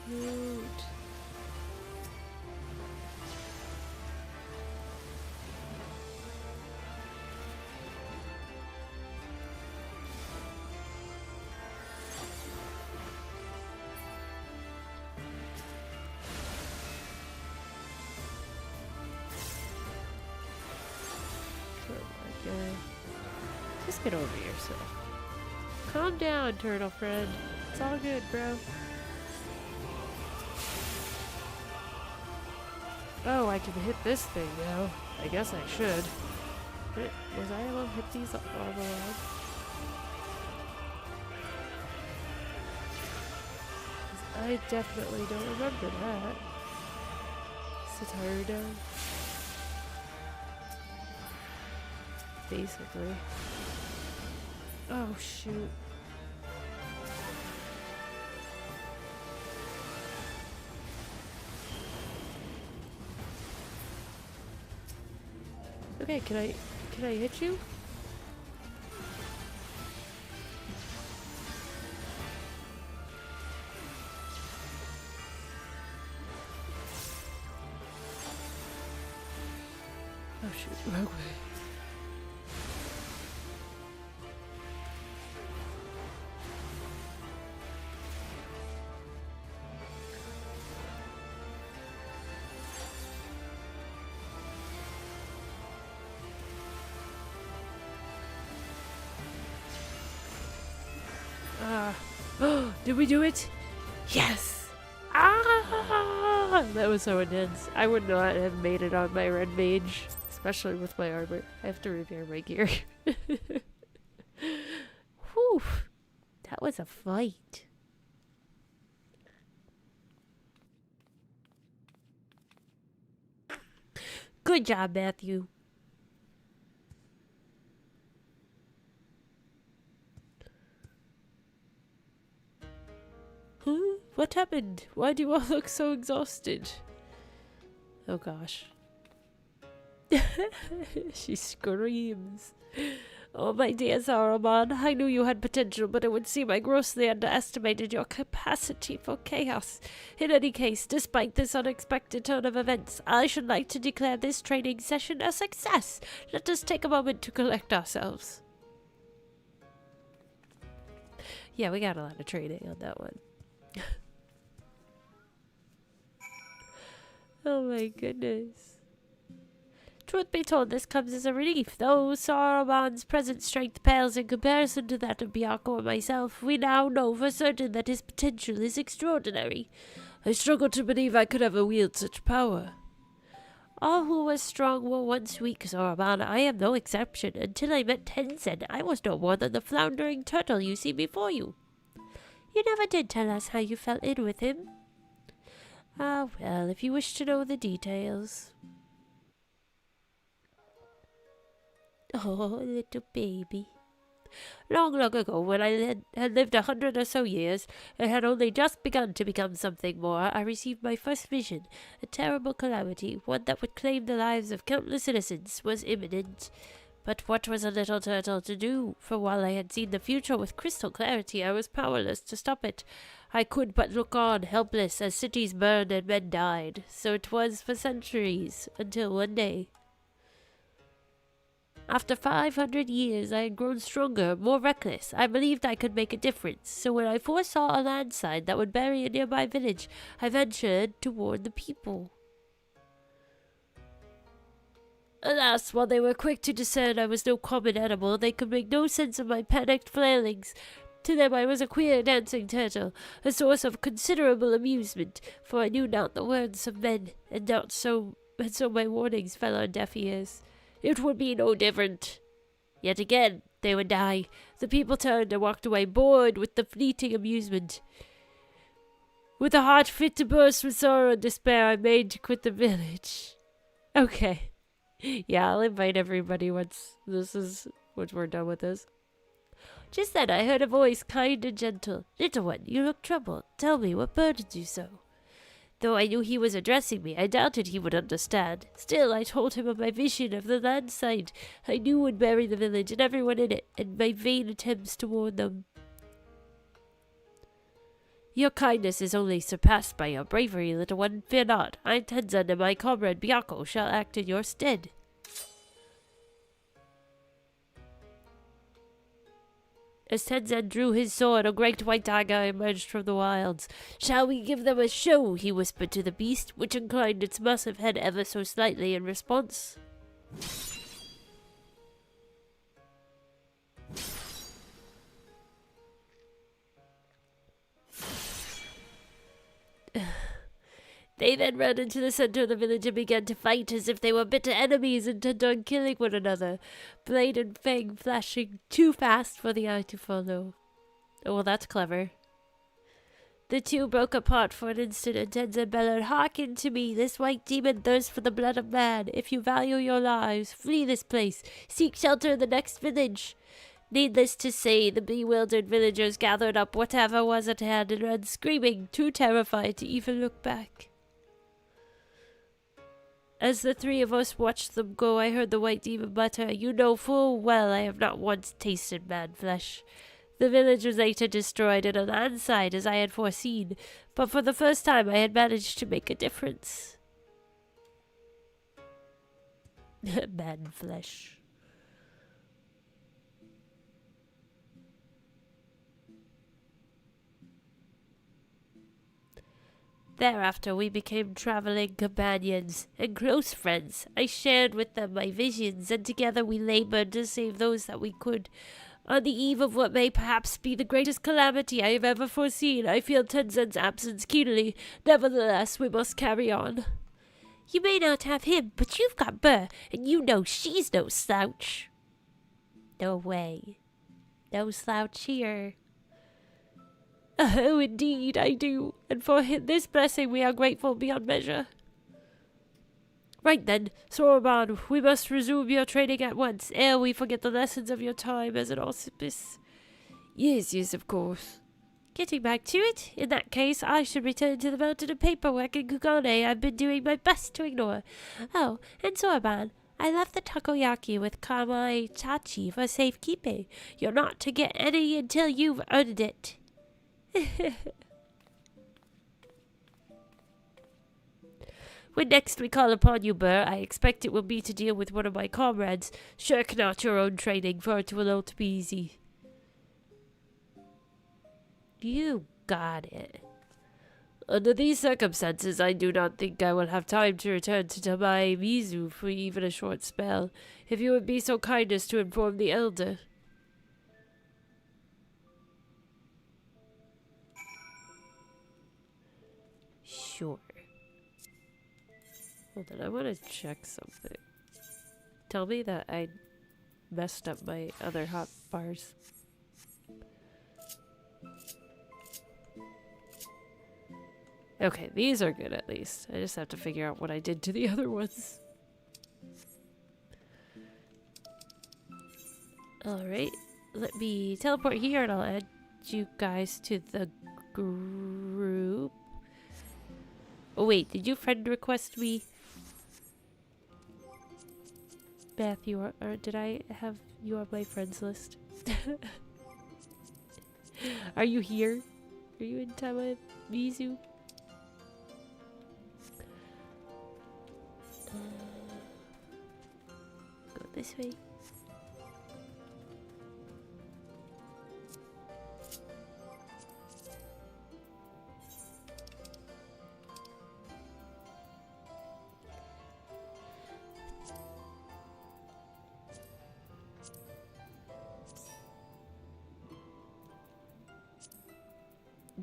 Shoot. Just get over yourself. Calm down, turtle friend. It's all good, bro. Oh, I can hit this thing now. I guess I should. But was I able to hit these all along? I definitely don't remember that. Saturday. Basically. Oh shoot. Okay, can I hit you? Oh shoot, wrong way. Did we do it? Yes! Ah! That was so intense. I would not have made it on my red mage, especially with my armor. I have to repair my gear. Whew! That was a fight. Good job, Matthew. Huh? What happened? Why do you all look so exhausted? Oh gosh. She screams. Oh my dear Saruman, I knew you had potential, but it would seem I grossly underestimated your capacity for chaos. In any case, despite this unexpected turn of events, I should like to declare this training session a success. Let us take a moment to collect ourselves. Yeah, we got a lot of training on that one. Oh my goodness. Truth be told, this comes as a relief. Though Saruman's present strength pales in comparison to that of Byakko and myself, we now know for certain that his potential is extraordinary. I struggle to believe I could ever wield such power. All who were strong were once weak, Saruman. I am no exception. Until I met Tenzin, I was no more than the floundering turtle you see before you. You never did tell us how you fell in with him. Ah, well, if you wish to know the details. Oh, little baby. Long ago, when I had lived 100 or so years, and had only just begun to become something more, I received my first vision. A terrible calamity, one that would claim the lives of countless innocents, was imminent. But what was a little turtle to do? For while I had seen the future with crystal clarity, I was powerless to stop it. I could but look on, helpless, as cities burned and men died. So it was for centuries, until one day. After 500 years, I had grown stronger, more reckless. I believed I could make a difference. So when I foresaw a landslide that would bury a nearby village, I ventured to warn the people. Alas, while they were quick to discern I was no common animal, they could make no sense of my panicked flailings. To them I was a queer dancing turtle, a source of considerable amusement, for I knew not the words of men, and so my warnings fell on deaf ears. It would be no different. Yet again they would die. The people turned and walked away, bored with the fleeting amusement. With a heart fit to burst with sorrow and despair, I made to quit the village. Okay. Yeah, I'll invite everybody once we're done with this. Just then I heard a voice, kind and gentle. Little one, you look troubled. Tell me, what burdened you so? Though I knew he was addressing me, I doubted he would understand. Still, I told him of my vision of the landslide I knew would bury the village and everyone in it, and my vain attempts to warn them. Your kindness is only surpassed by your bravery, little one. Fear not. I, Tenzin, and my comrade Byakko shall act in your stead. As Tenzin drew his sword, a great white dagger emerged from the wilds. Shall we give them a show? He whispered to the beast, which inclined its massive head ever so slightly in response. They then ran into the center of the village and began to fight as if they were bitter enemies intent on killing one another, blade and fang flashing too fast for the eye to follow. Oh, well, that's clever. The two broke apart for an instant, and Tenzin bellowed, "Hearken to me! This white demon thirsts for the blood of man. If you value your lives, flee this place. Seek shelter in the next village." Needless to say, the bewildered villagers gathered up whatever was at hand and ran screaming, too terrified to even look back. As the three of us watched them go, I heard the white demon mutter, "You know full well I have not once tasted man flesh." The village was later destroyed in a landslide, as I had foreseen, but for the first time I had managed to make a difference. Man flesh. Thereafter we became traveling companions and close friends. I shared with them my visions, and together we labored to save those that we could. On the eve of what may perhaps be the greatest calamity I have ever foreseen, I feel Tenzin's absence keenly. Nevertheless, we must carry on. You may not have him, but you've got Burr, and you know she's no slouch. No way. No slouch here. Oh, indeed, I do, and for this blessing we are grateful beyond measure. Right then, Soroban, we must resume your training at once, ere we forget the lessons of your time as an auspice. Yes, of course. Getting back to it, in that case, I should return to the mountain of paperwork in Kugane I've been doing my best to ignore. Oh, and Soroban, I left the takoyaki with Kamai Tachi for safekeeping. You're not to get any until you've earned it. When next we call upon you, Burr, I expect it will be to deal with one of my comrades. Shirk not your own training, for it will not be easy. You got it. Under these circumstances, I do not think I will have time to return to Tamai Mizu for even a short spell. If you would be so kind as to inform the elder. Sure. Hold on, I want to check something. Tell me that I messed up my other hot bars. Okay, these are good at least. I just have to figure out what I did to the other ones. Alright, let me teleport here and I'll add you guys to the group. Oh wait, did you friend request me? Matthew, or did I have you on my friends list? Are you here? Are you in Tama Mizu? Go this way.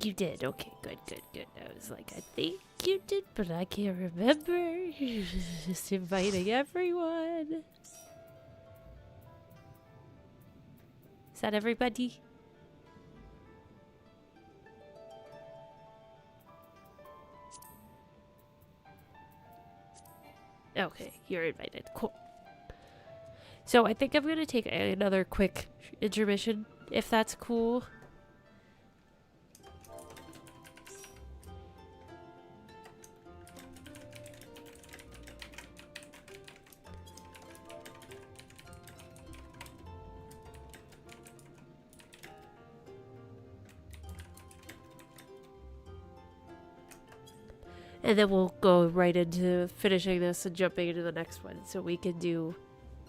You did. Okay, good. I was like, I think you did, but I can't remember. Just inviting everyone. Is that everybody? Okay, you're invited. Cool. So I think I'm gonna take another quick intermission, if that's cool. And then we'll go right into finishing this and jumping into the next one, so we can do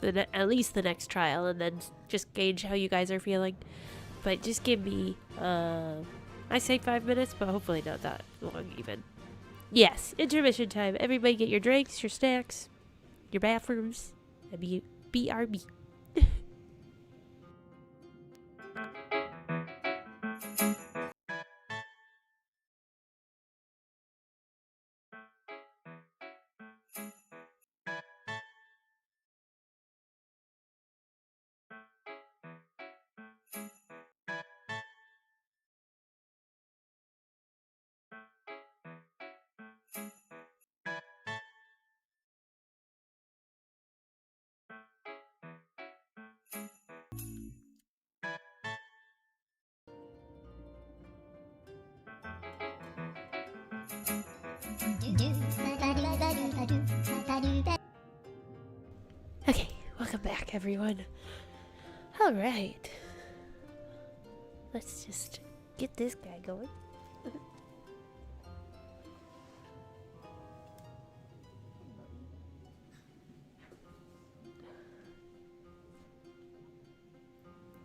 at least the next trial, and then just gauge how you guys are feeling. But just give me, I say 5 minutes, but hopefully not that long even. Yes, intermission time. Everybody get your drinks, your snacks, your bathrooms, and BRB. Okay, welcome back, everyone. Alright. Let's just get this guy going.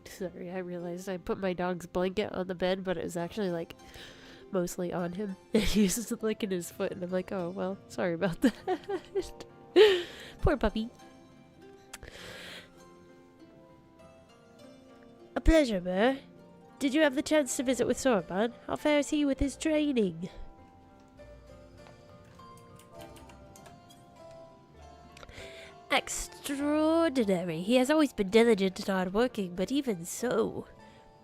Sorry, I realized I put my dog's blanket on the bed, but it was actually like mostly on him. And he was just licking his foot, and I'm like, oh, well, sorry about that. Poor puppy. A pleasure, Burr. Did you have the chance to visit with Sorban? How far is he with his training? Extraordinary. He has always been diligent and hardworking, but even so,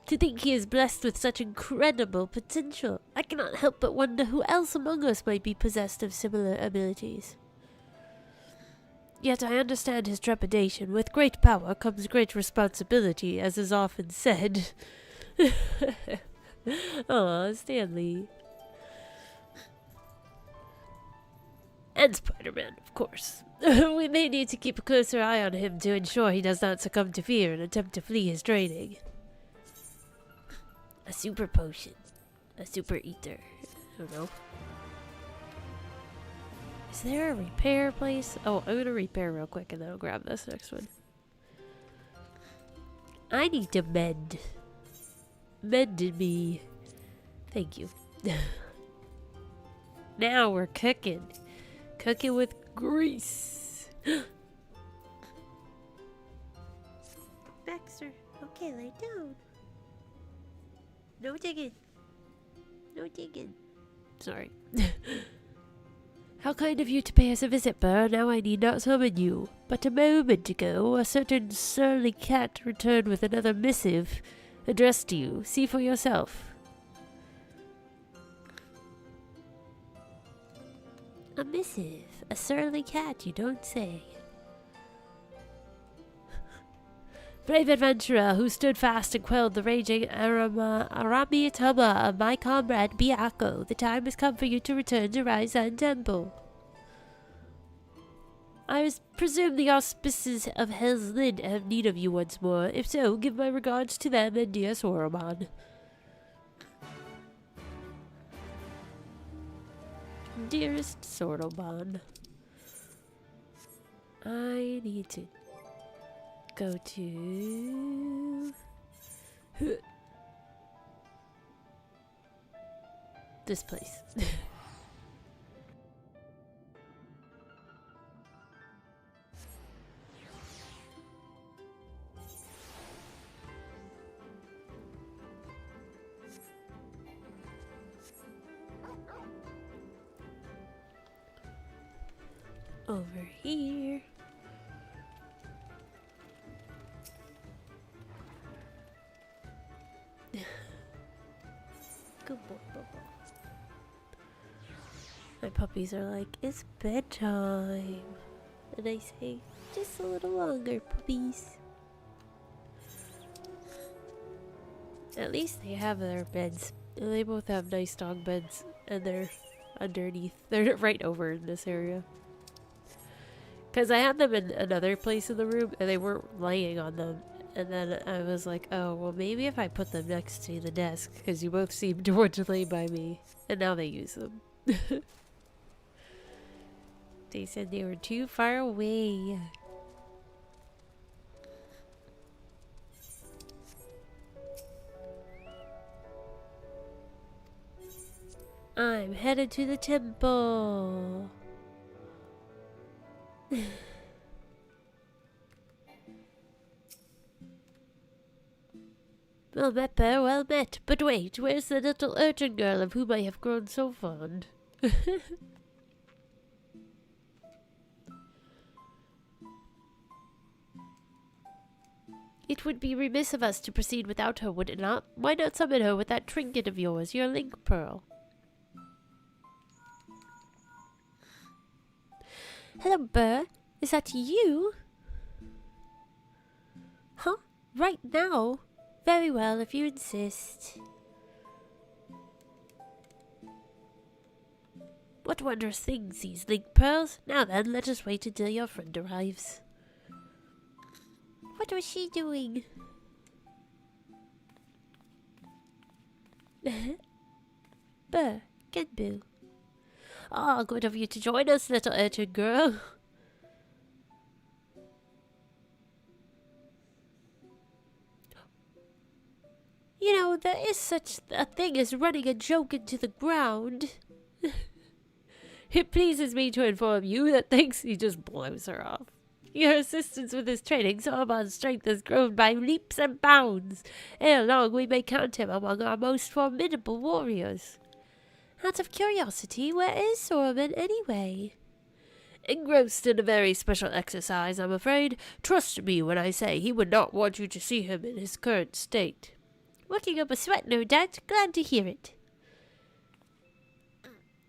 to think he is blessed with such incredible potential, I cannot help but wonder who else among us might be possessed of similar abilities. Yet I understand his trepidation. With great power comes great responsibility, as is often said. Aw, Stanley. And Spider-Man, of course. We may need to keep a closer eye on him to ensure he does not succumb to fear and attempt to flee his training. A super potion. A super ether. I don't know. Is there a repair place? Oh, I'm gonna repair real quick and then I'll grab this next one. I need to mend. Mended me. Thank you. Now we're cooking. Cooking with grease. Baxter, okay, lay down. No digging. No digging. Sorry. How kind of you to pay us a visit, Burr. Now I need not summon you. But a moment ago, a certain surly cat returned with another missive addressed to you. See for yourself. A missive? A surly cat, you don't say. Brave adventurer who stood fast and quelled the raging Aramitama of my comrade Biako, the time has come for you to return to Ryzen Temple. I presume the auspices of XIV have need of you once more. If so, give my regards to them and dear Soroban. Dearest Soroban, I need to go to this place. over here. Good boy, Bubba. My puppies are like, it's bedtime. And I say, just a little longer, puppies. At least they have their beds. And they both have nice dog beds. And they're underneath. They're right over in this area. Because I had them in another place in the room and they weren't laying on them. And then I was like, oh, well, maybe if I put them next to the desk, because you both seem to want to lay by me. And now they use them. They said they were too far away. I'm headed to the temple. Well met, Bear, well met. But wait, where's the little urchin girl of whom I have grown so fond? It would be remiss of us to proceed without her, would it not? Why not summon her with that trinket of yours, your link pearl? Hello, Burr. Is that you? Huh? Right now? Very well, if you insist. What wondrous things, these link pearls? Now then, let us wait until your friend arrives. What was she doing? Burr, Genbu. Ah, good of you to join us, little urchin girl. You know, there is such a thing as running a joke into the ground. It pleases me to inform you that thanks, he just blows her off. Your assistance with his training, Saruman's strength has grown by leaps and bounds. Ere long we may count him among our most formidable warriors. Out of curiosity, where is Saruman anyway? Engrossed in a very special exercise, I'm afraid. Trust me when I say he would not want you to see him in his current state. Working up a sweat, no doubt. Glad to hear it.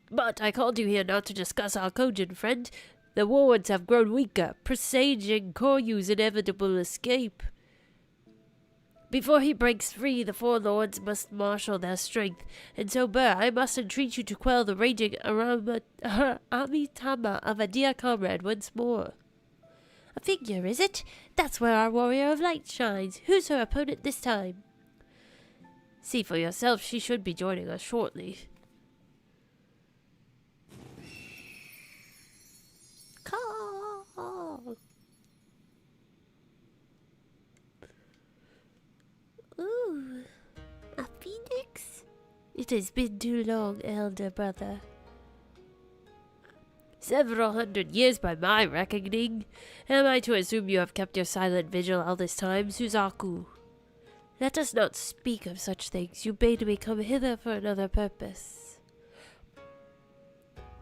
But I called you here not to discuss our Kojin friend. The wards have grown weaker, presaging Koryu's inevitable escape. Before he breaks free, the four lords must marshal their strength, and so, Burr, I must entreat you to quell the raging Amitama of a dear comrade once more. A figure, is it? That's where our warrior of light shines. Who's her opponent this time? See for yourself, she should be joining us shortly. Call! Ooh, a phoenix? It has been too long, elder brother. Several hundred years by my reckoning. Am I to assume you have kept your silent vigil all this time, Suzaku? Let us not speak of such things. You bade me come hither for another purpose.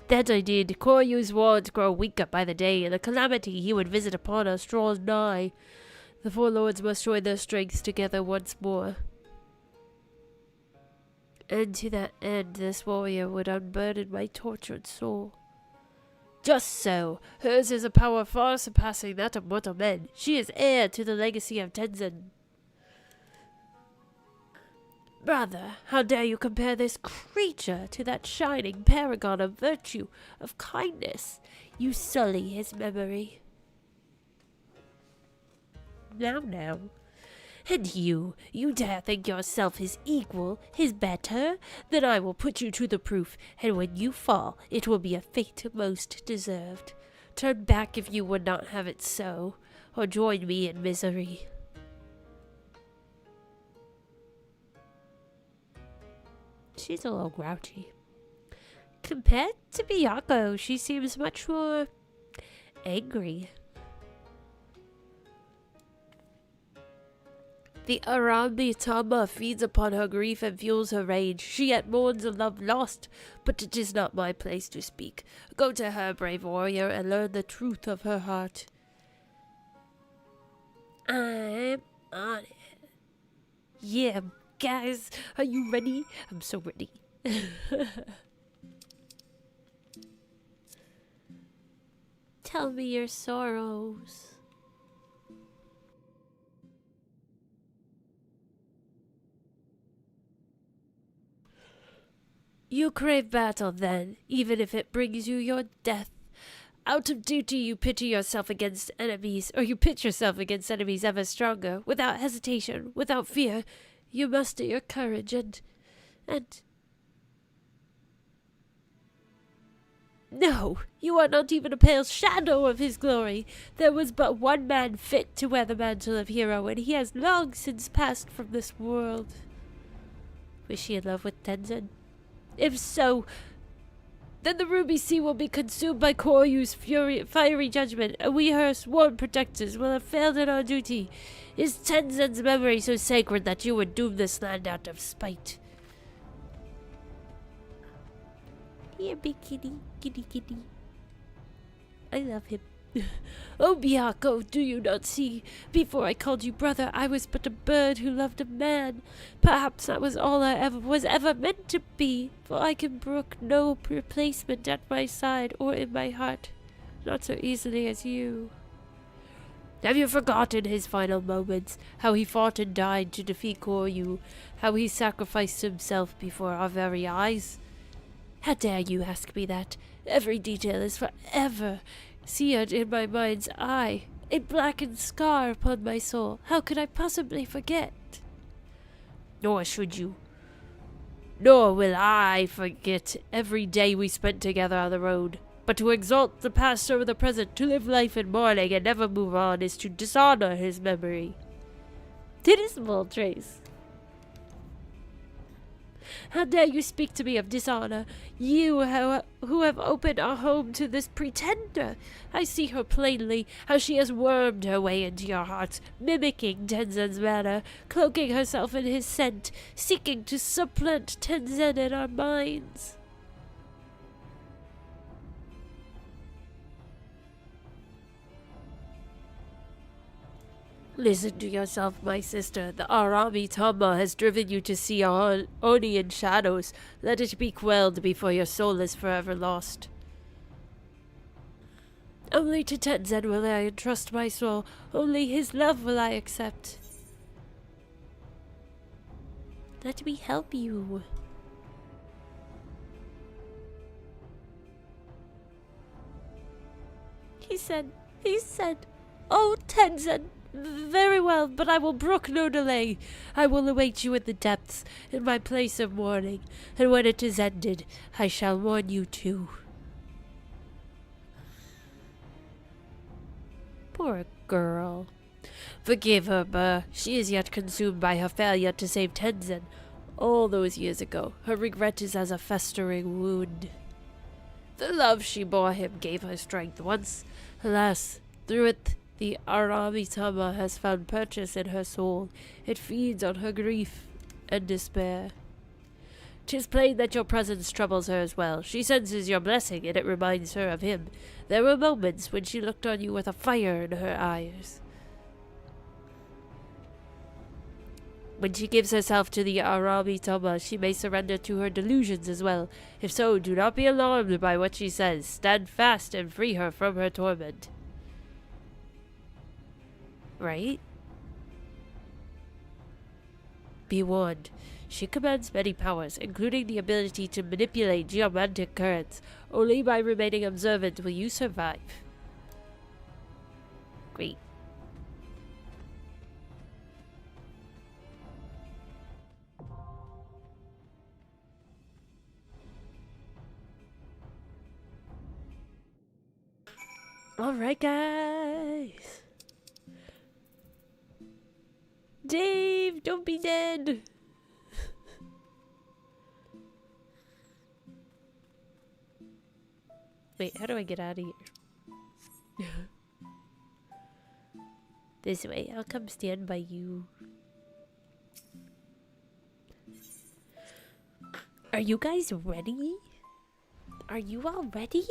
That I did. Koryu's wards grow weaker by the day, and the calamity he would visit upon us draws nigh. The four lords must join their strengths together once more. And to that end, this warrior would unburden my tortured soul. Just so. Hers is a power far surpassing that of mortal men. She is heir to the legacy of Tenzin. Brother, how dare you compare this creature to that shining paragon of virtue, of kindness? You sully his memory. Now. And you dare think yourself his equal, his better? Then I will put you to the proof, and when you fall, it will be a fate most deserved. Turn back if you would not have it so, or join me in misery. She's a little grouchy. Compared to Byakuo, she seems much more angry. The Aramitama feeds upon her grief and fuels her rage. She yet mourns a love lost, but it is not my place to speak. Go to her, brave warrior, and learn the truth of her heart. I'm on it. Yeah, guys, are you ready? I'm so ready. Tell me your sorrows. You crave battle then, even if it brings you your death. Out of duty you pity yourself against enemies, or you pit yourself against enemies ever stronger, without hesitation, without fear. You muster your courage and... No, you are not even a pale shadow of his glory. There was but one man fit to wear the mantle of hero, and he has long since passed from this world. Was she in love with Tenzin? If so, then the Ruby Sea will be consumed by Koryu's fiery judgment, and we, her sworn protectors, will have failed in our duty. Is Tenzin's memory so sacred that you would doom this land out of spite? Here, big kitty, kitty, kitty. I love him. Oh, Byakko, do you not see? Before I called you brother, I was but a bird who loved a man. Perhaps that was all I was ever meant to be, for I can brook no replacement at my side or in my heart, not so easily as you. Have you forgotten his final moments, how he fought and died to defeat Koryu, how he sacrificed himself before our very eyes? How dare you ask me that? Every detail is forever seared in my mind's eye, a blackened scar upon my soul. How could I possibly forget? Nor should you. Nor will I forget every day we spent together on the road. But to exalt the past over the present, to live life in mourning and never move on, is to dishonor his memory. It is Voltrace. How dare you speak to me of dishonor? You who have opened our home to this pretender. I see her plainly, how she has wormed her way into your hearts, mimicking Tenzin's manner, cloaking herself in his scent, seeking to supplant Tenzin in our minds. Listen to yourself, my sister. The Aramitama has driven you to see our Oni in shadows. Let it be quelled before your soul is forever lost. Only to Tenzin will I entrust my soul. Only his love will I accept. Let me help you. He said, oh, Tenzin. Very well, but I will brook no delay. I will await you in the depths, in my place of mourning, and when it is ended, I shall mourn you too. Poor girl. Forgive her, Burr. She is yet consumed by her failure to save Tenzin. All those years ago, her regret is as a festering wound. The love she bore him gave her strength once. Alas, through it, the Aramitama has found purchase in her soul. It feeds on her grief and despair. 'Tis plain that your presence troubles her as well. She senses your blessing, and it reminds her of him. There were moments when she looked on you with a fire in her eyes. When she gives herself to the Aramitama, she may surrender to her delusions as well. If so, do not be alarmed by what she says. Stand fast and free her from her torment. Right? Be warned. She commands many powers, including the ability to manipulate geomantic currents. Only by remaining observant will you survive. Great. Alright, guys. Dave, don't be dead. Wait, how do I get out of here? This way, I'll come stand by you. Are you guys ready? Are you all ready?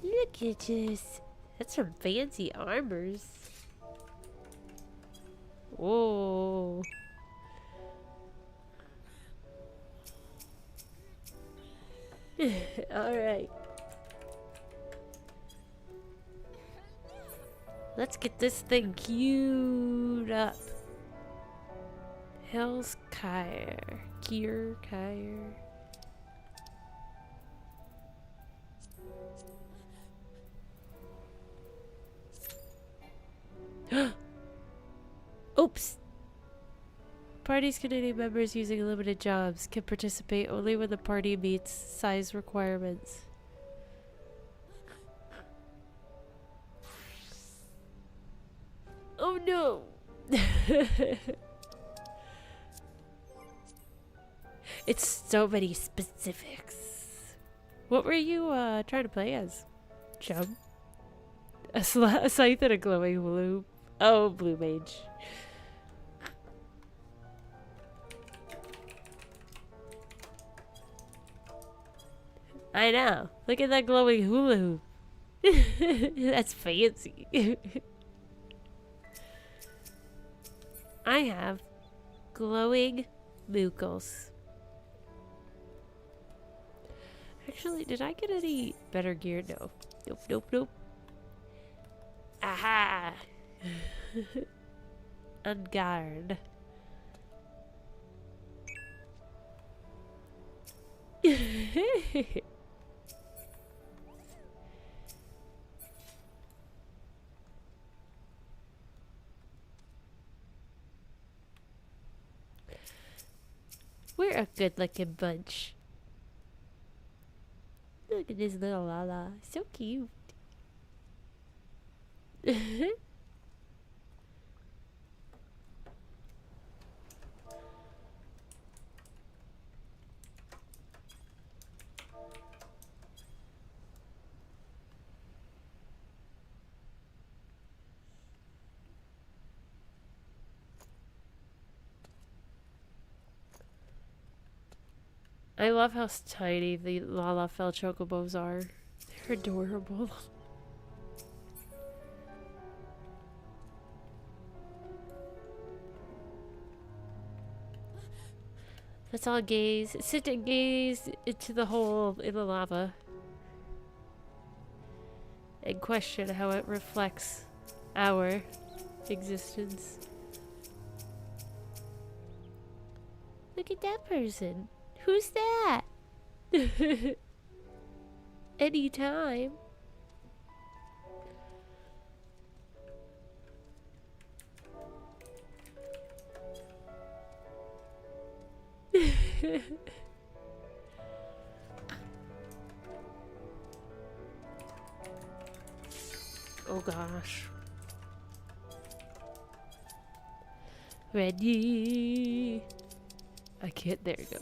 Look at this. That's some fancy armors. Whoa. Alright. Let's get this thing queued up. Hell's Kyre. Kyre. Oops. Parties containing members using limited jobs can participate only when the party meets size requirements. Oh no! It's so many specifics. What were you trying to play as? Chum? A scythe and a glowing blue. Oh, blue mage. I know. Look at that glowing hula hoop. That's fancy. I have glowing mookles. Actually, did I get any better gear? No. Nope, nope, nope. Aha! On guard. We're a good-looking bunch. Look at this little Lala. So cute. I love how tiny the Lalafell chocobos are. They're adorable. Let's all sit and gaze into the hole in the lava and question how it reflects our existence. Look at that person. Who's that? Anytime. Oh gosh. Ready? I can't. There you go.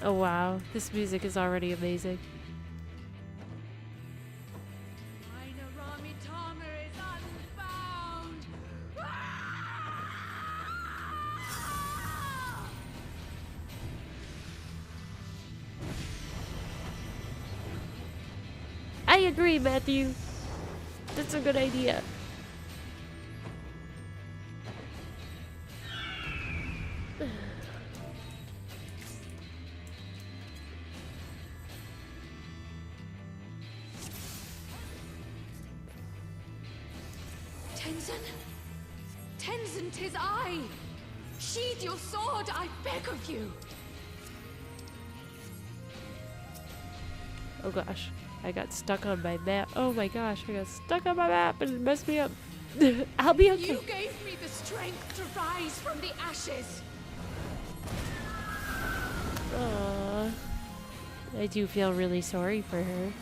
Oh wow, this music is already amazing. I agree, Matthew. That's a good idea. Tenzin, 'tis I! Sheathe your sword, I beg of you! Oh gosh, I got stuck on my map. Oh my gosh, I got stuck on my map and it messed me up. I'll be okay. You gave me the strength to rise from the ashes. Aww. I do feel really sorry for her.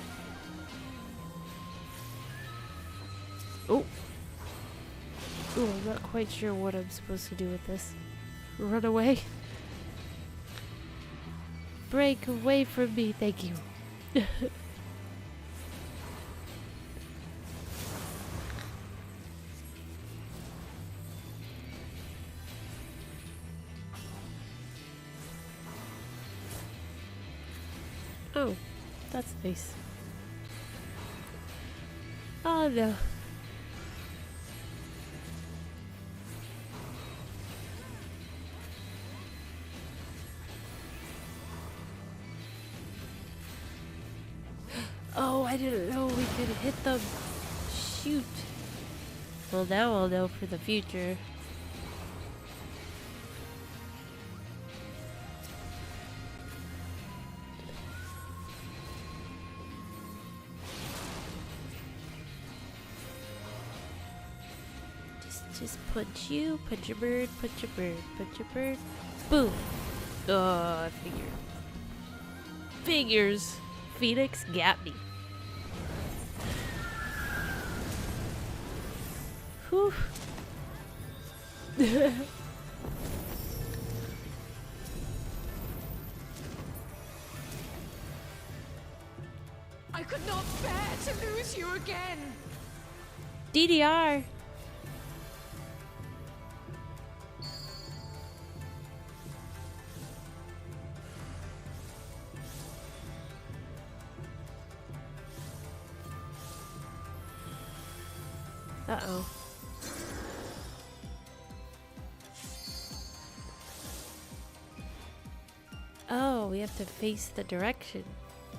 Oh. Oh, I'm not quite sure what I'm supposed to do with this. Run away? Break away from me, thank you. Oh, that's nice. Oh no. Oh, I didn't know we could hit them. Shoot. Well, now I'll know for the future. Just punch you, punch your bird, punch your bird, punch your bird. Boom. Oh, figures. Phoenix got me. Whew. I could not bear to lose you again. DDR. Uh-oh. Oh, we have to face the direction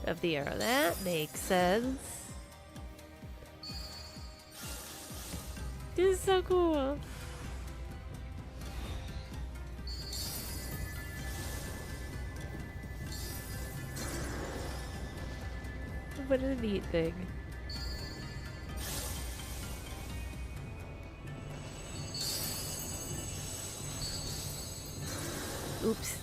of the arrow. That makes sense. This is so cool. What a neat thing. Oops.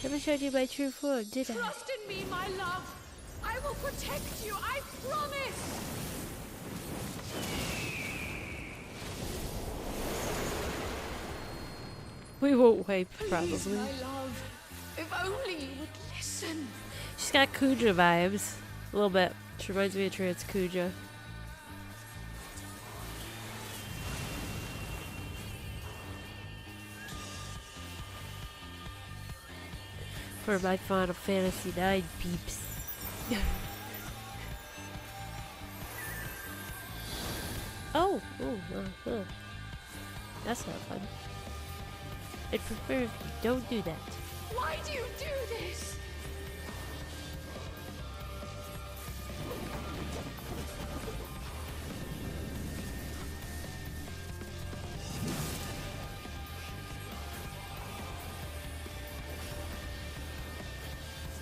Never showed you my true form, did I? Trust in me, my love. I will protect you, I promise. We won't wipe, Please, probably. my love. If only you would listen. She's got Kuja vibes. A little bit. She reminds me of Trans Kuja. For my Final Fantasy IX peeps. Oh, that's not fun. I'd prefer if you don't do that. Why do you do this?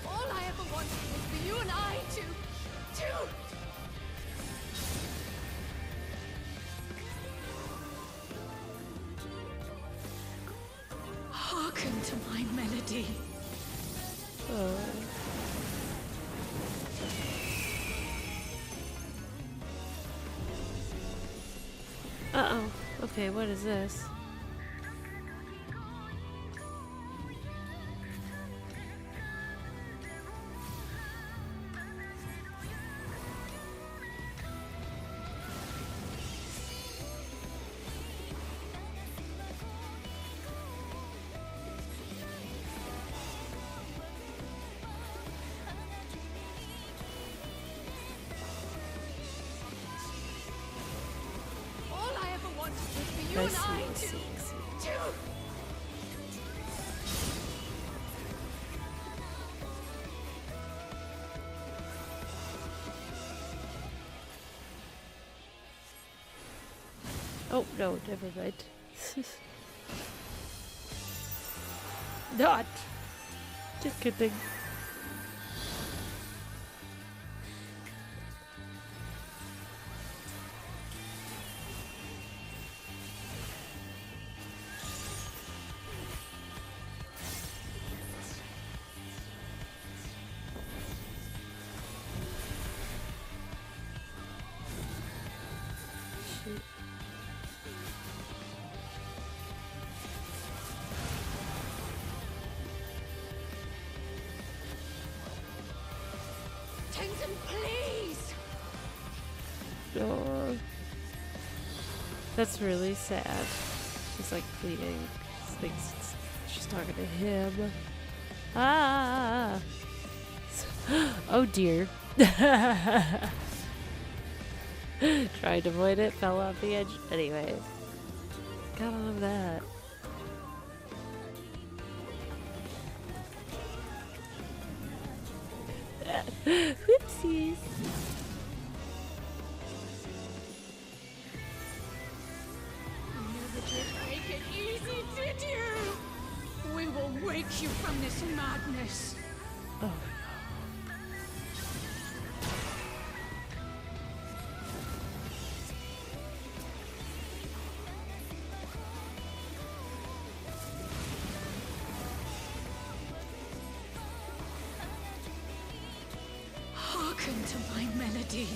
All I ever wanted was for you and I to hearken to my melody. Oh. Uh-oh. Okay, what is this? All I ever wanted was for you I and see, I I to see, I see. Oh, no, never mind. Not. Just kidding. Shoot. Tenzin, please! Oh. That's really sad. She's like pleading. She thinks she's talking to him. Ah! Oh dear. Tried to avoid it, fell off the edge. Anyways. Gotta love that. Whoopsies. You never did make it easy, did you? We will wake you from this madness. Oh. Hearken to my melody.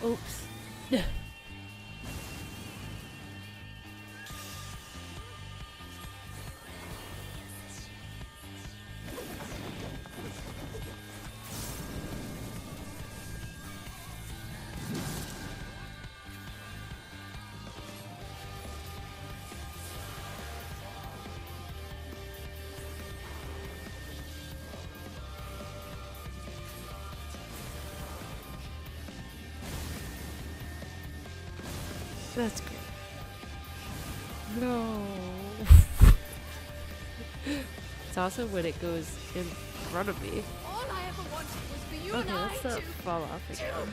Oops. That's great. No. It's also when it goes in front of me. All I ever wanted was for you Okay, and I let's not to... fall off again.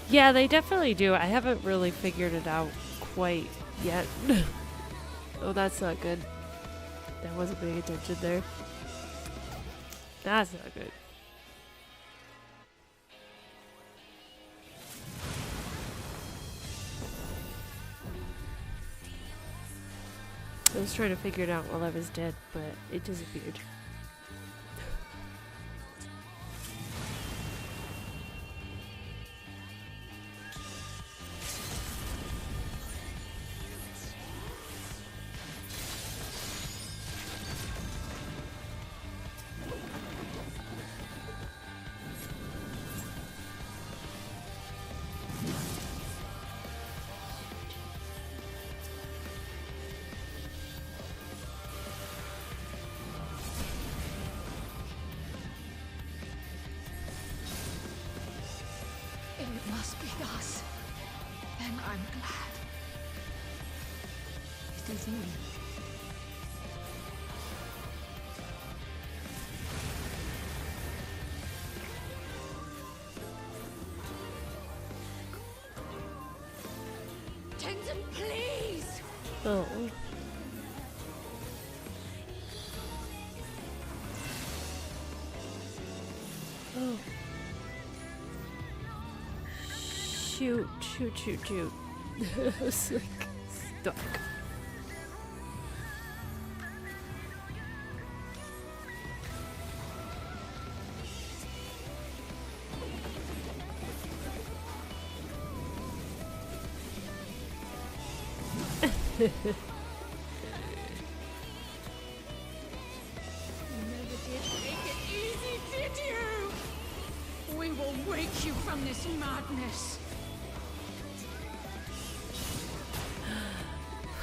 Yeah, they definitely do. I haven't really figured it out quite yet. Oh, that's not good. I wasn't paying attention there. That's not good. I was trying to figure it out while I was dead, but it disappeared. It must be thus. Then I'm glad. It is you. Tenzin, please! Oh. shoot. It's like stuck. Never did make it easy, did you? We will wake you from this madness.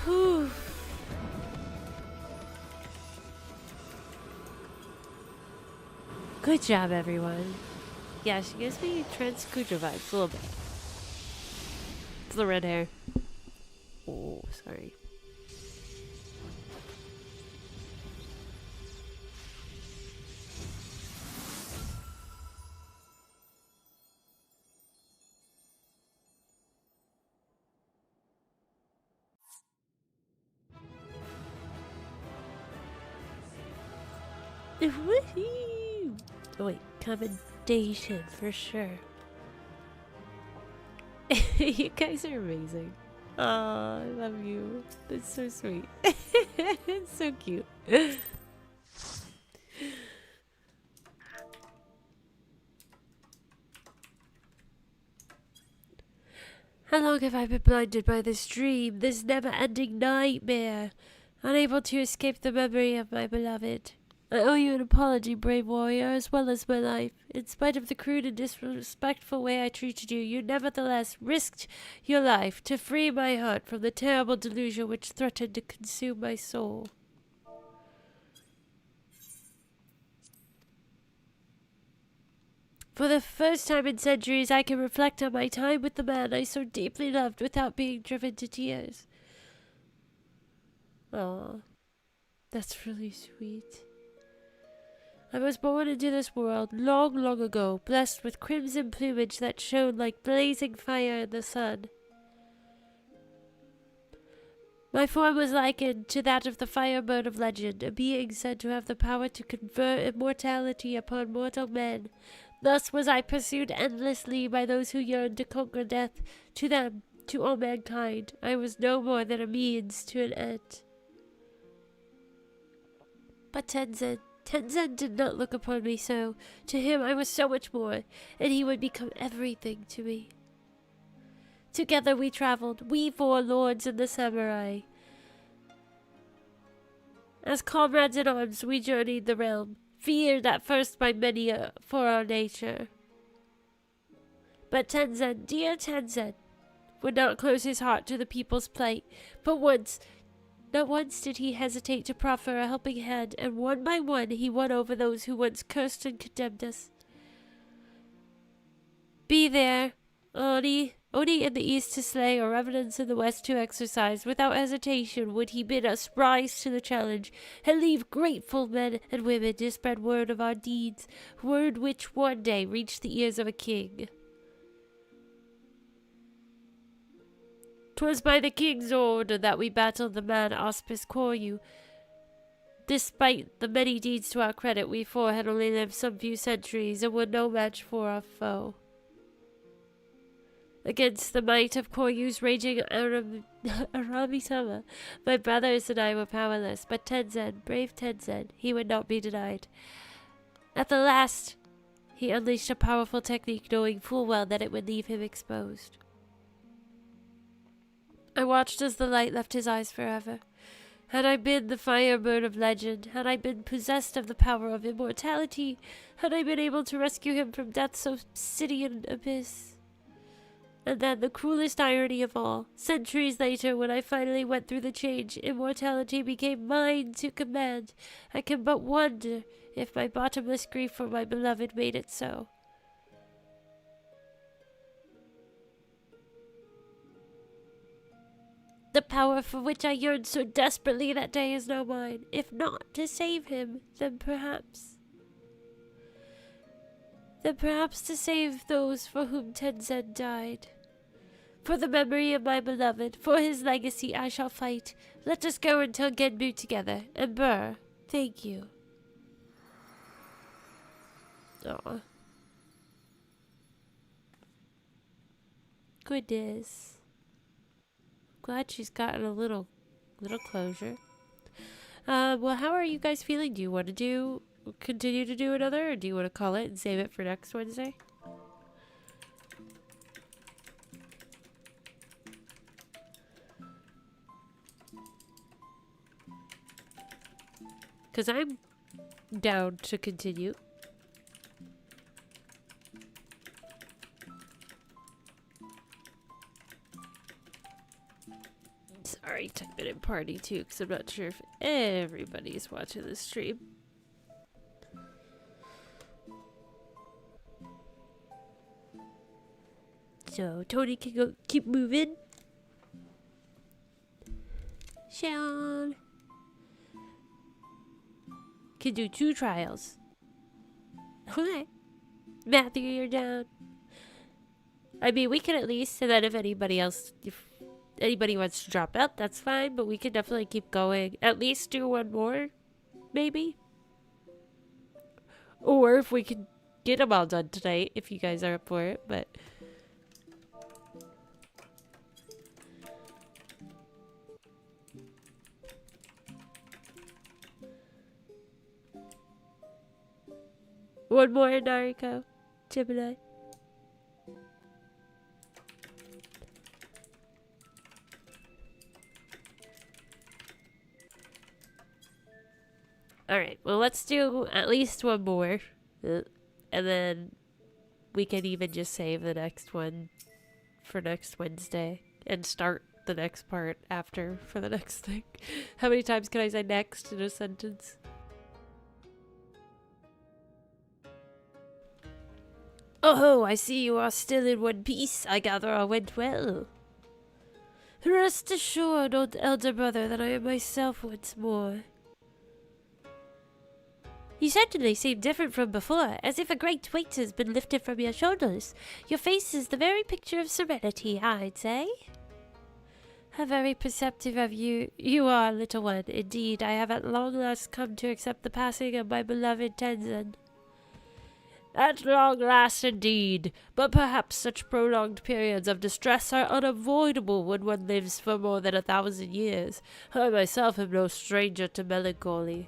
Whew. Good job, everyone. Yeah, she gives me Trans Cujo vibes a little bit. It's the red hair. Oh, sorry. Woohoo! Oh wait, commendation for sure. You guys are amazing. Oh, I love you. That's so sweet. It's so cute. How long have I been blinded by this dream, this never-ending nightmare, unable to escape the memory of my beloved? I owe you an apology, brave warrior, as well as my life. In spite of the crude and disrespectful way I treated you, you nevertheless risked your life to free my heart from the terrible delusion which threatened to consume my soul. For the first time in centuries, I can reflect on my time with the man I so deeply loved without being driven to tears. Aw, that's really sweet. I was born into this world long, long ago, blessed with crimson plumage that shone like blazing fire in the sun. My form was likened to that of the firebird of legend, a being said to have the power to confer immortality upon mortal men. Thus was I pursued endlessly by those who yearned to conquer death. To them, to all mankind, I was no more than a means to an end. But Tenzin did not look upon me so. To him I was so much more, and he would become everything to me. Together we traveled, we four lords and the samurai. As comrades in arms, we journeyed the realm, feared at first by many for our nature. But Tenzin, dear Tenzin, would not close his heart to the people's plight, but not once did he hesitate to proffer a helping hand, and one by one he won over those who once cursed and condemned us. Be there, Oni in the east to slay, or revenants in the west to exercise. Without hesitation would he bid us rise to the challenge, and leave grateful men and women to spread word of our deeds, word which one day reached the ears of a king. 'Twas by the king's order that we battled the man Auspis Koryu. Despite the many deeds to our credit, we four had only lived some few centuries and were no match for our foe. Against the might of Koryu's raging Aramisama, my brothers and I were powerless, but Tenzin, brave Tenzin, he would not be denied. At the last, he unleashed a powerful technique, knowing full well that it would leave him exposed. I watched as the light left his eyes forever. Had I been the firebird of legend, had I been possessed of the power of immortality, had I been able to rescue him from death's obsidian abyss. And then, the cruelest irony of all, centuries later, when I finally went through the change, immortality became mine to command. I can but wonder if my bottomless grief for my beloved made it so. The power for which I yearned so desperately that day is now mine. If not to save him, then perhaps to save those for whom Tenzin died. For the memory of my beloved, for his legacy, I shall fight. Let us go and tell Genbu together. And Burr, thank you. Aw. goodness. Glad she's gotten a little closure. Well, how are you guys feeling? Do you want to continue to do another, or do you want to call it and save it for next Wednesday? Because I'm down to continue. Sorry, type it in party too, because I'm not sure if everybody's watching this stream. So Tony can go keep moving. Sean can do 2 trials. Okay. Matthew, you're down. I mean, we can at least, and then if anybody wants to drop out, that's fine, but we can definitely keep going. At least do 1 more, maybe. Or if we can get them all done tonight, if you guys are up for it, but... One more, Nariko. Gemini. Alright, well, let's do at least 1 more. And then we can even just save the next one for next Wednesday and start the next part after for the next thing. How many times can I say next in a sentence? Oh, I see you are still in one piece. I gather all went well. Rest assured, old elder brother, that I am myself once more. You certainly seem different from before, as if a great weight has been lifted from your shoulders. Your face is the very picture of serenity, I'd say. How very perceptive of you are, little one. Indeed, I have at long last come to accept the passing of my beloved Tenzin. At long last, indeed, but perhaps such prolonged periods of distress are unavoidable when one lives for more than 1,000 years. I myself am no stranger to melancholy.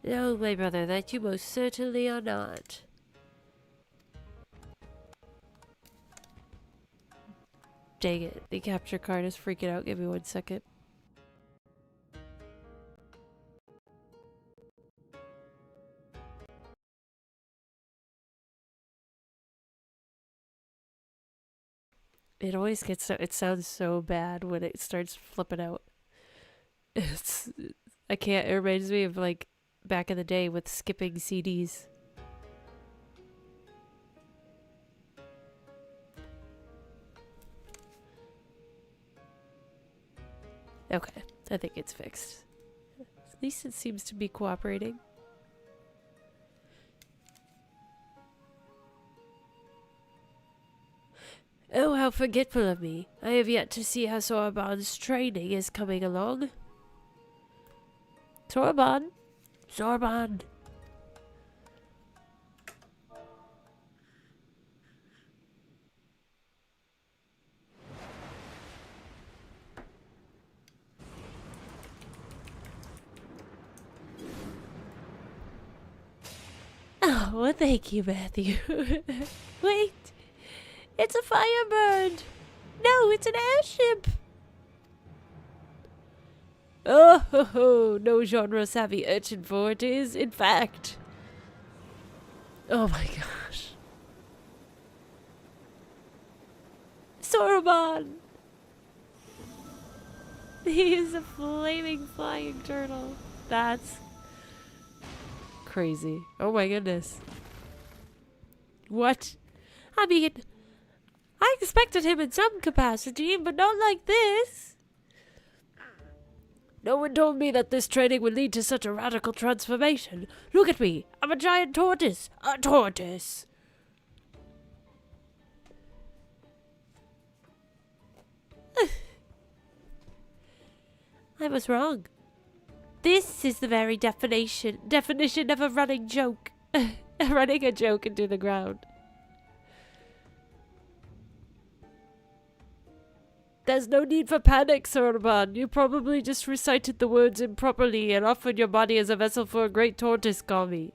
No, my brother, that you most certainly are not. Dang it, the capture card is freaking out. Give me 1 second. It always gets, it sounds so bad when it starts flipping out. I can't, it reminds me of like back in the day with skipping CDs. Okay, I think it's fixed. At least it seems to be cooperating. Oh, how forgetful of me. I have yet to see how Soraban's training is coming along. Soraban? Soraban! Oh, well, thank you, Matthew. Wait! It's a Firebird! No, it's an airship! Oh, ho, ho, no genre-savvy urchin for it is, in fact. Oh my gosh. Soraban! He is a flaming flying turtle. That's crazy. Oh my goodness. What? I mean, I expected him in some capacity, but not like this. No one told me that this training would lead to such a radical transformation. Look at me. I'm a giant tortoise. A tortoise. I was wrong. This is the very definition of a running joke. Running a joke into the ground. There's no need for panic, Saruman. You probably just recited the words improperly and offered your body as a vessel for a great tortoise kami.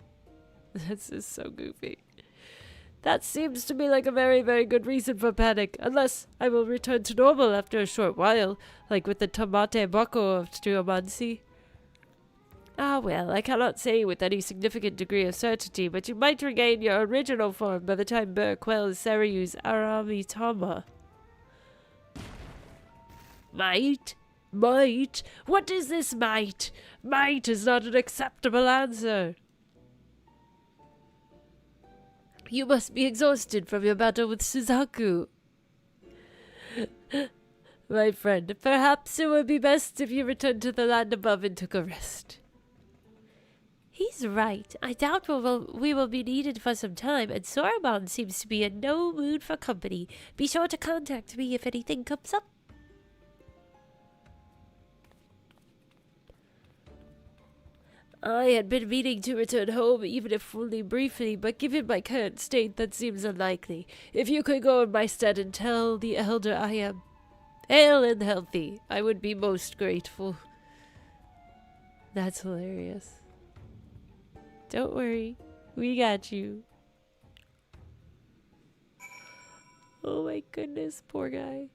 This is so goofy. That seems to me like a very, very good reason for panic, unless I will return to normal after a short while, like with the Tamate Bako of Geomancy. Ah well, I cannot say with any significant degree of certainty, but you might regain your original form by the time Burr quells Seryu's Aramitama. Might? Might? What is this might? Might is not an acceptable answer. You must be exhausted from your battle with Suzaku. My friend, perhaps it would be best if you returned to the land above and took a rest. He's right. I doubt we will be needed for some time, and Saruman seems to be in no mood for company. Be sure to contact me if anything comes up. I had been meaning to return home, even if only briefly, but given my current state, that seems unlikely. If you could go in my stead and tell the elder I am hale and healthy, I would be most grateful. That's hilarious. Don't worry, we got you. Oh my goodness, poor guy.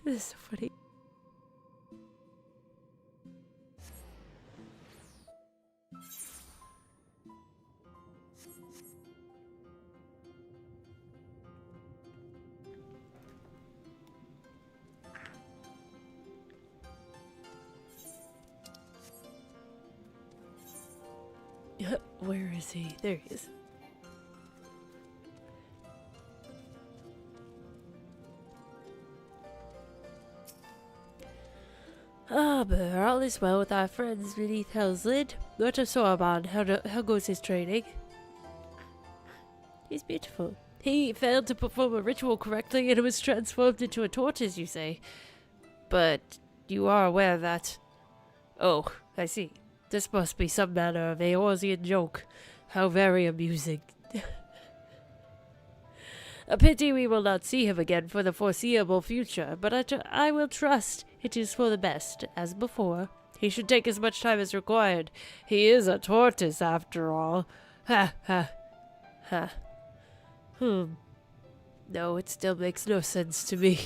This is so funny. Where is he? There he is. Ah, but all is well with our friends beneath Hell's Lid. What of Saruman? How goes his training? He's beautiful. He failed to perform a ritual correctly and was transformed into a tortoise, you say. But you are aware that... Oh, I see. This must be some manner of Eorzean joke. How very amusing. A pity we will not see him again for the foreseeable future, but I will trust it is for the best, as before. He should take as much time as required. He is a tortoise, after all. Ha, ha, ha. No, it still makes no sense to me.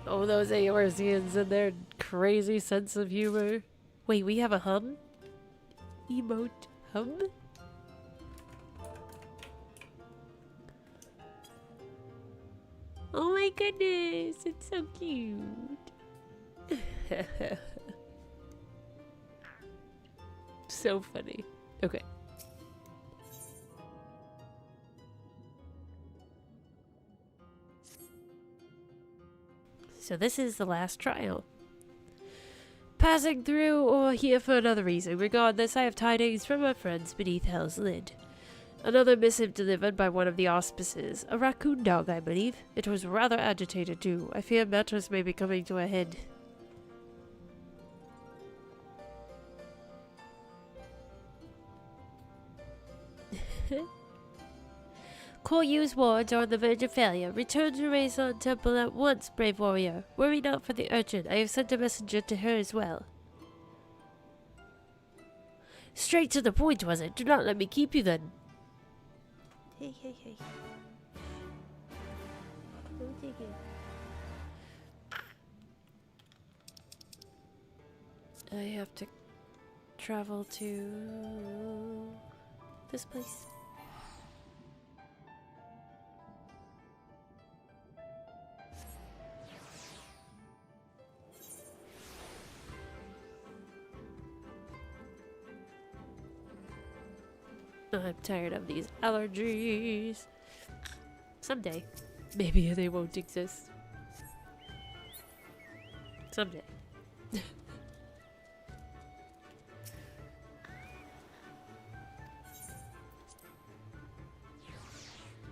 Oh, those Eorzeans and their crazy sense of humor. Wait, we have a hum? Emote hum? Oh my goodness, it's so cute. So funny. Okay. So this is the last trial. Passing through or here for another reason. Regardless, I have tidings from my friends beneath Hell's Lid. Another missive delivered by one of the auspices. A raccoon dog, I believe. It was rather agitated too. I fear matters may be coming to a head. Koryu's wards are on the verge of failure. Return to Raison Temple at once, brave warrior. Worry not for the urchin. I have sent a messenger to her as well. Straight to the point, was it? Do not let me keep you then. Hey, hey, hey. No digging. I have to travel to this place. I'm tired of these allergies. Someday, maybe they won't exist. Someday.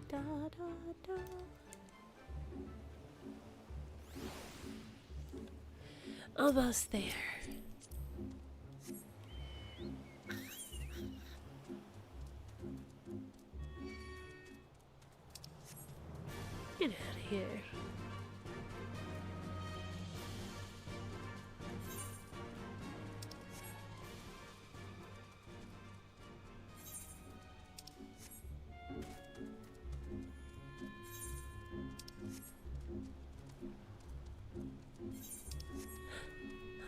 Da, da, da. Almost there. here.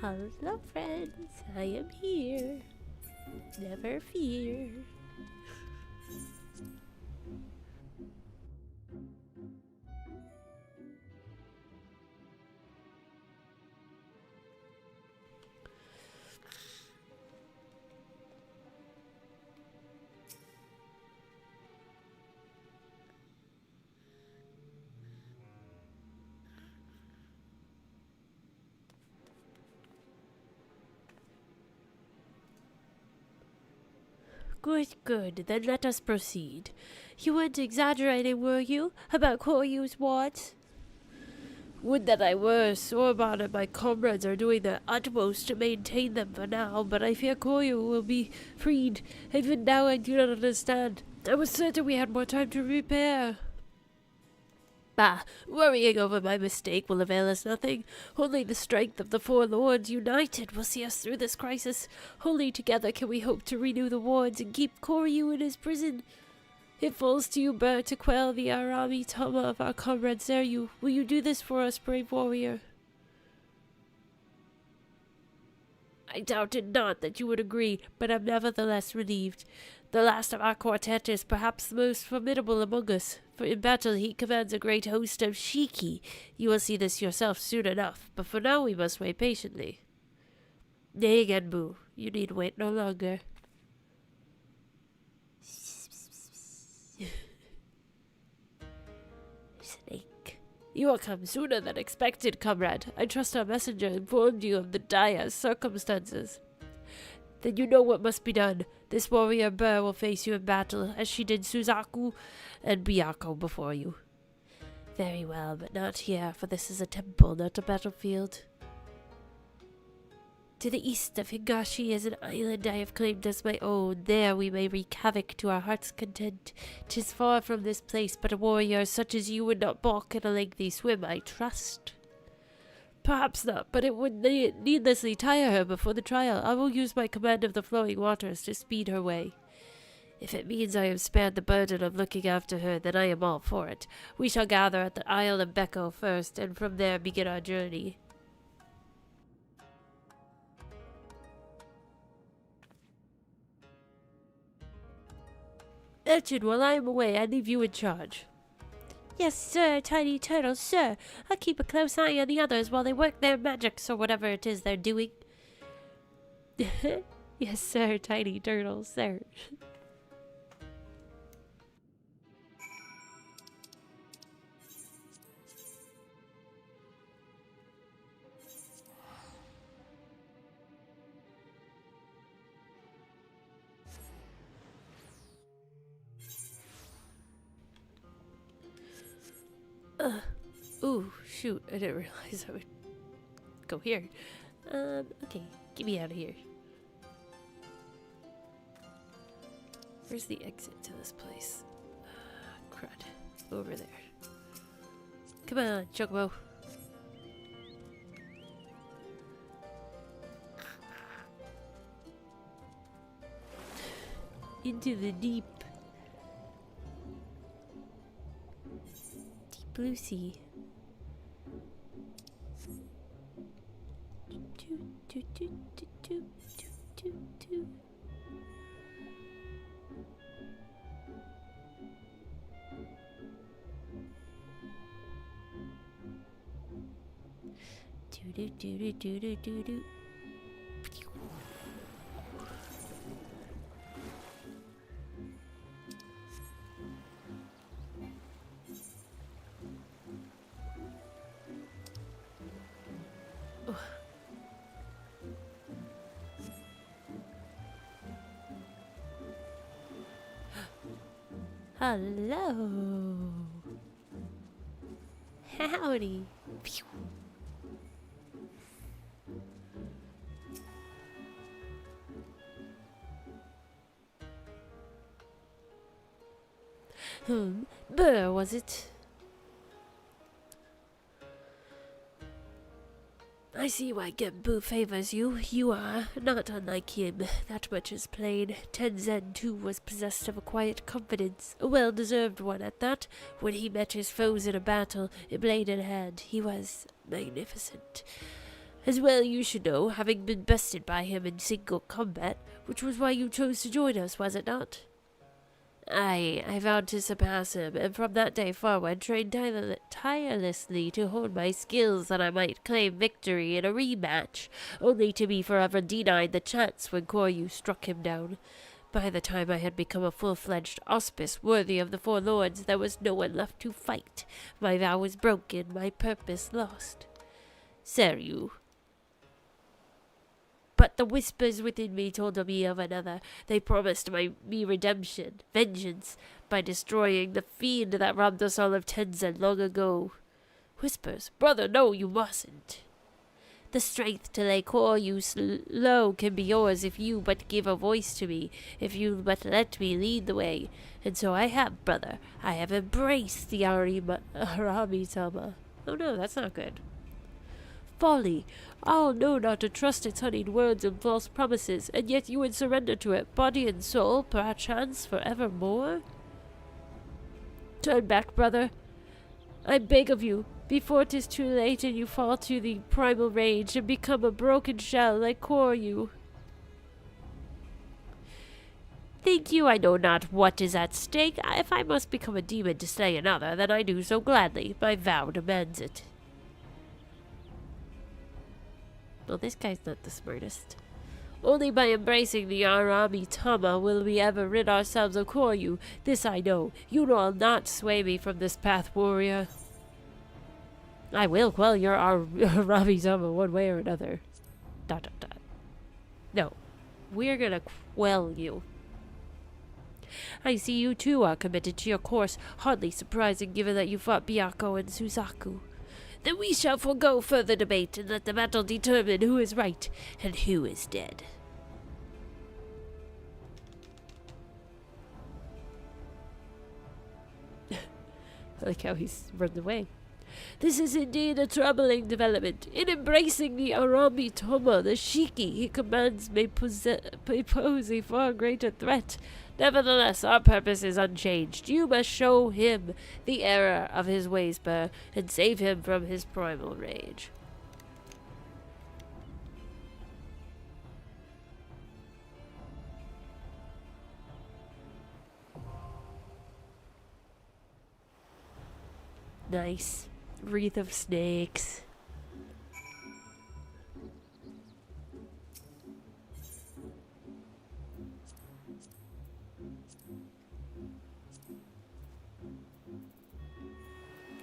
Hello, friends. I am here. Never fear. Good, good. Then let us proceed. You weren't exaggerating, were you, about Koryu's what? Would that I were. Sorban and my comrades are doing their utmost to maintain them for now, but I fear Koryu will be freed. Even now I do not understand. I was certain we had more time to repair. Bah, worrying over my mistake will avail us nothing. Only the strength of the four lords united will see us through this crisis. Only together can we hope to renew the wards and keep Koryu in his prison. It falls to you, Burr, to quell the Arami Tama of our comrade Zeryu. Will you do this for us, brave warrior? I doubted not that you would agree, but am nevertheless relieved. The last of our quartet is perhaps the most formidable among us, for in battle he commands a great host of Shiki. You will see this yourself soon enough, but for now we must wait patiently. Nay, Genbu, you need wait no longer. Snake. You will come sooner than expected, comrade. I trust our messenger informed you of the dire circumstances. Then you know what must be done. This warrior Burr will face you in battle, as she did Suzaku and Byaku before you. Very well, but not here, for this is a temple, not a battlefield. To the east of Higashi is an island I have claimed as my own. There we may wreak havoc to our heart's content. 'Tis far from this place, but a warrior such as you would not balk at a lengthy swim, I trust. Perhaps not, but it would needlessly tire her before the trial. I will use my command of the flowing waters to speed her way. If it means I am spared the burden of looking after her, then I am all for it. We shall gather at the Isle of Beko first, and from there begin our journey. Urchin, while I am away, I leave you in charge. Yes, sir, Tiny Turtle, sir. I'll keep a close eye on the others while they work their magics or whatever it is they're doing. Yes, sir, Tiny Turtle, sir. Ooh, shoot, I didn't realize I would go here. Okay, get me out of here. Where's the exit to this place? Crud. Over there. Come on, Chocobo. Into the deep blue sea. Hello. Howdy. Phew. Burr, was it? I see why Genbu favors you. You are not unlike him. That much is plain. Tenzin, too, was possessed of a quiet confidence, a well-deserved one at that. When he met his foes in a battle, blade in hand, he was magnificent. As well you should know, having been bested by him in single combat, which was why you chose to join us, was it not? Aye, I vowed to surpass him, and from that day forward trained tirelessly to hone my skills that I might claim victory in a rematch, only to be forever denied the chance when Koryu struck him down. By the time I had become a full-fledged auspice worthy of the four lords, there was no one left to fight. My vow was broken, my purpose lost. Seryu. But the whispers within me told me of another. They promised me redemption, vengeance, by destroying the fiend that robbed us all of Tenzin long ago. Whispers? Brother, no, you mustn't. The strength to lay Koryu low can be yours if you but give a voice to me, if you but let me lead the way. And so I have, brother. I have embraced the Aramitama. Oh no, that's not good. Folly. All know not to trust its honeyed words and false promises, and yet you would surrender to it, body and soul, perchance forevermore? Turn back, brother. I beg of you, before 'tis too late and you fall to the primal rage and become a broken shell like Koryu. Think you I know not what is at stake? If I must become a demon to slay another, then I do so gladly. My vow demands it. Well, this guy's not the smartest. Only by embracing the Aramitama will we ever rid ourselves of Koryu. This I know. You will not sway me from this path, warrior. I will quell your Aramitama one way or another. ... No. We're gonna quell you. I see you too are committed to your course. Hardly surprising given that you fought Byakko and Suzaku. Then we shall forego further debate and let the battle determine who is right and who is dead. I like how he's run away. This is indeed a troubling development. In embracing the Aramitama, the Shiki he commands may pose a far greater threat. Nevertheless, our purpose is unchanged. You must show him the error of his ways, Burr, and save him from his primal rage. Nice. Wreath of snakes.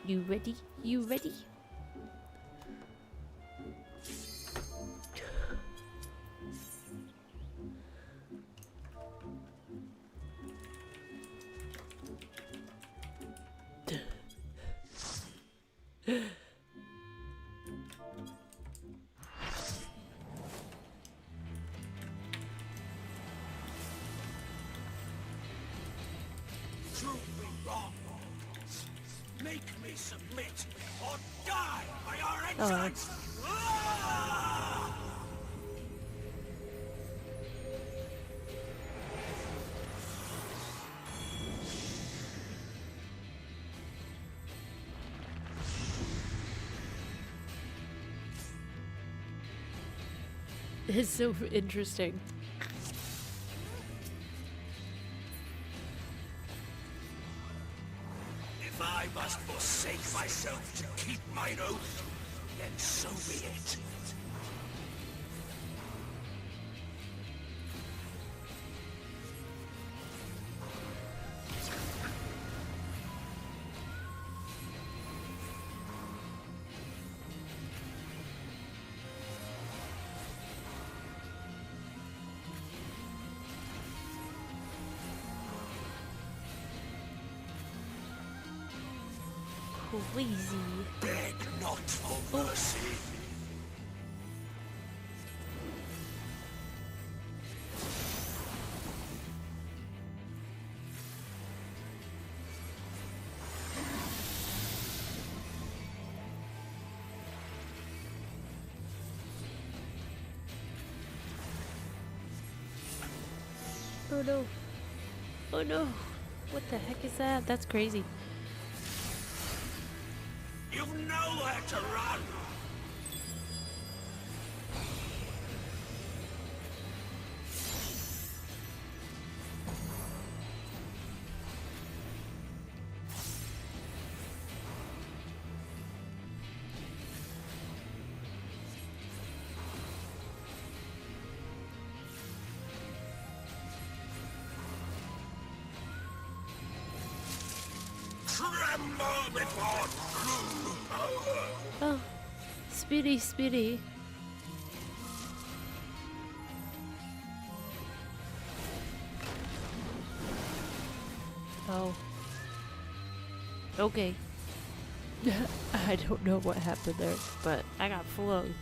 You ready? You ready? Make me submit or die by our entrance! It's so interesting. If I must forsake myself to keep mine oath, then so be it. Crazy. Beg not for mercy. Oh no. Oh no. What the heck is that? That's crazy. You've nowhere to run! Tremble before true power! Oh. Speedy, speedy. Oh. Okay. I don't know what happened there, but I got flung.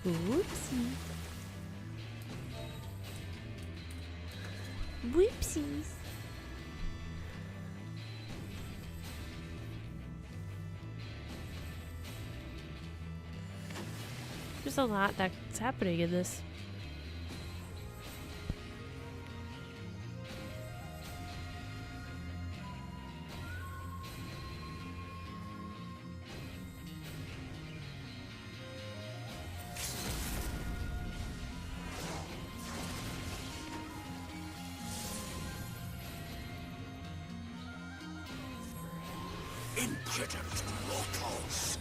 Whoopsie. Whoopsies. There's a lot that's happening in this. Impudent mortals!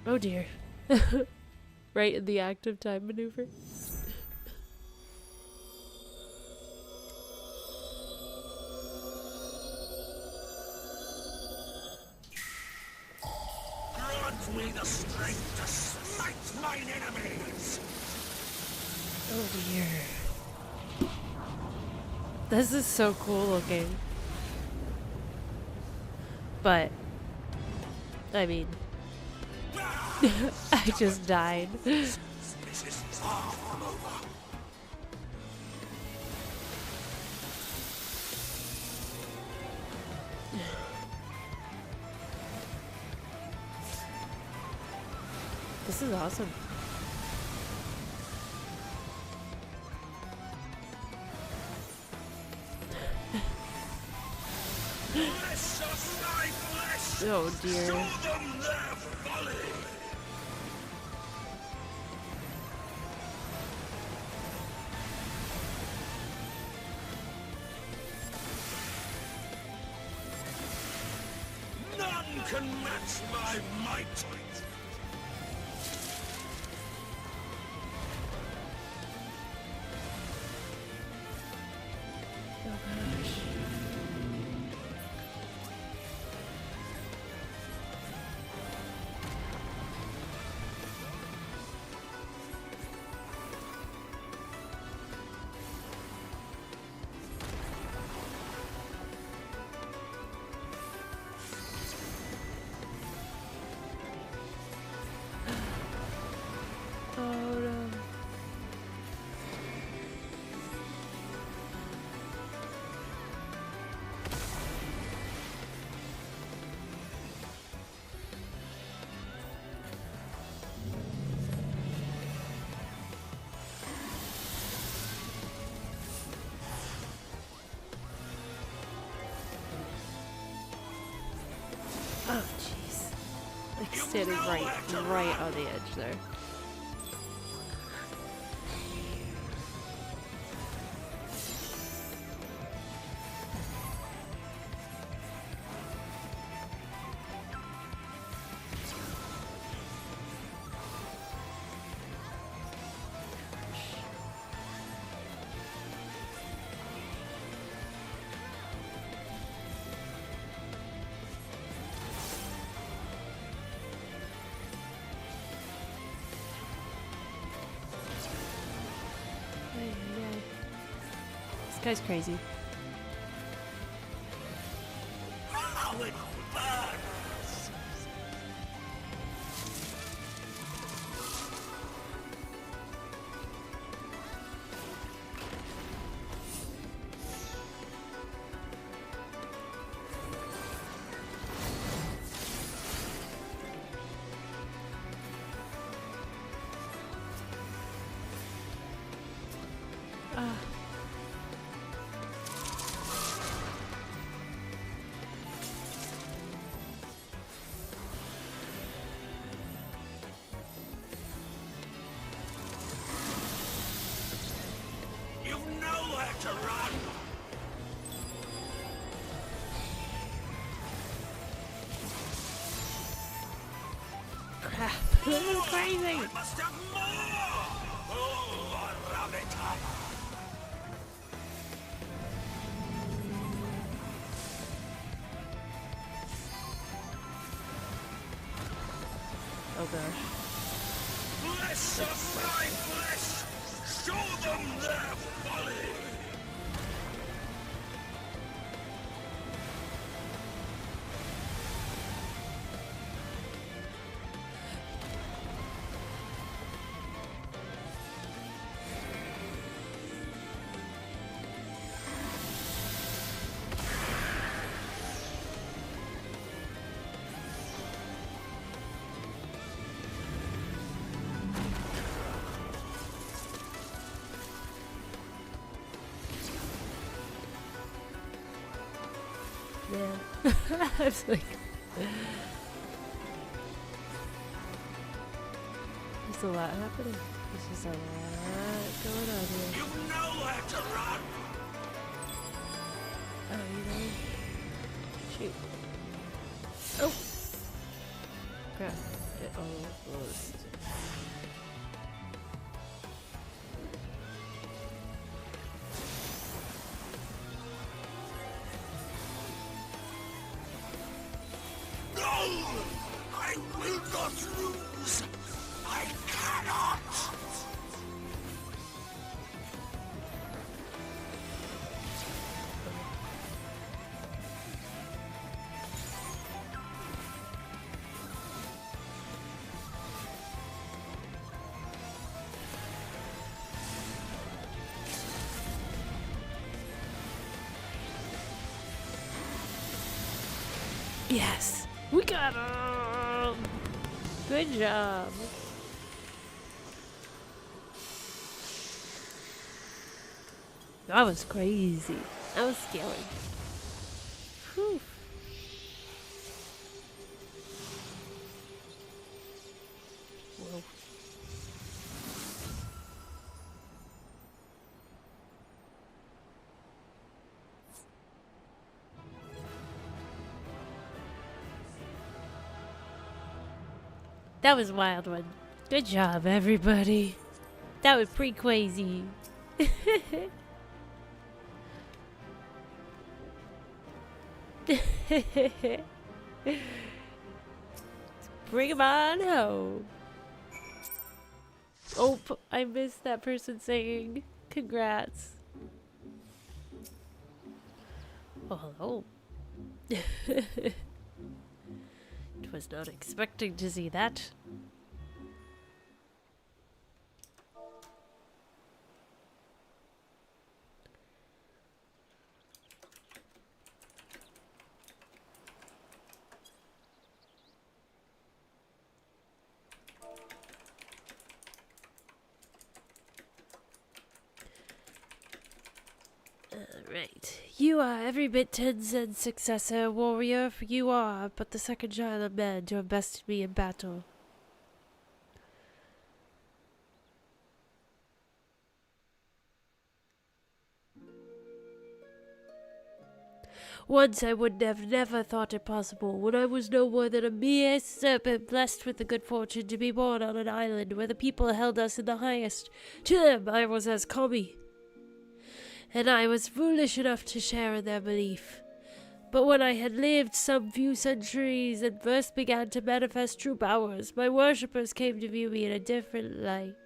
Oh dear. Right in the active time maneuver. Grant me the strength to smite mine enemies! Oh dear. This is so cool looking. But, I mean, I just died. This is far from over. This is awesome. Bless us, thy flesh! Oh dear. Show them their folly! None can match my might! Oh gosh. Oh no. Oh jeez. Like standing right on the edge there. This guy's crazy. it burns! You've nowhere to run! Crap. This is crazy. I must have more! Oh, I love it! Oh gosh. Flesh of my flesh! Show them their folly! Man. I was like, there's a lot happening. There's just a lot going on here. You've nowhere to run! Oh, you know. Shoot. Oh! Crap. It almost. No! I will not lose! I cannot! Yes! We got him! Good job. That was crazy. That was scary. Whew. Whoa. That was a wild one. Good job, everybody. That was pretty crazy. Bring him on home. Oh, I missed that person saying congrats. Oh, hello. Was not expecting to see that. Alright. You are every bit Tenzin's successor, warrior, for you are but the second child of men to have bested me in battle. Once I would have never thought it possible, when I was no more than a mere serpent blessed with the good fortune to be born on an island where the people held us in the highest. To them I was as kami, and I was foolish enough to share in their belief. But when I had lived some few centuries and first began to manifest true powers, my worshippers came to view me in a different light.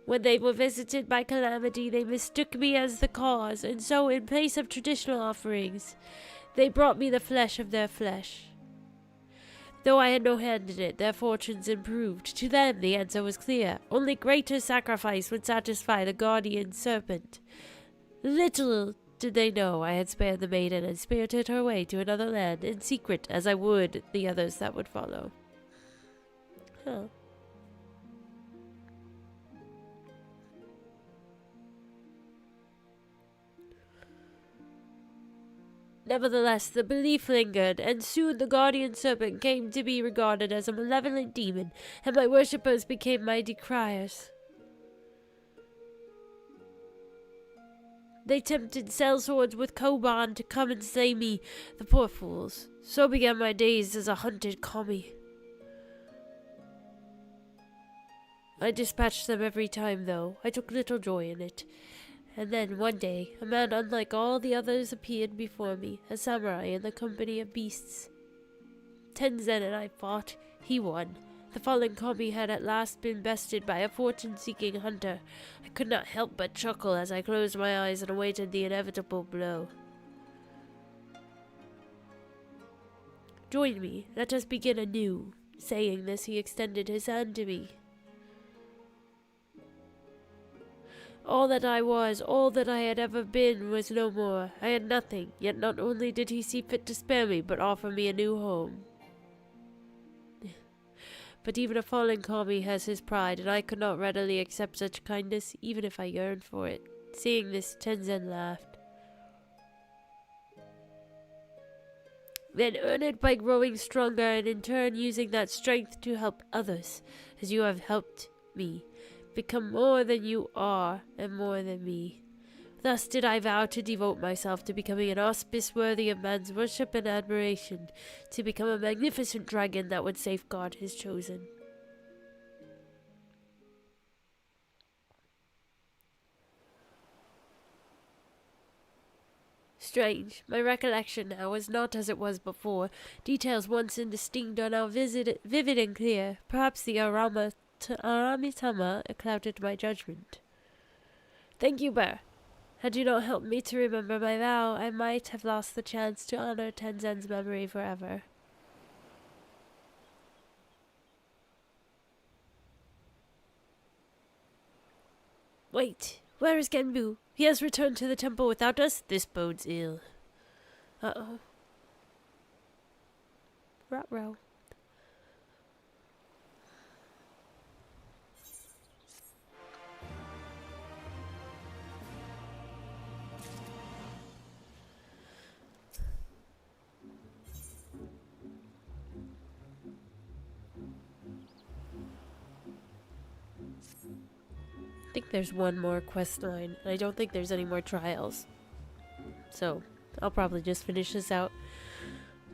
When they were visited by calamity, they mistook me as the cause, and so, in place of traditional offerings, they brought me the flesh of their flesh. Though I had no hand in it, their fortunes improved. To them, the answer was clear. Only greater sacrifice would satisfy the guardian serpent. Little did they know I had spared the maiden and spirited her away to another land, in secret, as I would the others that would follow. Huh. Nevertheless, the belief lingered, and soon the guardian serpent came to be regarded as a malevolent demon, and my worshippers became my decriers. They tempted sellswords with Koban to come and slay me, the poor fools. So began my days as a hunted kami. I dispatched them every time, though. I took little joy in it. And then, one day, a man unlike all the others appeared before me, a samurai in the company of beasts. Tenzin and I fought. He won. The fallen kami had at last been bested by a fortune-seeking hunter. I could not help but chuckle as I closed my eyes and awaited the inevitable blow. Join me. Let us begin anew. Saying this, he extended his hand to me. All that I was, all that I had ever been, was no more. I had nothing, yet not only did he see fit to spare me, but offer me a new home. But even a fallen kami has his pride, and I could not readily accept such kindness, even if I yearned for it. Seeing this, Tenzin laughed. Then earn it by growing stronger, and in turn using that strength to help others, as you have helped me. Become more than you are, and more than me. Thus did I vow to devote myself to becoming an auspice worthy of man's worship and admiration, to become a magnificent dragon that would safeguard his chosen. Strange, my recollection now is not as it was before. Details once indistinct are now vivid and clear. Perhaps the Aramitama clouded my judgment. Thank you, Bear. Had you not helped me to remember my vow, I might have lost the chance to honor Tenzin's memory forever. Wait, where is Genbu? He has returned to the temple without us? This bodes ill. Uh-oh. Ruh-roh. I think there's one more quest line, and I don't think there's any more trials. So, I'll probably just finish this out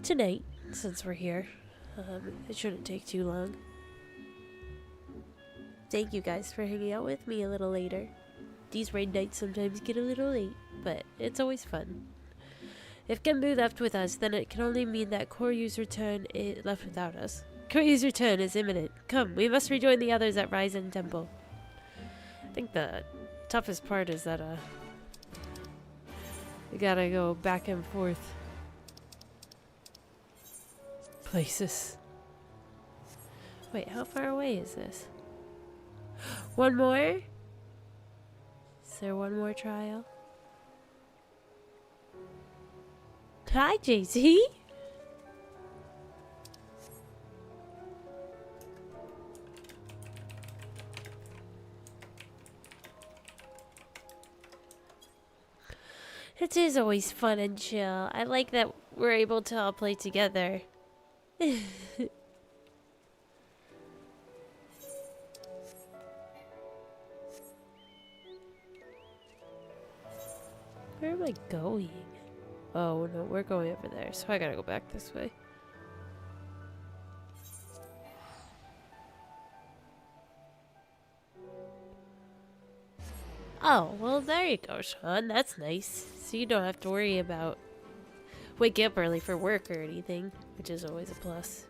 tonight, since we're here. It shouldn't take too long. Thank you guys for hanging out with me a little later. These raid nights sometimes get a little late, but it's always fun. If Genbu left with us, then it can only mean that Koryu's return left without us. Koryu's return is imminent. Come, we must rejoin the others at Ryzen Temple. I think the toughest part is that we gotta go back and forth places. Wait, how far away is this? One more? Is there one more trial? Hi, JC. It is always fun and chill. I like that we're able to all play together. Where am I going? Oh no, we're going over there, so I gotta go back this way. Oh, well there you go, Sean. That's nice. So you don't have to worry about waking up early for work or anything, which is always a plus.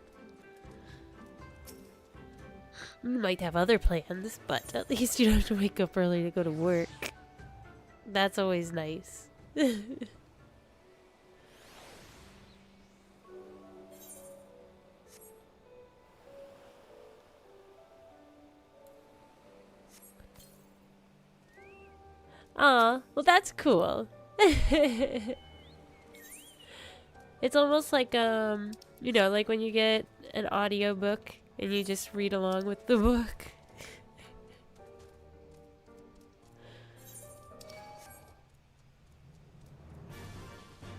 You might have other plans, but at least you don't have to wake up early to go to work. That's always nice. Aw, well that's cool. It's almost like, you know, like when you get an audiobook and you just read along with the book.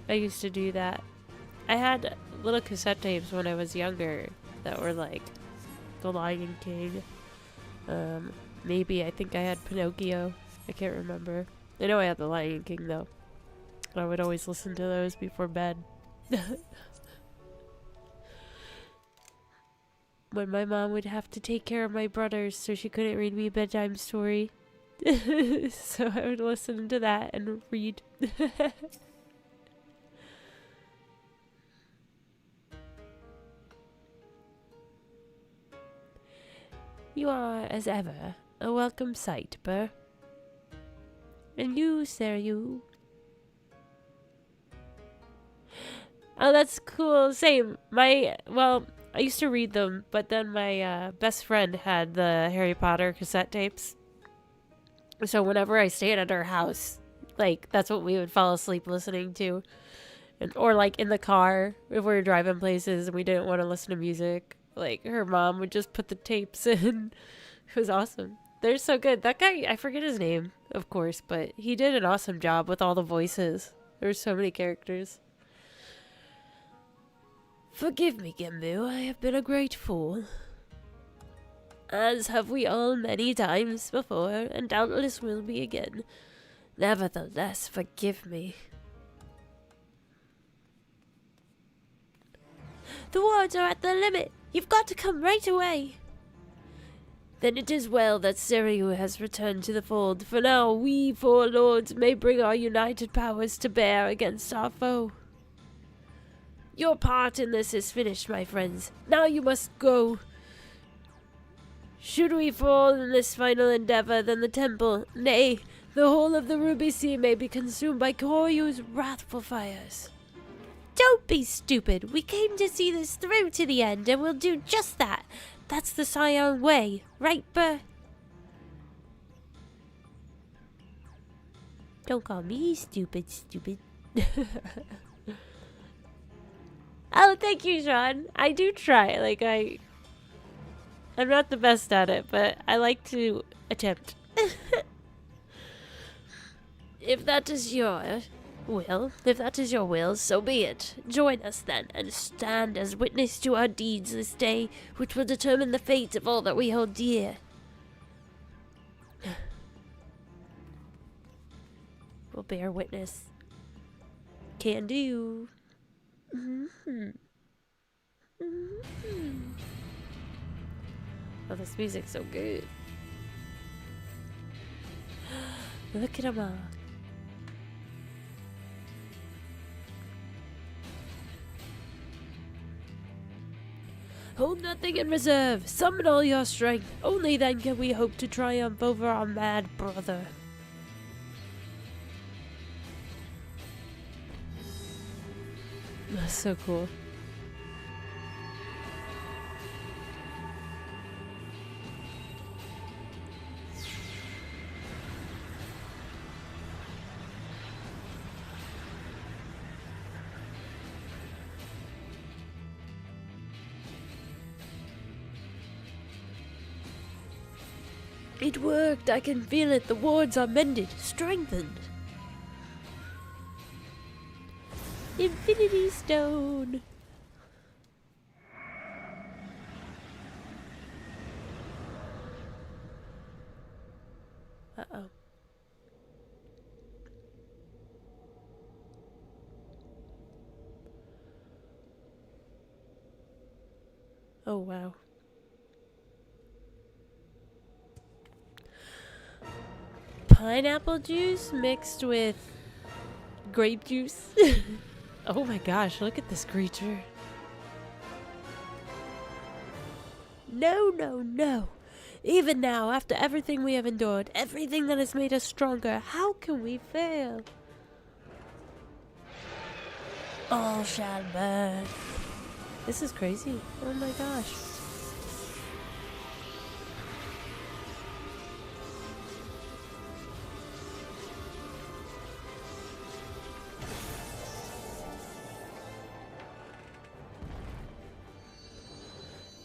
I used to do that. I had little cassette tapes when I was younger that were like The Lion King. Maybe I think I had Pinocchio. I can't remember. I know I had The Lion King though. I would always listen to those before bed. When my mom would have to take care of my brothers, so she couldn't read me a bedtime story. So I would listen to that and read. You are, as ever, a welcome sight, Burr. And you, Sarah, you. Oh, that's cool. Same. Well, I used to read them, but then my best friend had the Harry Potter cassette tapes. So whenever I stayed at her house, like, that's what we would fall asleep listening to. Or, like, in the car, if we were driving places and we didn't want to listen to music. Like, her mom would just put the tapes in. It was awesome. They're so good. That guy, I forget his name, of course, but he did an awesome job with all the voices. There's so many characters. Forgive me, Gembu, I have been a great fool. As have we all many times before, and doubtless will be again. Nevertheless, forgive me. The wards are at their limit. You've got to come right away. Then it is well that Siriu has returned to the fold, for now we four lords may bring our united powers to bear against our foe. Your part in this is finished, my friends. Now you must go. Should we fall in this final endeavor, then the temple, nay, the whole of the Ruby Sea may be consumed by Koryu's wrathful fires. Don't be stupid. We came to see this through to the end, and we'll do just that. That's the Scion way, right, Burr? Don't call me stupid. Oh, thank you, Sean. I do try. Like, I'm not the best at it, but I like to attempt. If that is your will, so be it. Join us then, and stand as witness to our deeds this day, which will determine the fate of all that we hold dear. We'll bear witness. Can do. Oh, this music's so good. Look at them all. Hold nothing in reserve. Summon all your strength. Only then can we hope to triumph over our mad brother. That's so cool. It worked. I can feel it. The wards are mended, strengthened. Infinity Stone. Uh-oh. Oh, wow. Pineapple juice mixed with grape juice. Oh my gosh, look at this creature. No, no, no. Even now, after everything we have endured, everything that has made us stronger, how can we fail? All shall burn. This is crazy. Oh my gosh.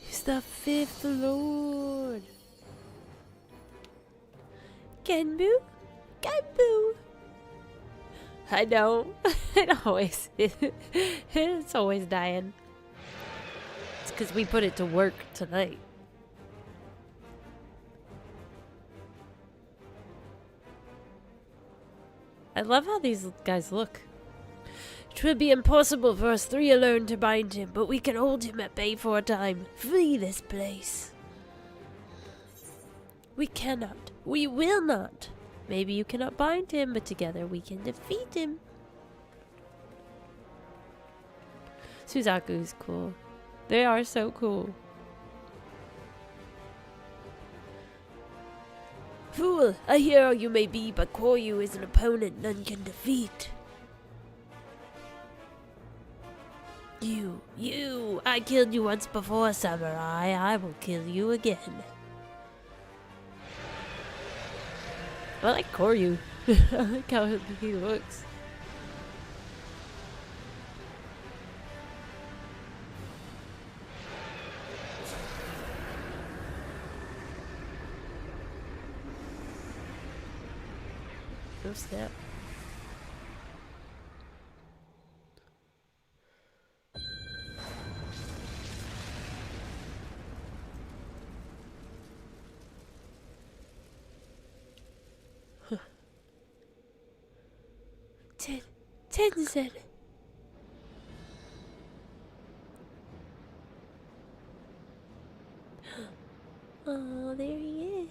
He's the fifth lord. Genbu? Genbu! I know. It's always dying. It's because we put it to work tonight. I love how these guys look. It would be impossible for us three alone to bind him, but we can hold him at bay for a time. Flee this place. We cannot. We will not. Maybe you cannot bind him, but together we can defeat him. Suzaku's cool. They are so cool. Fool, a hero you may be, but Koryu is an opponent none can defeat. You, I killed you once before, samurai. I will kill you again. I like Koryu. I like how he looks. Oh snap. Tenzin. Oh, there he is.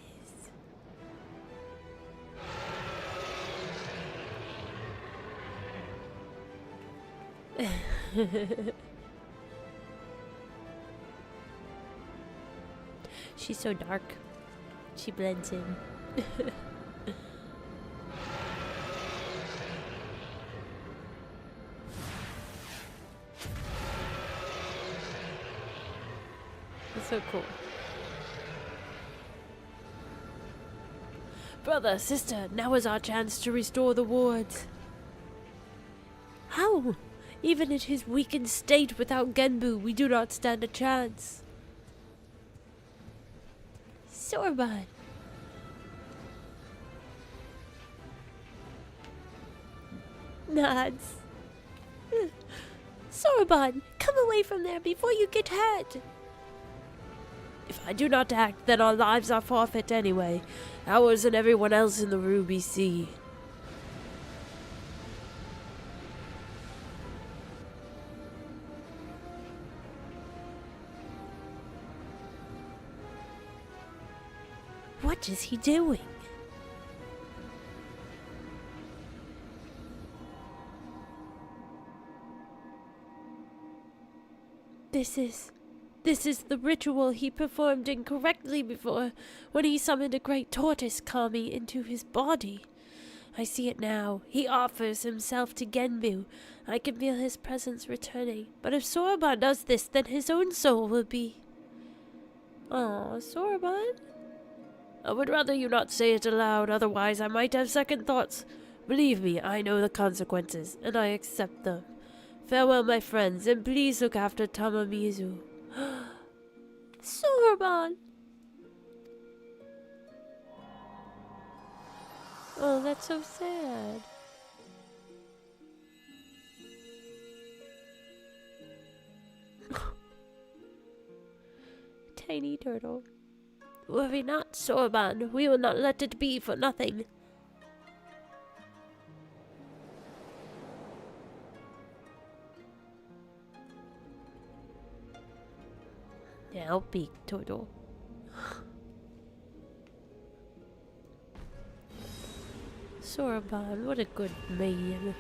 She's so dark. She blends in. It's so cool. Brother, sister, now is our chance to restore the wards. How? Even in his weakened state without Genbu, we do not stand a chance. Sorban. Nods. Sorban, come away from there before you get hurt. If I do not act, then our lives are forfeit anyway. Ours and everyone else in the Ruby Sea. What is he doing? This is the ritual he performed incorrectly before, when he summoned a great tortoise kami into his body. I see it now. He offers himself to Genbu. I can feel his presence returning. But if Sorban does this, then his own soul will be... Aw, Sorban? I would rather you not say it aloud, otherwise I might have second thoughts. Believe me, I know the consequences, and I accept them. Farewell, my friends, and please look after Tamamizu. Sorban! Oh, that's so sad. Tiny turtle. Worry not, Sorban. We will not let it be for nothing. Now, big turtle. Sorban, what a good man.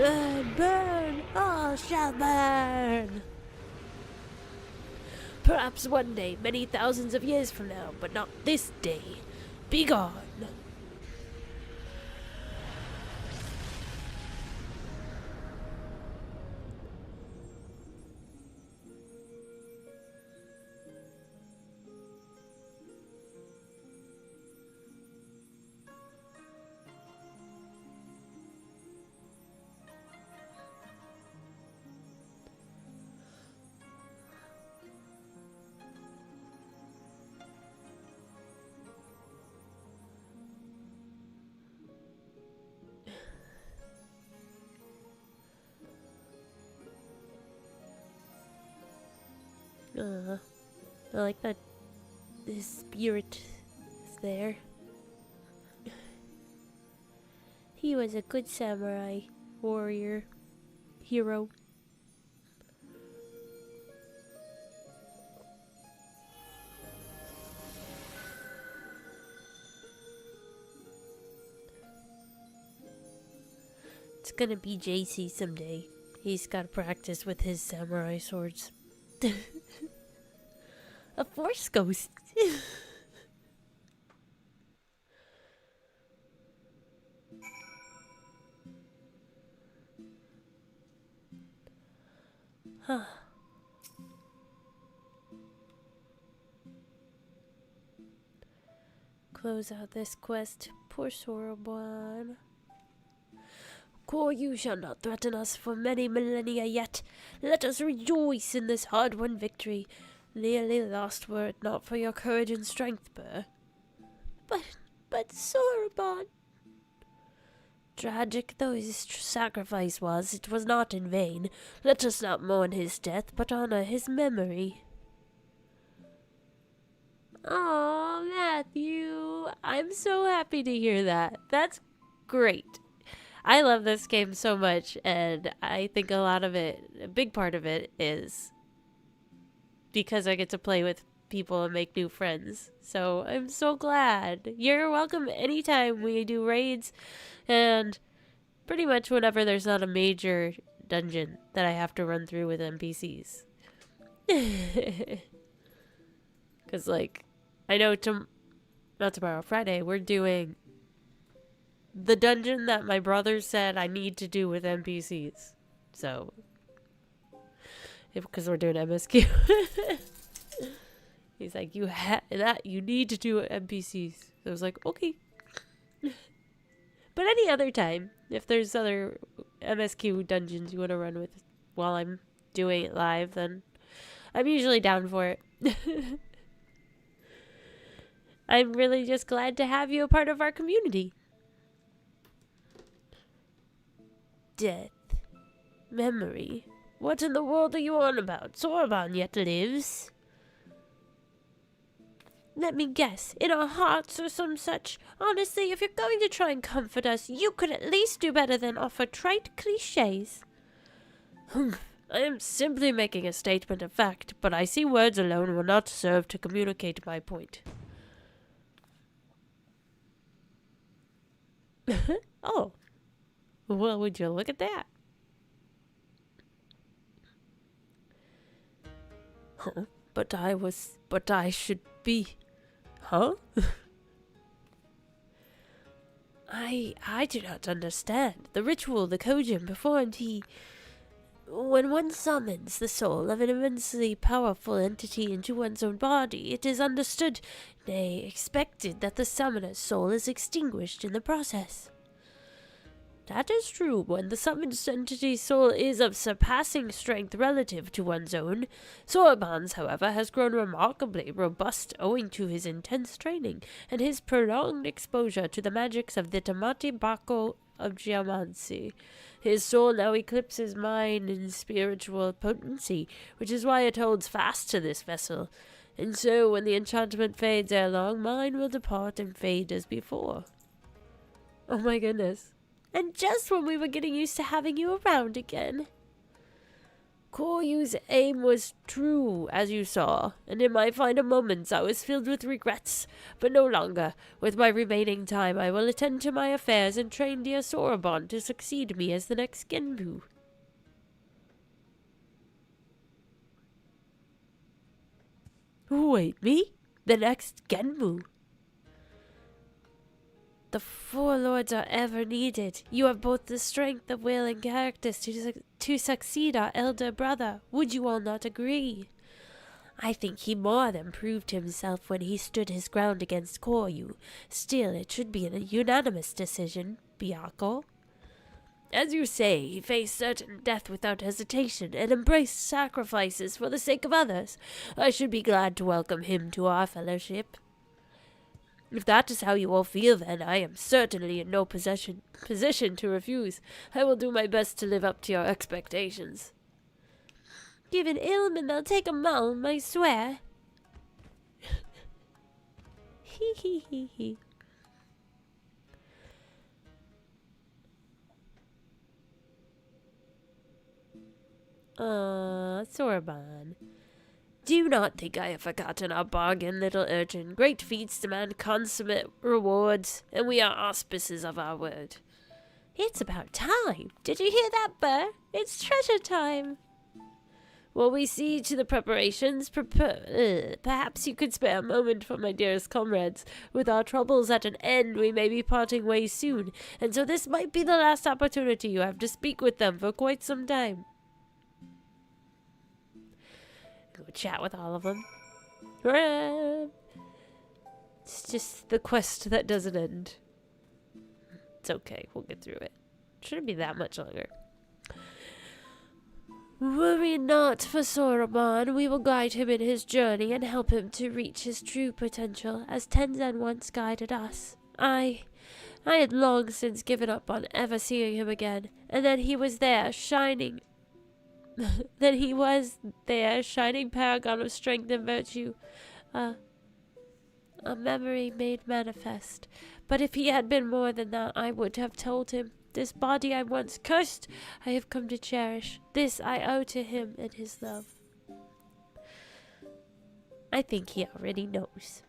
Burn, burn, all shall burn. Perhaps one day, many thousands of years from now, but not this day. Be gone. I like that his spirit is there. He was a good samurai, warrior, hero. It's gonna be JC someday. He's gotta practice with his samurai swords. A force ghost. Huh. Close out this quest. Poor Soroban. You shall not threaten us for many millennia yet. Let us rejoice in this hard-won victory. Nearly lost were it not for your courage and strength, Burr. But Soroban. Tragic though his sacrifice was, it was not in vain. Let us not mourn his death, but honor his memory. Aw, Matthew. I'm so happy to hear that. That's great. I love this game so much, and I think a big part of it is because I get to play with people and make new friends. So I'm so glad. You're welcome anytime we do raids, and pretty much whenever there's not a major dungeon that I have to run through with NPCs. Because, like, I know not tomorrow, Friday, we're doing the dungeon that my brother said I need to do with NPCs. So, because we're doing MSQ. He's like, you need to do NPCs. So I was like, okay. But any other time, if there's other MSQ dungeons you want to run with while I'm doing it live, then I'm usually down for it. I'm really just glad to have you a part of our community. Death. Memory. What in the world are you on about? Soroban yet lives. Let me guess, in our hearts or some such. Honestly, if you're going to try and comfort us, you could at least do better than offer trite cliches. I am simply making a statement of fact, but I see words alone will not serve to communicate my point. Oh. Well, would you look at that? Huh? But I should be... Huh? I do not understand. The ritual the Kojin performed, when one summons the soul of an immensely powerful entity into one's own body, it is understood, nay, expected, that the summoner's soul is extinguished in the process. That is true when the summoned entity's soul is of surpassing strength relative to one's own. Soroban's, however, has grown remarkably robust owing to his intense training and his prolonged exposure to the magics of the Tamati Bako of geomancy. His soul now eclipses mine in spiritual potency, which is why it holds fast to this vessel. And so, when the enchantment fades ere long, mine will depart and fade as before. Oh my goodness. And just when we were getting used to having you around again. Koryu's aim was true, as you saw, and in my final moments I was filled with regrets, but no longer. With my remaining time I will attend to my affairs and train dear Soroban to succeed me as the next Genbu. Wait, me? The next Genbu? The four lords are ever needed. You have both the strength of will and characters to succeed our elder brother. Would you all not agree? I think he more than proved himself when he stood his ground against Koryu. Still, it should be a unanimous decision, Byakko. As you say, he faced certain death without hesitation and embraced sacrifices for the sake of others. I should be glad to welcome him to our fellowship. If that is how you all feel, then I am certainly in no position to refuse. I will do my best to live up to your expectations. Give an ilm and they'll take a malm, I swear. Hee hee hee hee. Soroban. Do not think I have forgotten our bargain, little urchin. Great feats demand consummate rewards, and we are auspices of our word. It's about time. Did you hear that, Burr? It's treasure time. While we see to the preparations, perhaps you could spare a moment for my dearest comrades. With our troubles at an end, we may be parting ways soon, and so this might be the last opportunity you have to speak with them for quite some time. Go chat with all of them. It's just the quest that doesn't end. It's okay, we'll get through it. Shouldn't be that much longer. Worry not for Soroban. We will guide him in his journey and help him to reach his true potential, as Tenzin once guided us. I had long since given up on ever seeing him again, and then he was there, shining paragon of strength and virtue. A memory made manifest. But if he had been more than that, I would have told him. This body I once cursed, I have come to cherish. This I owe to him and his love. I think he already knows.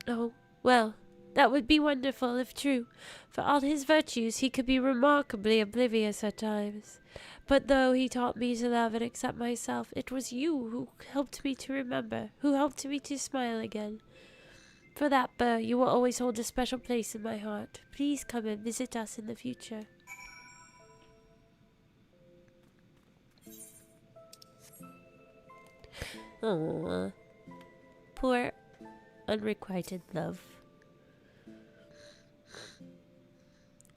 Oh, well, that would be wonderful if true. For all his virtues, he could be remarkably oblivious at times. But though he taught me to love and accept myself, it was you who helped me to remember, who helped me to smile again. For that, Burr, you will always hold a special place in my heart. Please come and visit us in the future. Aww. Poor, unrequited love.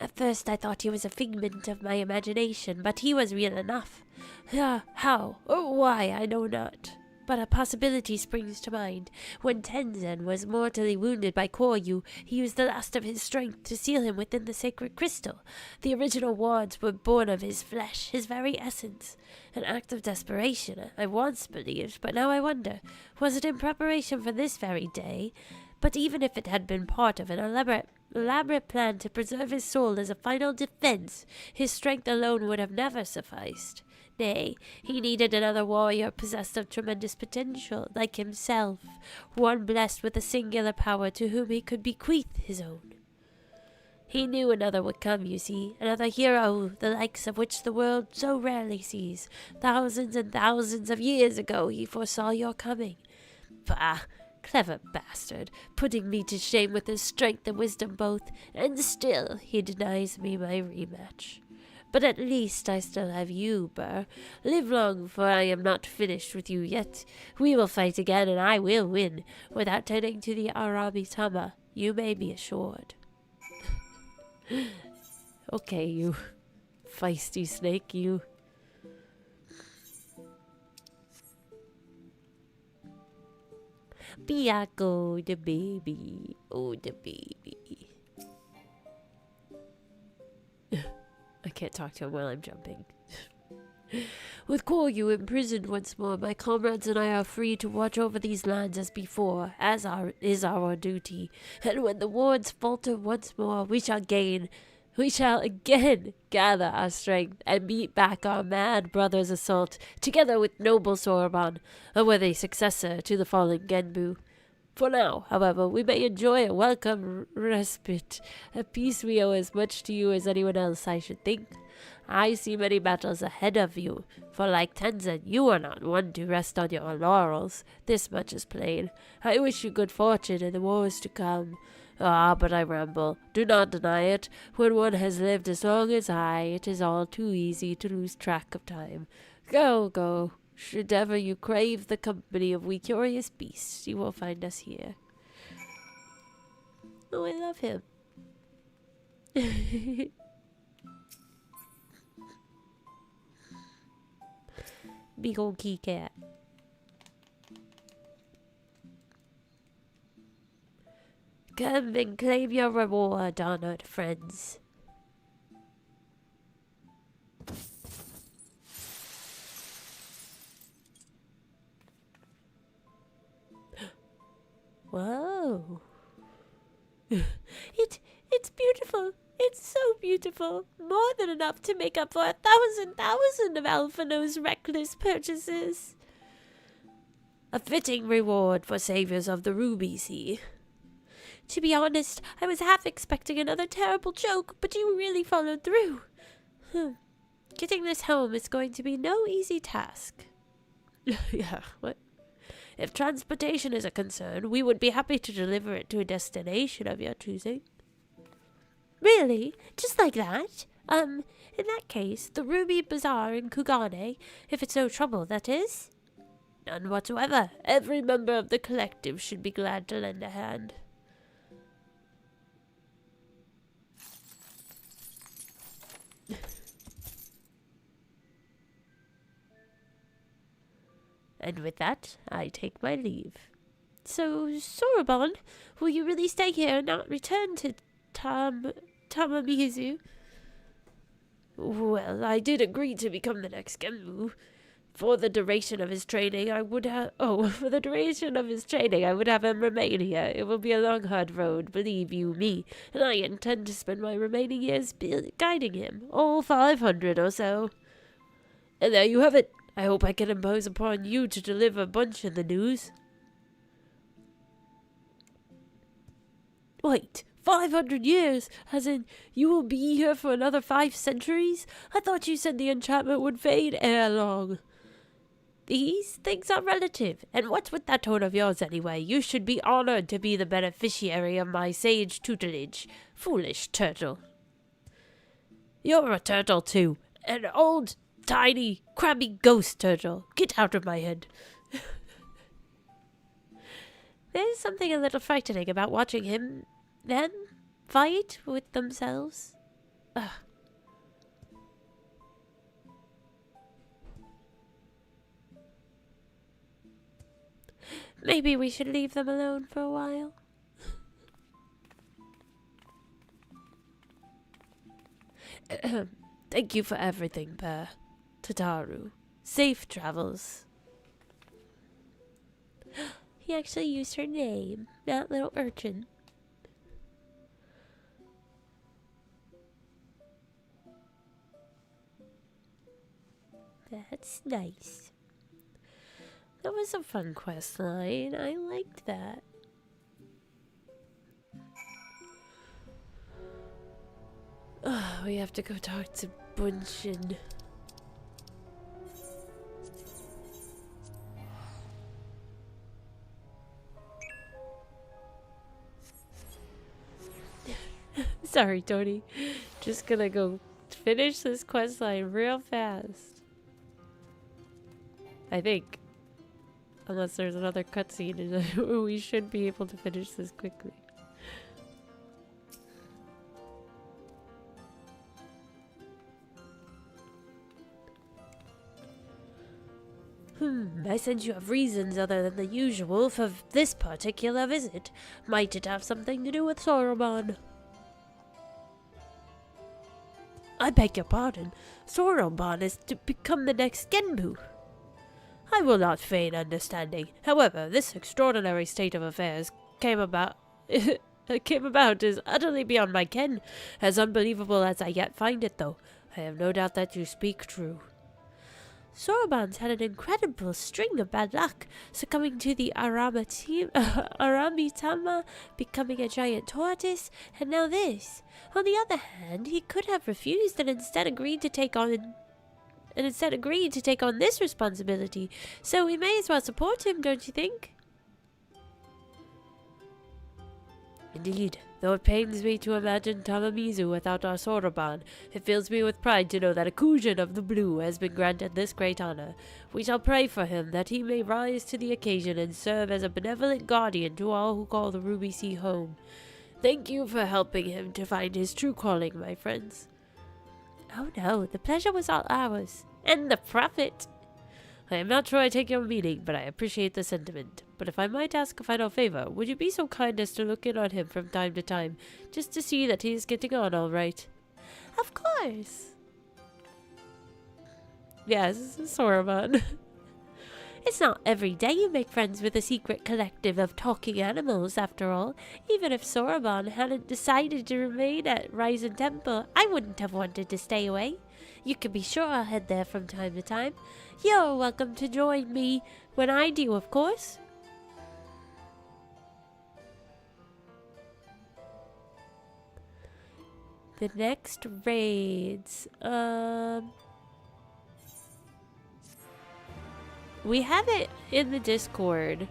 At first I thought he was a figment of my imagination, but he was real enough. How or why I know not. But a possibility springs to mind. When Tenzin was mortally wounded by Koryu, he used the last of his strength to seal him within the sacred crystal. The original wards were born of his flesh, his very essence. An act of desperation, I once believed, but now I wonder, was it in preparation for this very day? But even if it had been part of an elaborate plan to preserve his soul as a final defense, his strength alone would have never sufficed. Nay, he needed another warrior possessed of tremendous potential, like himself, one blessed with a singular power to whom he could bequeath his own. He knew another would come, you see, another hero, the likes of which the world so rarely sees. Thousands and thousands of years ago he foresaw your coming. Bah! Clever bastard, putting me to shame with his strength and wisdom both, and still he denies me my rematch. But at least I still have you, Burr. Live long, for I am not finished with you yet. We will fight again, and I will win, without tending to the Aramitama. You may be assured. Okay, you feisty snake, you. Byakko, the baby. Oh, the baby. I can't talk to him while I'm jumping. With Koryu imprisoned once more, my comrades and I are free to watch over these lands as before, is our duty. And when the wards falter once more, we shall gain we shall again gather our strength and beat back our mad brother's assault, together with noble Sorbonne, a worthy successor to the fallen Genbu. For now, however, we may enjoy a welcome respite, a peace we owe as much to you as anyone else, I should think. I see many battles ahead of you, for like Tenzin, you are not one to rest on your laurels. This much is plain. I wish you good fortune in the wars to come. Ah, but I ramble. Do not deny it. When one has lived as long as I, it is all too easy to lose track of time. Go, go. Should ever you crave the company of we curious beasts, you will find us here. Oh, I love him. Big old key cat. Come and claim your reward, honored friends. Whoa. It's beautiful. It's so beautiful. More than enough to make up for 1,000 of Alphino's reckless purchases. A fitting reward for saviors of the Ruby Sea. To be honest, I was half expecting another terrible joke, but you really followed through. Getting this home is going to be no easy task. Yeah, what? If transportation is a concern, we would be happy to deliver it to a destination of your choosing. Really? Just like that? In that case, the Ruby Bazaar in Kugane, if it's no trouble, that is? None whatsoever. Every member of the collective should be glad to lend a hand. And with that, I take my leave. So, Sorbonne, will you really stay here and not return to Tamamizu? Well, I did agree to become the next Genbu. For the duration of his training, I would have him remain here. It will be a long, hard road, believe you me, and I intend to spend my remaining years guiding him, all 500 or so. And there you have it. I hope I can impose upon you to deliver a bunch in the news. Wait, 500 years? As in, you will be here for another 5 centuries? I thought you said the enchantment would fade ere long. These things are relative, and what's with that tone of yours anyway? You should be honored to be the beneficiary of my sage tutelage. Foolish turtle. You're a turtle too, an old, tiny, crabby ghost turtle. Get out of my head. There's something a little frightening about watching him, then, fight with themselves. Ugh. Maybe we should leave them alone for a while. Thank you for everything, Bear. Tataru. Safe travels. He actually used her name, not little urchin. That's nice. That was a fun quest line. I liked that. Oh, we have to go talk to Bunshin. Sorry, Tony. Just gonna go finish this quest line real fast. I think. Unless there's another cutscene, we should be able to finish this quickly. I sense you have reasons other than the usual for this particular visit. Might it have something to do with Sorbonne? I beg your pardon. Sorbonne is to become the next Genbu. I will not feign understanding. However, this extraordinary state of affairs came about came about is utterly beyond my ken. As unbelievable as I yet find it, though, I have no doubt that you speak true. Soroban's had an incredible string of bad luck, succumbing to the Aramitama, becoming a giant tortoise, and now this. On the other hand, he could have refused and instead agreed to take on this responsibility, so we may as well support him, don't you think? Indeed, though it pains me to imagine Tamamizu without our Soroban, it fills me with pride to know that a Kujan of the Blue has been granted this great honor. We shall pray for him, that he may rise to the occasion and serve as a benevolent guardian to all who call the Ruby Sea home. Thank you for helping him to find his true calling, my friends. Oh no, the pleasure was all ours. And the profit. I am not sure I take your meaning, but I appreciate the sentiment. But if I might ask a final favor, would you be so kind as to look in on him from time to time, just to see that he is getting on all right? Of course. Yes, Soroban. It's not every day you make friends with a secret collective of talking animals, after all. Even if Soroban hadn't decided to remain at Ryzen Temple, I wouldn't have wanted to stay away. You can be sure I'll head there from time to time. You're welcome to join me when I do, of course. The next raids, we have it in the Discord.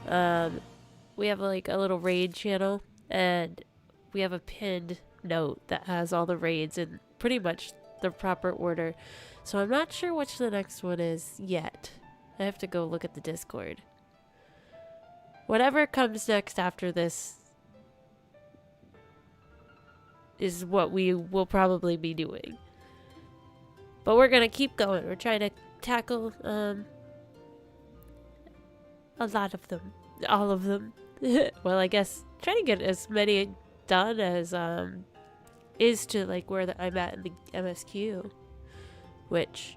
We have like a little raid channel, and we have a pinned note that has all the raids in pretty much the proper order. So I'm not sure which the next one is yet. I have to go look at the Discord. Whatever comes next after this is what we will probably be doing. But we're gonna keep going. We're trying to tackle a lot of them. All of them. Well, I guess trying to get as many done as is to like where I'm at in the MSQ. Which,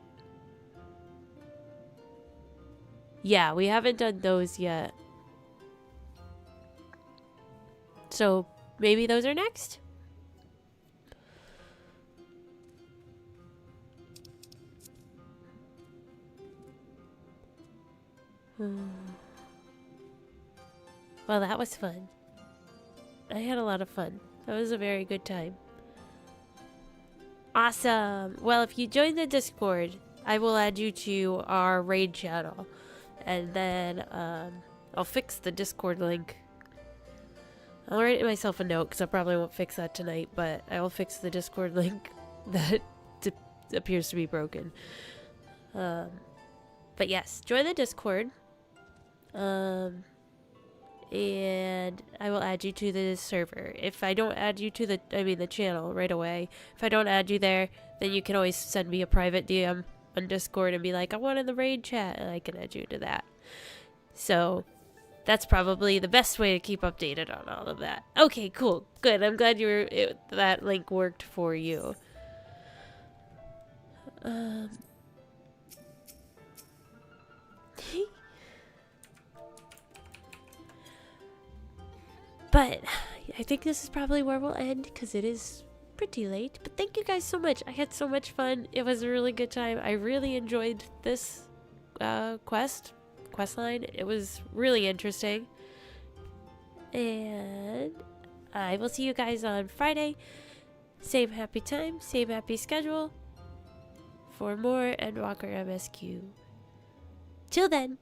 yeah, we haven't done those yet. So maybe those are next? Well, that was fun. I had a lot of fun. That was a very good time. Awesome! Well, if you join the Discord, I will add you to our raid channel. And then, I'll fix the Discord link. I'll write myself a note, because I probably won't fix that tonight, but I will fix the Discord link that appears to be broken. But yes, join the Discord. And I will add you to the server. If I don't add you to the channel right away, if I don't add you there, then you can always send me a private DM on Discord and be like, I want in the raid chat, and I can add you to that. So that's probably the best way to keep updated on all of that. Okay, cool, good. I'm glad that link worked for you. But I think this is probably where we'll end, because it is pretty late. But thank you guys so much. I had so much fun. It was a really good time. I really enjoyed this quest line. It was really interesting. And I will see you guys on Friday. Same happy time, same happy schedule for more Endwalker MSQ. Till then.